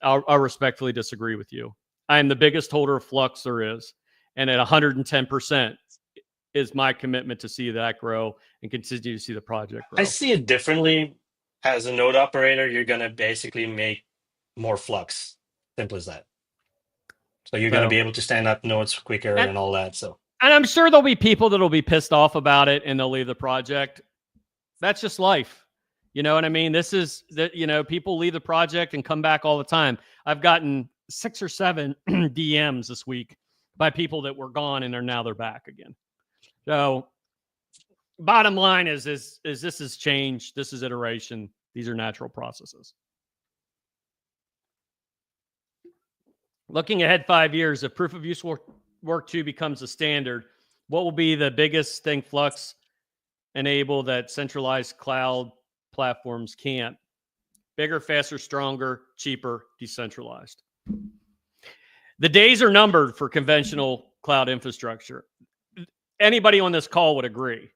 I'll respectfully disagree with you. I am the biggest holder of Flux there is. And at 110% is my commitment to see that grow and continue to see the project grow. I see it differently. As a node operator, you're going to basically make more Flux. Simple as that. So you're going to be able to stand up nodes quicker and all that. So, and I'm sure there'll be people that'll be pissed off about it and they'll leave the project. That's just life. You know what I mean? This is that, people leave the project and come back all the time. I've gotten 6 or 7 DMs this week by people that were gone and they're back again. So bottom line is this is change. This is iteration. These are natural processes. Looking ahead 5 years, if proof of use work 2 becomes a standard, what will be the biggest thing Flux enable that centralized cloud platforms can't? Bigger, faster, stronger, cheaper, decentralized. The days are numbered for conventional cloud infrastructure. Anybody on this call would agree.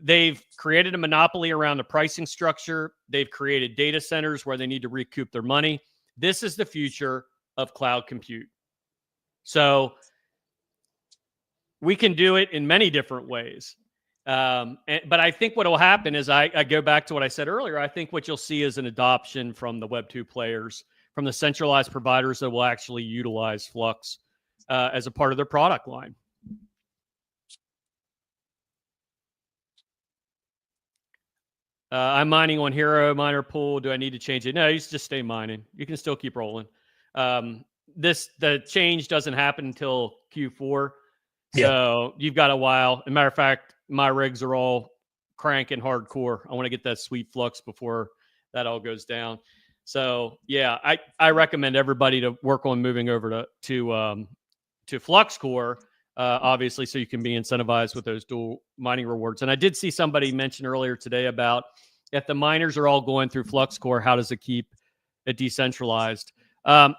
They've created a monopoly around the pricing structure. They've created data centers where they need to recoup their money. This is the future of cloud compute. So we can do it in many different ways. But I think what will happen is I go back to what I said earlier. I think what you'll see is an adoption from the Web2 players, from the centralized providers that will actually utilize Flux as a part of their product line. I'm mining on Hero Miner Pool. Do I need to change it? No, you just stay mining. You can still keep rolling. The change doesn't happen until Q4. So you've got a while. As a matter of fact, my rigs are all cranking hardcore. I want to get that sweet Flux before that all goes down. So yeah, I recommend everybody to work on moving over to Flux Core, obviously, so you can be incentivized with those dual mining rewards. And I did see somebody mention earlier today about if the miners are all going through Flux Core, how does it keep it decentralized?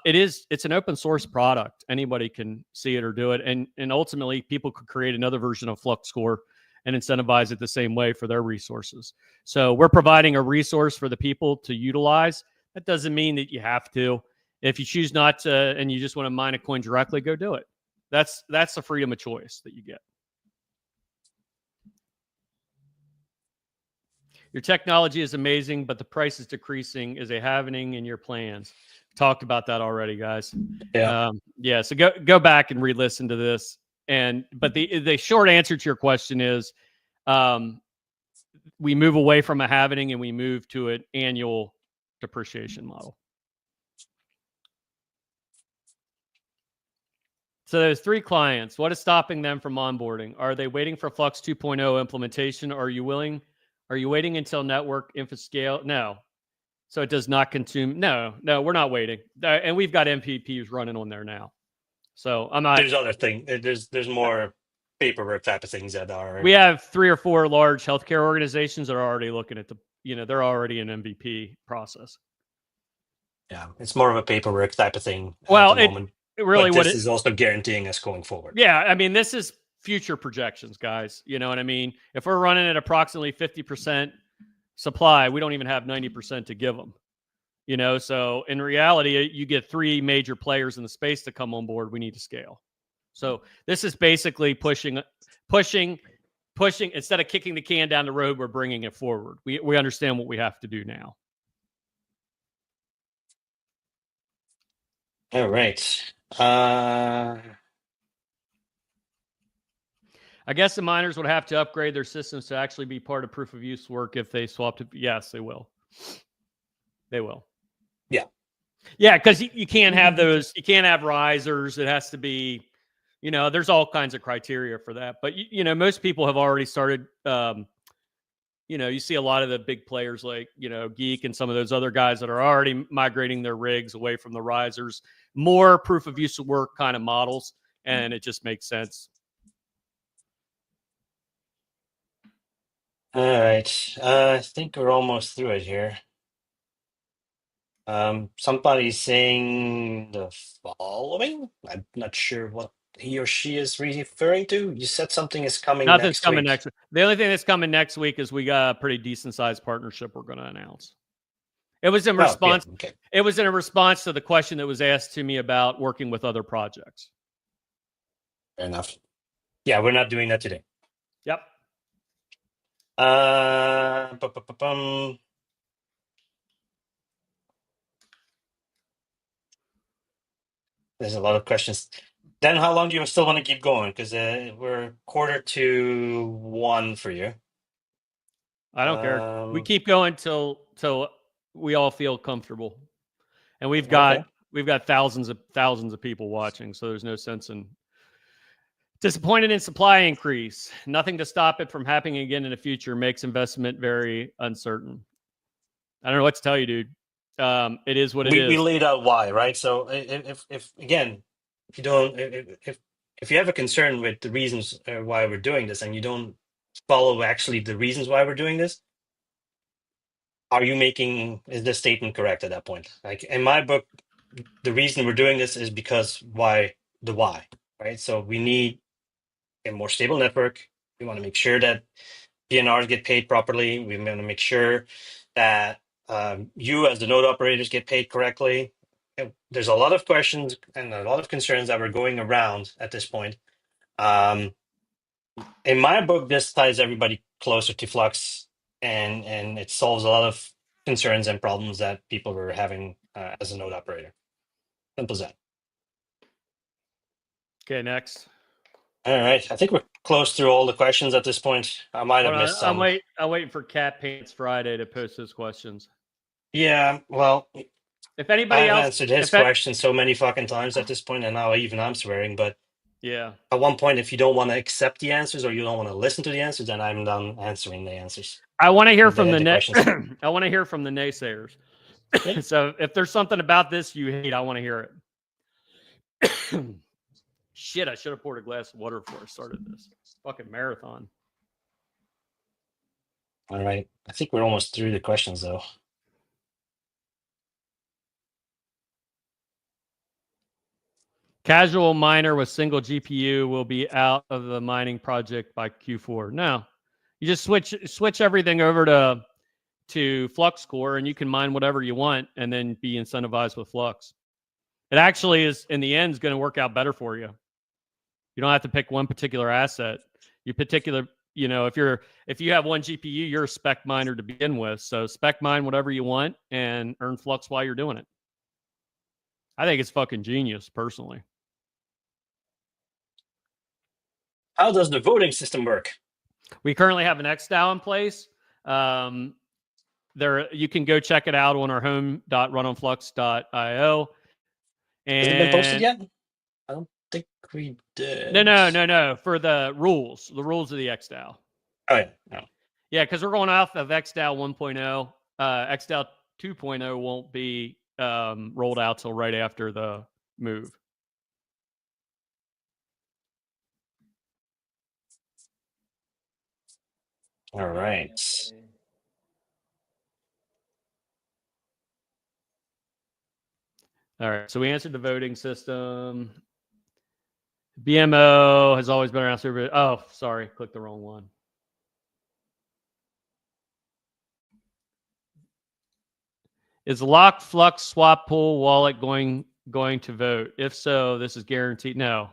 It's an open source product. Anybody can see it or do it. And ultimately people could create another version of Flux Core and incentivize it the same way for their resources. So we're providing a resource for the people to utilize. That doesn't mean that you have to. If you choose not to, and you just want to mine a coin directly, go do it. That's the freedom of choice that you get. Your technology is amazing, but the price is decreasing. Is a happening in your plans? Talked about that already, guys. Yeah. Yeah. So go back and re-listen to this. But the short answer to your question is, we move away from a halving and we move to an annual depreciation model. So there's 3 clients. What is stopping them from onboarding? Are they waiting for Flux 2.0 implementation? Are you waiting until network infra scale? No. So it does not consume. No, we're not waiting. And we've got MPPs running on there now. So I'm not. There's other things. There's more paperwork type of things that are. We have 3 or 4 large healthcare organizations that are already looking at they're already in MVP process. Yeah, it's more of a paperwork type of thing Well, at the moment. Really, but this is also guaranteeing us going forward. Yeah, I mean, this is future projections, guys. You know what I mean? If we're running at approximately 50% supply, we don't even have 90% to give them. So in reality, you get 3 major players in the space to come on board. We need to scale. So this is basically pushing. Instead of kicking the can down the road, we're bringing it forward. We understand what we have to do now. All right. I guess the miners would have to upgrade their systems to actually be part of proof of use work if they swap to. Yes, they will. They will. Yeah. Yeah, because you can't have those. You can't have risers. It has to be, there's all kinds of criteria for that. But, most people have already started. You see a lot of the big players like, Geek and some of those other guys that are already migrating their rigs away from the risers, more proof of use work kind of models. And it just makes sense. All right. I think we're almost through it here. Somebody's saying the following. I'm not sure what he or she is referring to. You said something is coming Nothing's next coming week. next week. The only thing that's coming next week is we got a pretty decent sized partnership we're going to announce. It was in response. Yeah, okay. It was in a response to the question that was asked to me about working with other projects. Fair enough. Yeah, we're not doing that today. Yep. There's a lot of questions. Then how long do you still want to keep going? Because we're 1:45 for you. I don't care. We keep going till we all feel comfortable, and we've got thousands of people watching. So there's no sense in disappointed in supply increase. Nothing to stop it from happening again in the future. Makes investment very uncertain. I don't know what to tell you, dude. It is what it is. We laid out why, right? So if again, if you don't, if you have a concern with the reasons why we're doing this, and you don't follow actually the reasons why we're doing this, is this statement correct at that point? Like in my book, the reason we're doing this is because why, right? So we need a more stable network. We want to make sure that PNRs get paid properly. We want to make sure that you as the node operators get paid correctly. There's a lot of questions and a lot of concerns that we're going around at this point. In my book, this ties everybody closer to Flux, and it solves a lot of concerns and problems that people were having as a node operator. Simple as that. Okay, next. All right. I think we're close through all the questions at this point. I might have missed some. I'm waiting for Cat Pants Friday to post his questions. Yeah, well, if anybody I've else answered his question so many fucking times at this point, and now even I'm swearing. But yeah, at one point, if you don't want to accept the answers or you don't want to listen to the answers, then I'm done answering the answers. I want to hear from I want to hear from the naysayers. Okay. So if there's something about this you hate, I want to hear it. Shit, I should have poured a glass of water before I started this fucking marathon. All right. I think we're almost through the questions, though. Casual miner with single GPU will be out of the mining project by Q4. No, you just switch everything over to Flux Core, and you can mine whatever you want, and then be incentivized with Flux. It actually is, in the end, is going to work out better for you. You don't have to pick one particular asset. You particular, you know, if you have one GPU, you're a spec miner to begin with. So spec mine whatever you want and earn Flux while you're doing it. I think it's fucking genius, personally. How does the voting system work? We currently have an XDAO in place. There, you can go check it out on our home.runonflux.io. Has it been posted yet? I don't think we did. No. For the rules of the XDAO. Oh yeah, no. Yeah, because we're going off of XDAO 1.0. XDAO 2.0 won't be rolled out till right after the move. All right. All right, so we answered the voting system. BMO has always been around. Oh, sorry, clicked the wrong one. Is Lock Flux Swap Pool wallet going to vote? If so, this is guaranteed. No.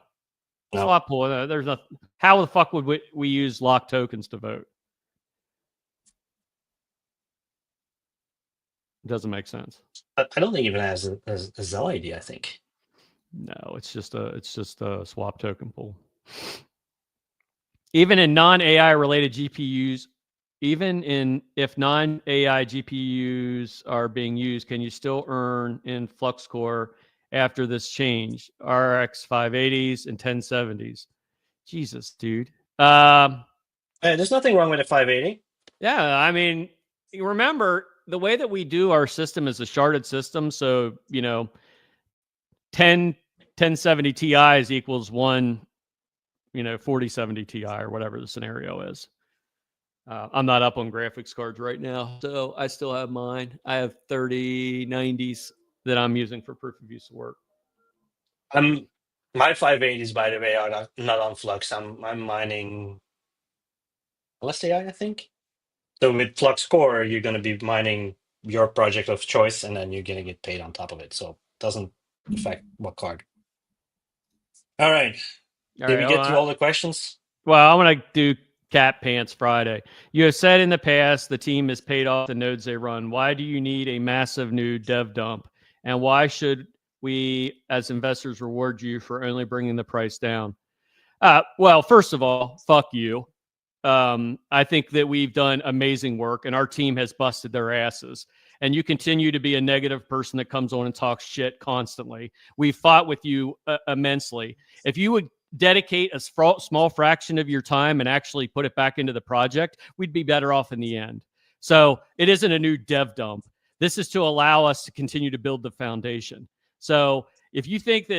Swap Pool. There's nothing. How the fuck would we use lock tokens to vote? It doesn't make sense. I don't think even has a Zell ID. I think. No, it's just a swap token pool. Even in non-AI related GPUs, if non-AI GPUs are being used, can you still earn in Flux Core after this change? RX 580s and 1070s. Jesus, dude. There's nothing wrong with a 580. Yeah, I mean, remember the way that we do our system is a sharded system. So, 1070 Ti's equals one, 4070 Ti or whatever the scenario is. I'm not up on graphics cards right now, so I still have mine. I have 3090s that I'm using for proof of use work. My 580s, by the way, are not on Flux. I'm mining LSTI, I think. So with Flux Core, you're going to be mining your project of choice, and then you're going to get paid on top of it. So it doesn't affect what card. All right. Did we get through all the questions? Well, I'm going to do Cat Pants Friday. You have said in the past the team is paid off the nodes they run. Why do you need a massive new dev dump? And why should we, as investors, reward you for only bringing the price down? Well, first of all, fuck you. I think that we've done amazing work and our team has busted their asses. And you continue to be a negative person that comes on and talks shit constantly. We fought with you immensely. If you would dedicate a small fraction of your time and actually put it back into the project, we'd be better off in the end. So it isn't a new dev dump. This is to allow us to continue to build the foundation. So if you think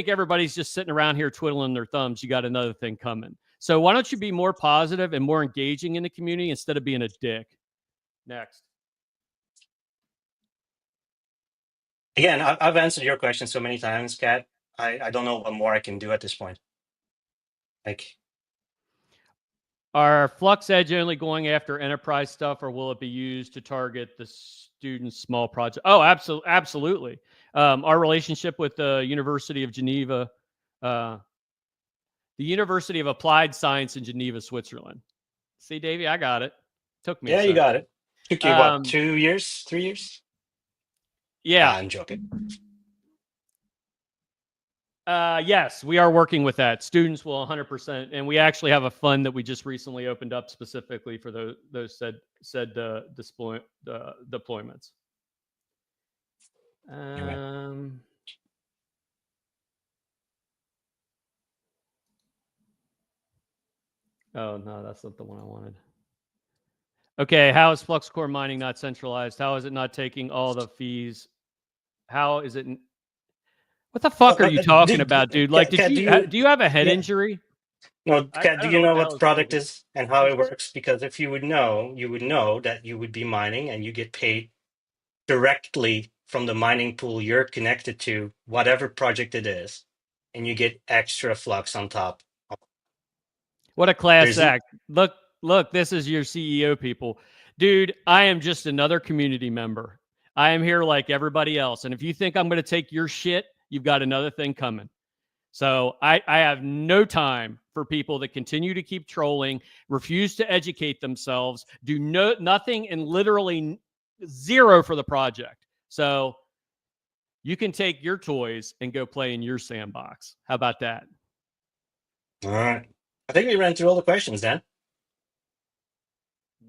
everybody's just sitting around here twiddling their thumbs, you got another thing coming. So why don't you be more positive and more engaging in the community instead of being a dick? Next. Again, I've answered your question so many times, Kat. I don't know what more I can do at this point. Are Flux Edge only going after enterprise stuff, or will it be used to target the students' small project? Oh, absolutely. Our relationship with the University of Geneva, the University of Applied Science in Geneva, Switzerland. See, Davey, I got it. Took me. Yeah, you got it. Took you what, 2 years, 3 years? Yeah, I'm joking. Yes, we are working with that. Students will 100%, and we actually have a fund that we just recently opened up specifically for those said deployments. Oh no, that's not the one I wanted. Okay, how is Flux Core mining not centralized? How is it not taking all the fees? How is it? What the fuck are you talking about, dude? Like, do you have a head injury? No, Kat, do you know what the product is and how it works? Because if you would know that you would be mining and you get paid directly from the mining pool you're connected to, whatever project it is, and you get extra Flux on top. What a class act. Look, this is your CEO, people. Dude, I am just another community member. I am here like everybody else. And if you think I'm going to take your shit, you've got another thing coming. So I have no time for people that continue to keep trolling, refuse to educate themselves, do nothing, and literally zero for the project. So you can take your toys and go play in your sandbox. How about that? All right. I think we ran through all the questions, Dan. I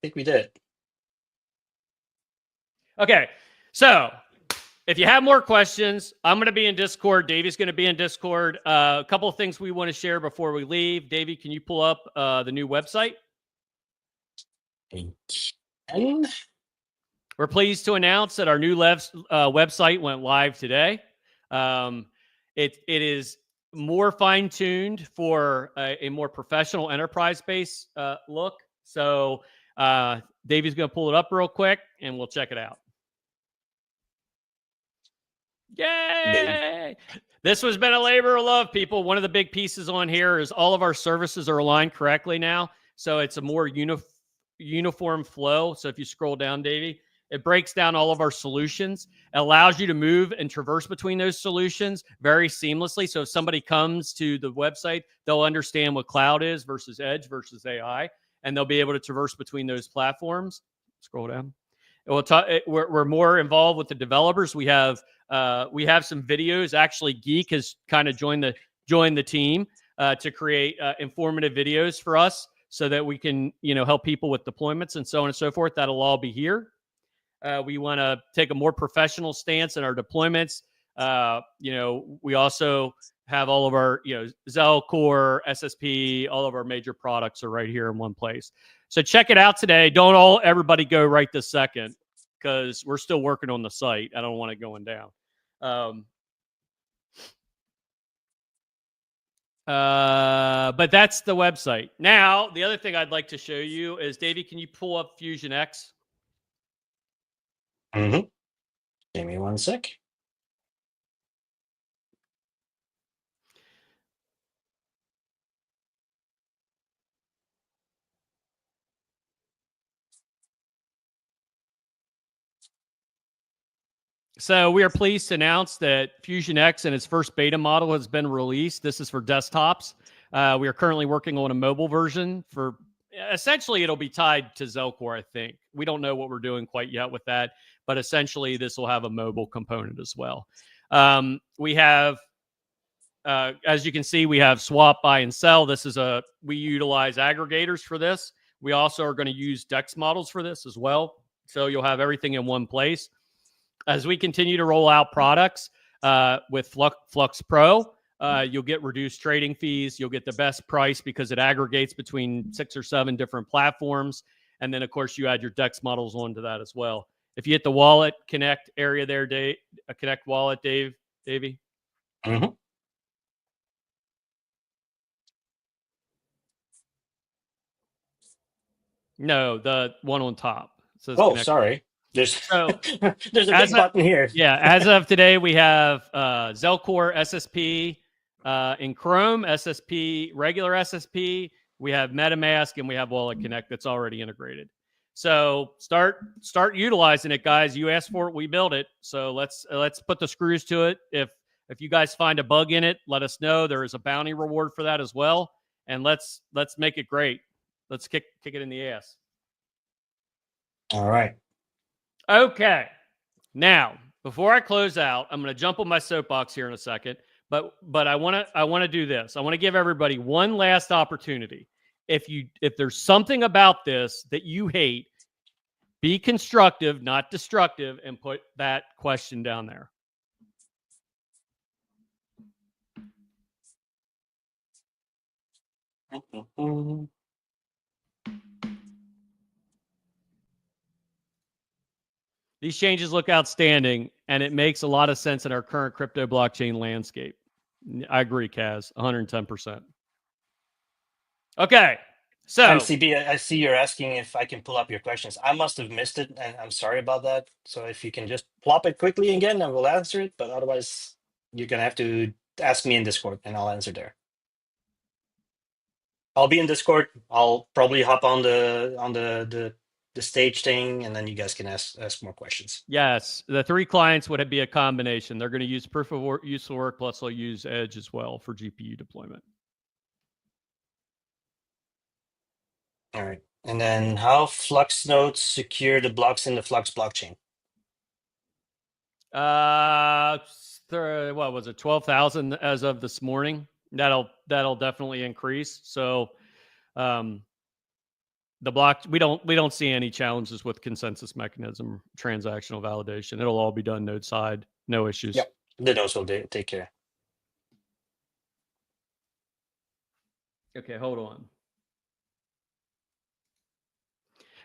think we did. Okay. So if you have more questions, I'm going to be in Discord. Davey's going to be in Discord. A couple of things we want to share before we leave. Davey, can you pull up the new website? And We're pleased to announce that our new website went live today. It is more fine-tuned for a more professional enterprise-based look. So Davey's going to pull it up real quick, and we'll check it out. Yay! This has been a labor of love, people. One of the big pieces on here is all of our services are aligned correctly now. So it's a more uniform flow. So if you scroll down, Davey, it breaks down all of our solutions. It allows you to move and traverse between those solutions very seamlessly. So if somebody comes to the website, they'll understand what cloud is versus edge versus AI, and they'll be able to traverse between those platforms. Scroll down. We're more involved with the developers. We have some videos. Actually, Geek has kind of joined the team to create informative videos for us, so that we can help people with deployments and so on and so forth. That'll all be here. We want to take a more professional stance in our deployments. We also have all of our Zell Core, SSP, all of our major products are right here in one place. So check it out today. Don't everybody go right this second, because we're still working on the site. I don't want it going down. But that's the website. Now, the other thing I'd like to show you is, Davey, can you pull up Fusion X? give me one sec. So we are pleased to announce that Fusion X and its first beta model has been released. This is for desktops. We are currently working on a mobile version for, essentially it'll be tied to Zelcore, I think. We don't know what we're doing quite yet with that, but essentially this will have a mobile component as well. We have, as you can see, we have swap, buy, and sell. We utilize aggregators for this. We also are going to use DEX models for this as well. So you'll have everything in one place. As we continue to roll out products with Flux Pro, you'll get reduced trading fees. You'll get the best price because it aggregates between 6 or 7 different platforms. And then, of course, you add your DEX models onto that as well. If you hit the wallet connect area there, connect wallet, Davey. No, the one on top. Oh, connect. Sorry. There's a big button here. Yeah, as of today, we have Zelcore SSP in Chrome, SSP, regular SSP. We have MetaMask, and we have Wallet Connect that's already integrated. So start utilizing it, guys. You asked for it, we built it. So let's put the screws to it. If you guys find a bug in it, let us know. There is a bounty reward for that as well, and let's make it great. Let's kick it in the ass. All right. Okay. Now, before I close out, I'm going to jump on my soapbox here in a second, but I want to do this. I want to give everybody one last opportunity. If there's something about this that you hate, be constructive, not destructive, and put that question down there. These changes look outstanding, and it makes a lot of sense in our current crypto blockchain landscape. I agree, Kaz, 110%. Okay, so MCB, I see you're asking if I can pull up your questions. I must have missed it, and I'm sorry about that. So if you can just plop it quickly again, I will answer it. But otherwise, you're gonna have to ask me in Discord, and I'll answer there. I'll be in Discord. I'll probably hop on the the stage thing, and then you guys can ask more questions. Yes, the 3 clients would be a combination. They're going to use proof of work, useful work, plus they'll use Edge as well for GPU deployment. All right. And then how Flux nodes secure the blocks in the Flux blockchain? What was it? 12,000 as of this morning. That'll definitely increase. So, the block we don't see any challenges with consensus mechanism, transactional validation. It'll all be done node side, no issues. Yep. The nodes will take care. Okay, hold on.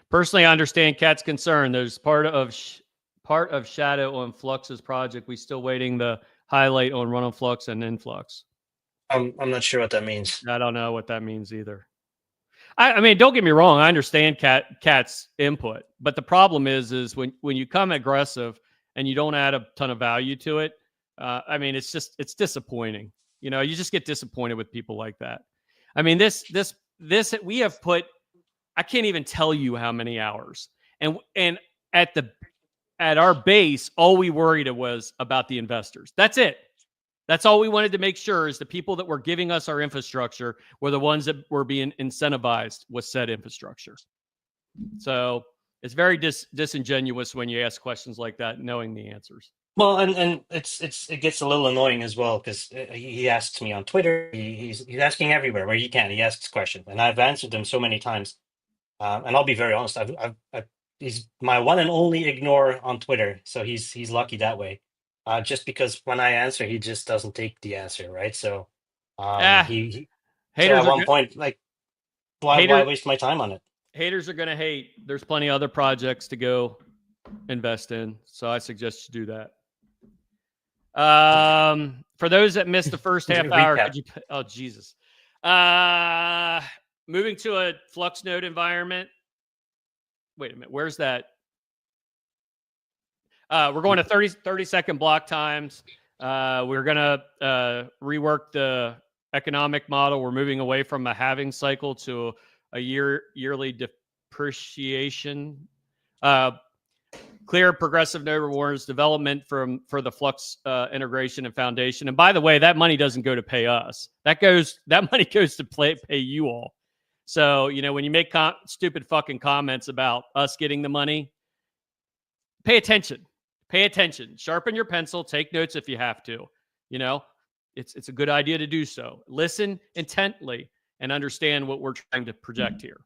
Personally, I understand Kat's concern. There's part of Shadow on Flux's project. We still waiting the highlight on Run on Flux and Influx. I'm not sure what that means. I don't know what that means either. I mean, don't get me wrong. I understand Kat's input, but the problem is when you come aggressive and you don't add a ton of value to it. I mean, it's disappointing. You know, you just get disappointed with people like that. I mean, this we have put. I can't even tell you how many hours, and at our base, all we worried was about the investors. That's it. That's all we wanted to make sure is the people that were giving us our infrastructure were the ones that were being incentivized with said infrastructure. So it's very disingenuous when you ask questions like that, knowing the answers. Well, and it gets a little annoying as well because he asks me on Twitter. He's asking everywhere where he can. He asks questions, and I've answered them so many times. And I'll be very honest. He's my one and only ignore on Twitter, so he's lucky that way. Just because when I answer, he just doesn't take the answer, right? So, he so at one point, like, why waste my time on it? Haters are going to hate. There's plenty of other projects to go invest in, so I suggest you do that. For those that missed the first half hour, could you? Oh Jesus. Moving to a Flux node environment. Wait a minute. Where's that? We're going to 30-second block times. We're going to rework the economic model. We're moving away from a halving cycle to a yearly depreciation. Clear progressive node rewards development for the Flux integration and foundation. And by the way, that money doesn't go to pay us. That money goes to pay you all. So, you know, when you make stupid fucking comments about us getting the money, pay attention. Pay attention. Sharpen your pencil. Take notes if you have to. You know, it's a good idea to do so. Listen intently and understand what we're trying to project here.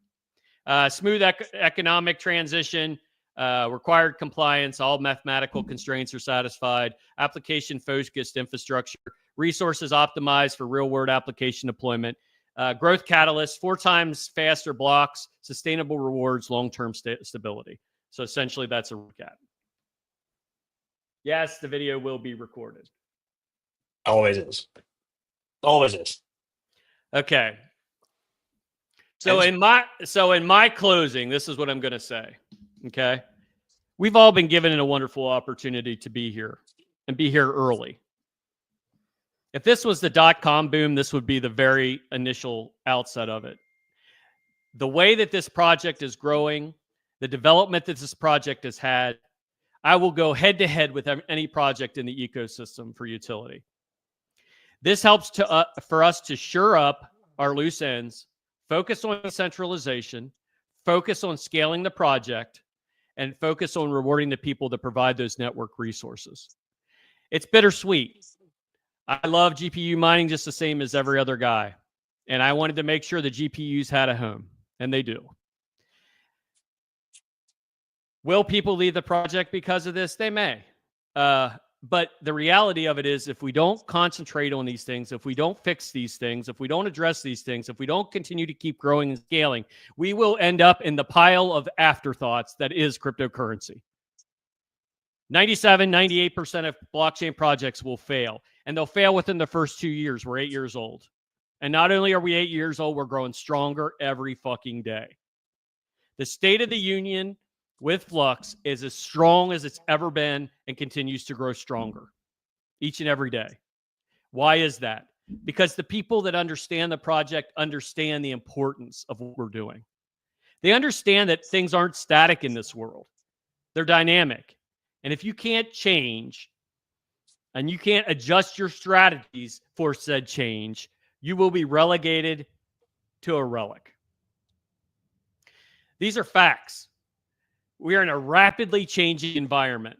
Smooth economic transition. Required compliance. All mathematical constraints are satisfied. Application-focused infrastructure. Resources optimized for real-world application deployment. Growth catalyst, 4 times faster blocks, sustainable rewards, long-term stability. So essentially, that's a recap. Yes, the video will be recorded. Always is. Always is. Okay. So in my closing, this is what I'm going to say. Okay. We've all been given a wonderful opportunity to be here and be here early. If this was the .com boom, this would be the very initial outset of it. The way that this project is growing, the development that this project has had, I will go head to head with any project in the ecosystem for utility. This helps for us to shore up our loose ends, focus on decentralization, focus on scaling the project, and focus on rewarding the people that provide those network resources. It's bittersweet. I love GPU mining just the same as every other guy. And I wanted to make sure the GPUs had a home, and they do. Will people leave the project because of this? They may. But the reality of it is, if we don't concentrate on these things, if we don't fix these things, if we don't address these things, if we don't continue to keep growing and scaling, we will end up in the pile of afterthoughts that is cryptocurrency. 97, 98% of blockchain projects will fail, and they'll fail within the first 2 years. We're 8 years old. And not only are we 8 years old, we're growing stronger every fucking day. The State of the Union with Flux is as strong as it's ever been and continues to grow stronger each and every day. Why is that? Because the people that understand the project understand the importance of what we're doing. They understand that things aren't static in this world. They're dynamic. And if you can't change and you can't adjust your strategies for said change, you will be relegated to a relic. These are facts. We are in a rapidly changing environment.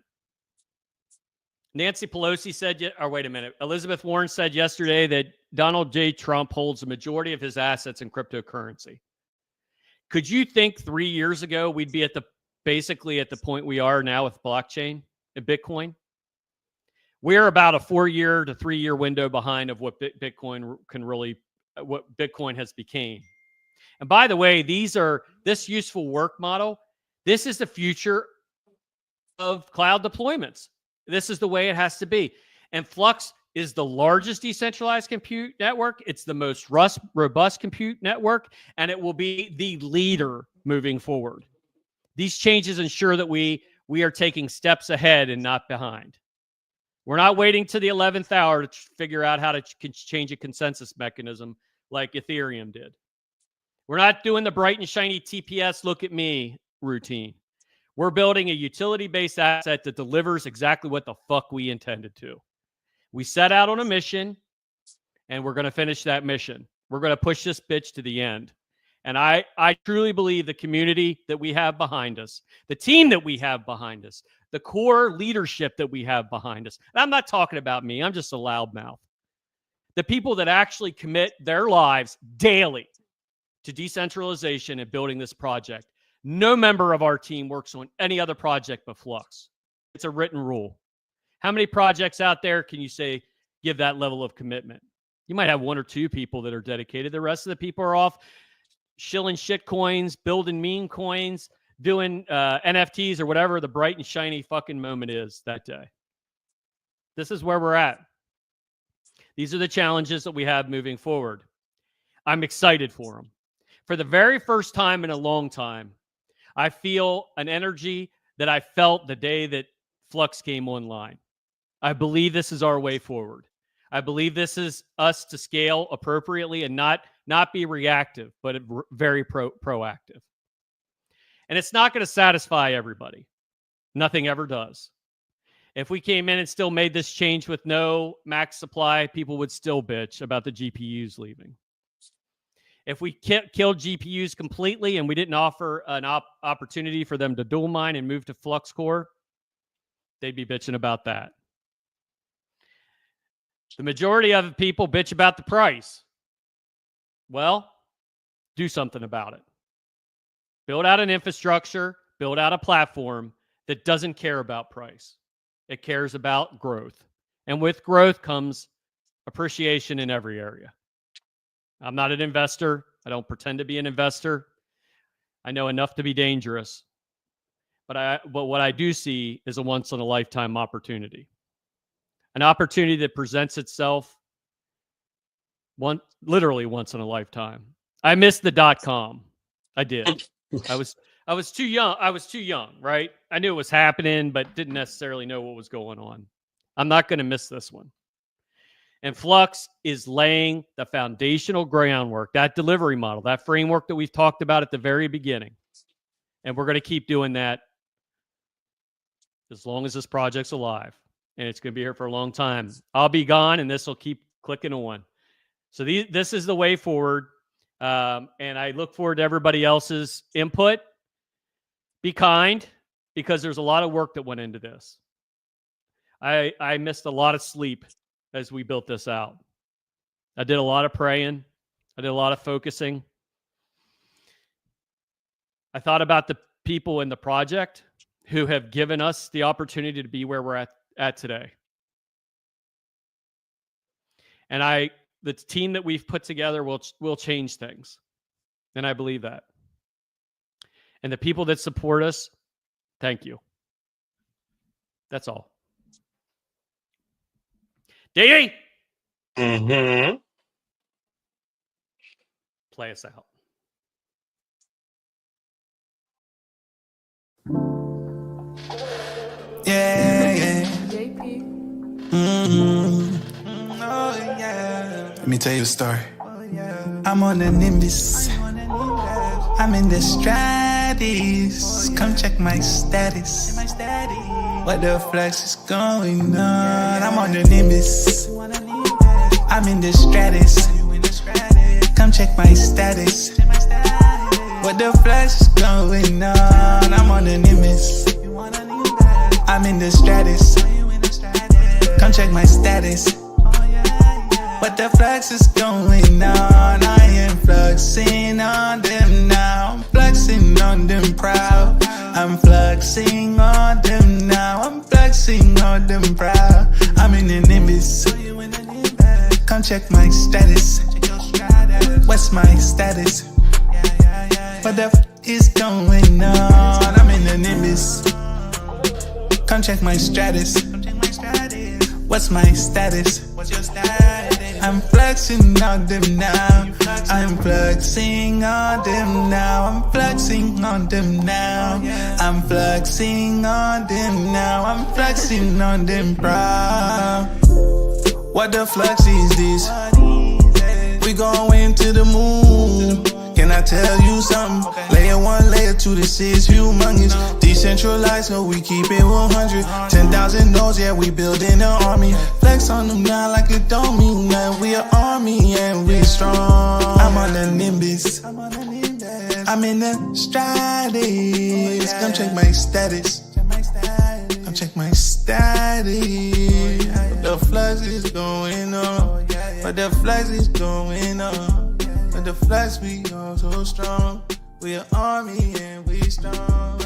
Nancy Pelosi said, or wait a minute, Elizabeth Warren said yesterday that Donald J. Trump holds the majority of his assets in cryptocurrency. Could you think 3 years ago we'd be basically at the point we are now with blockchain and Bitcoin? We're about a 4-year to 3-year window behind of what Bitcoin what Bitcoin has become. And by the way, this useful work model, this is the future of cloud deployments. This is the way it has to be. And Flux is the largest decentralized compute network. It's the most robust compute network, and it will be the leader moving forward. These changes ensure that we are taking steps ahead and not behind. We're not waiting to the 11th hour to figure out how to change a consensus mechanism like Ethereum did. We're not doing the bright and shiny TPS, look at me routine. We're building a utility-based asset that delivers exactly what the fuck we intended to. We set out on a mission, and we're going to finish that mission. We're going to push this bitch to the end. And I truly believe the community that we have behind us, the team that we have behind us, the core leadership that we have behind us. And I'm not talking about me. I'm just a loudmouth. The people that actually commit their lives daily to decentralization and building this project. No member of our team works on any other project but Flux. It's a written rule. How many projects out there can you say give that level of commitment? You might have 1 or 2 people that are dedicated. The rest of the people are off shilling shit coins, building meme coins, doing NFTs or whatever the bright and shiny fucking moment is that day. This is where we're at. These are the challenges that we have moving forward. I'm excited for them. For the very first time in a long time, I feel an energy that I felt the day that Flux came online. I believe this is our way forward. I believe this is us to scale appropriately and not be reactive, but very proactive. And it's not going to satisfy everybody. Nothing ever does. If we came in and still made this change with no max supply, people would still bitch about the GPUs leaving. If we killed GPUs completely and we didn't offer an opportunity for them to dual mine and move to Flux Core, they'd be bitching about that. The majority of people bitch about the price. Well, do something about it. Build out an infrastructure, build out a platform that doesn't care about price. It cares about growth. And with growth comes appreciation in every area. I'm not an investor. I don't pretend to be an investor. I know enough to be dangerous. But what I do see is a once-in-a-lifetime opportunity. An opportunity that presents itself literally once in a lifetime. I missed the .com. I did. I was too young. I was too young, right? I knew it was happening, but didn't necessarily know what was going on. I'm not going to miss this one. And Flux is laying the foundational groundwork, that delivery model, that framework that we've talked about at the very beginning. And we're going to keep doing that as long as this project's alive. And it's going to be here for a long time. I'll be gone, and this will keep clicking on. So this is the way forward. And I look forward to everybody else's input. Be kind, because there's a lot of work that went into this. I missed a lot of sleep as we built this out. I did a lot of praying. I did a lot of focusing. I thought about the people in the project who have given us the opportunity to be where we're at today. And the team that we've put together will change things. And I believe that. And the people that support us, thank you. That's all. Dee! Mm-hmm. Play us out. Yeah. JP. Oh, yeah. Let me tell you a story. I'm on a Nimbus. I'm in the stratus. Come check my status. What the flex is going on? I'm on the Nimbus. I'm in the stratus. Come check my status. What the flex is going on? I'm on the Nimbus. I'm in the stratus. Come check my status. What the flex is going on? I am fluxing on them now. I'm flexing on them proud. I'm fluxing on them now. I'm flexing on them proud. I'm in the Nimbus. Come check my status. What's my status? What the is going on? I'm in the Nimbus. Come check my status. What's my status? I'm flexing on them now. I'm flexing on them now. I'm flexing on them now. I'm flexing on them now. I'm flexing on them proud. What the flex is this? We going to the moon. Can I tell you something? Layer 1, layer 2, this is humongous. Decentralized, so we keep it 100. 10,000 nodes, yeah, we building an army. Flex on them now like it don't mean that. We an army and we strong. I'm on the Nimbus. I'm in the stratus. Come check my status. Come check my status. The flux is going on. But the flux is going on. But the flex we all so strong. We an army and we strong.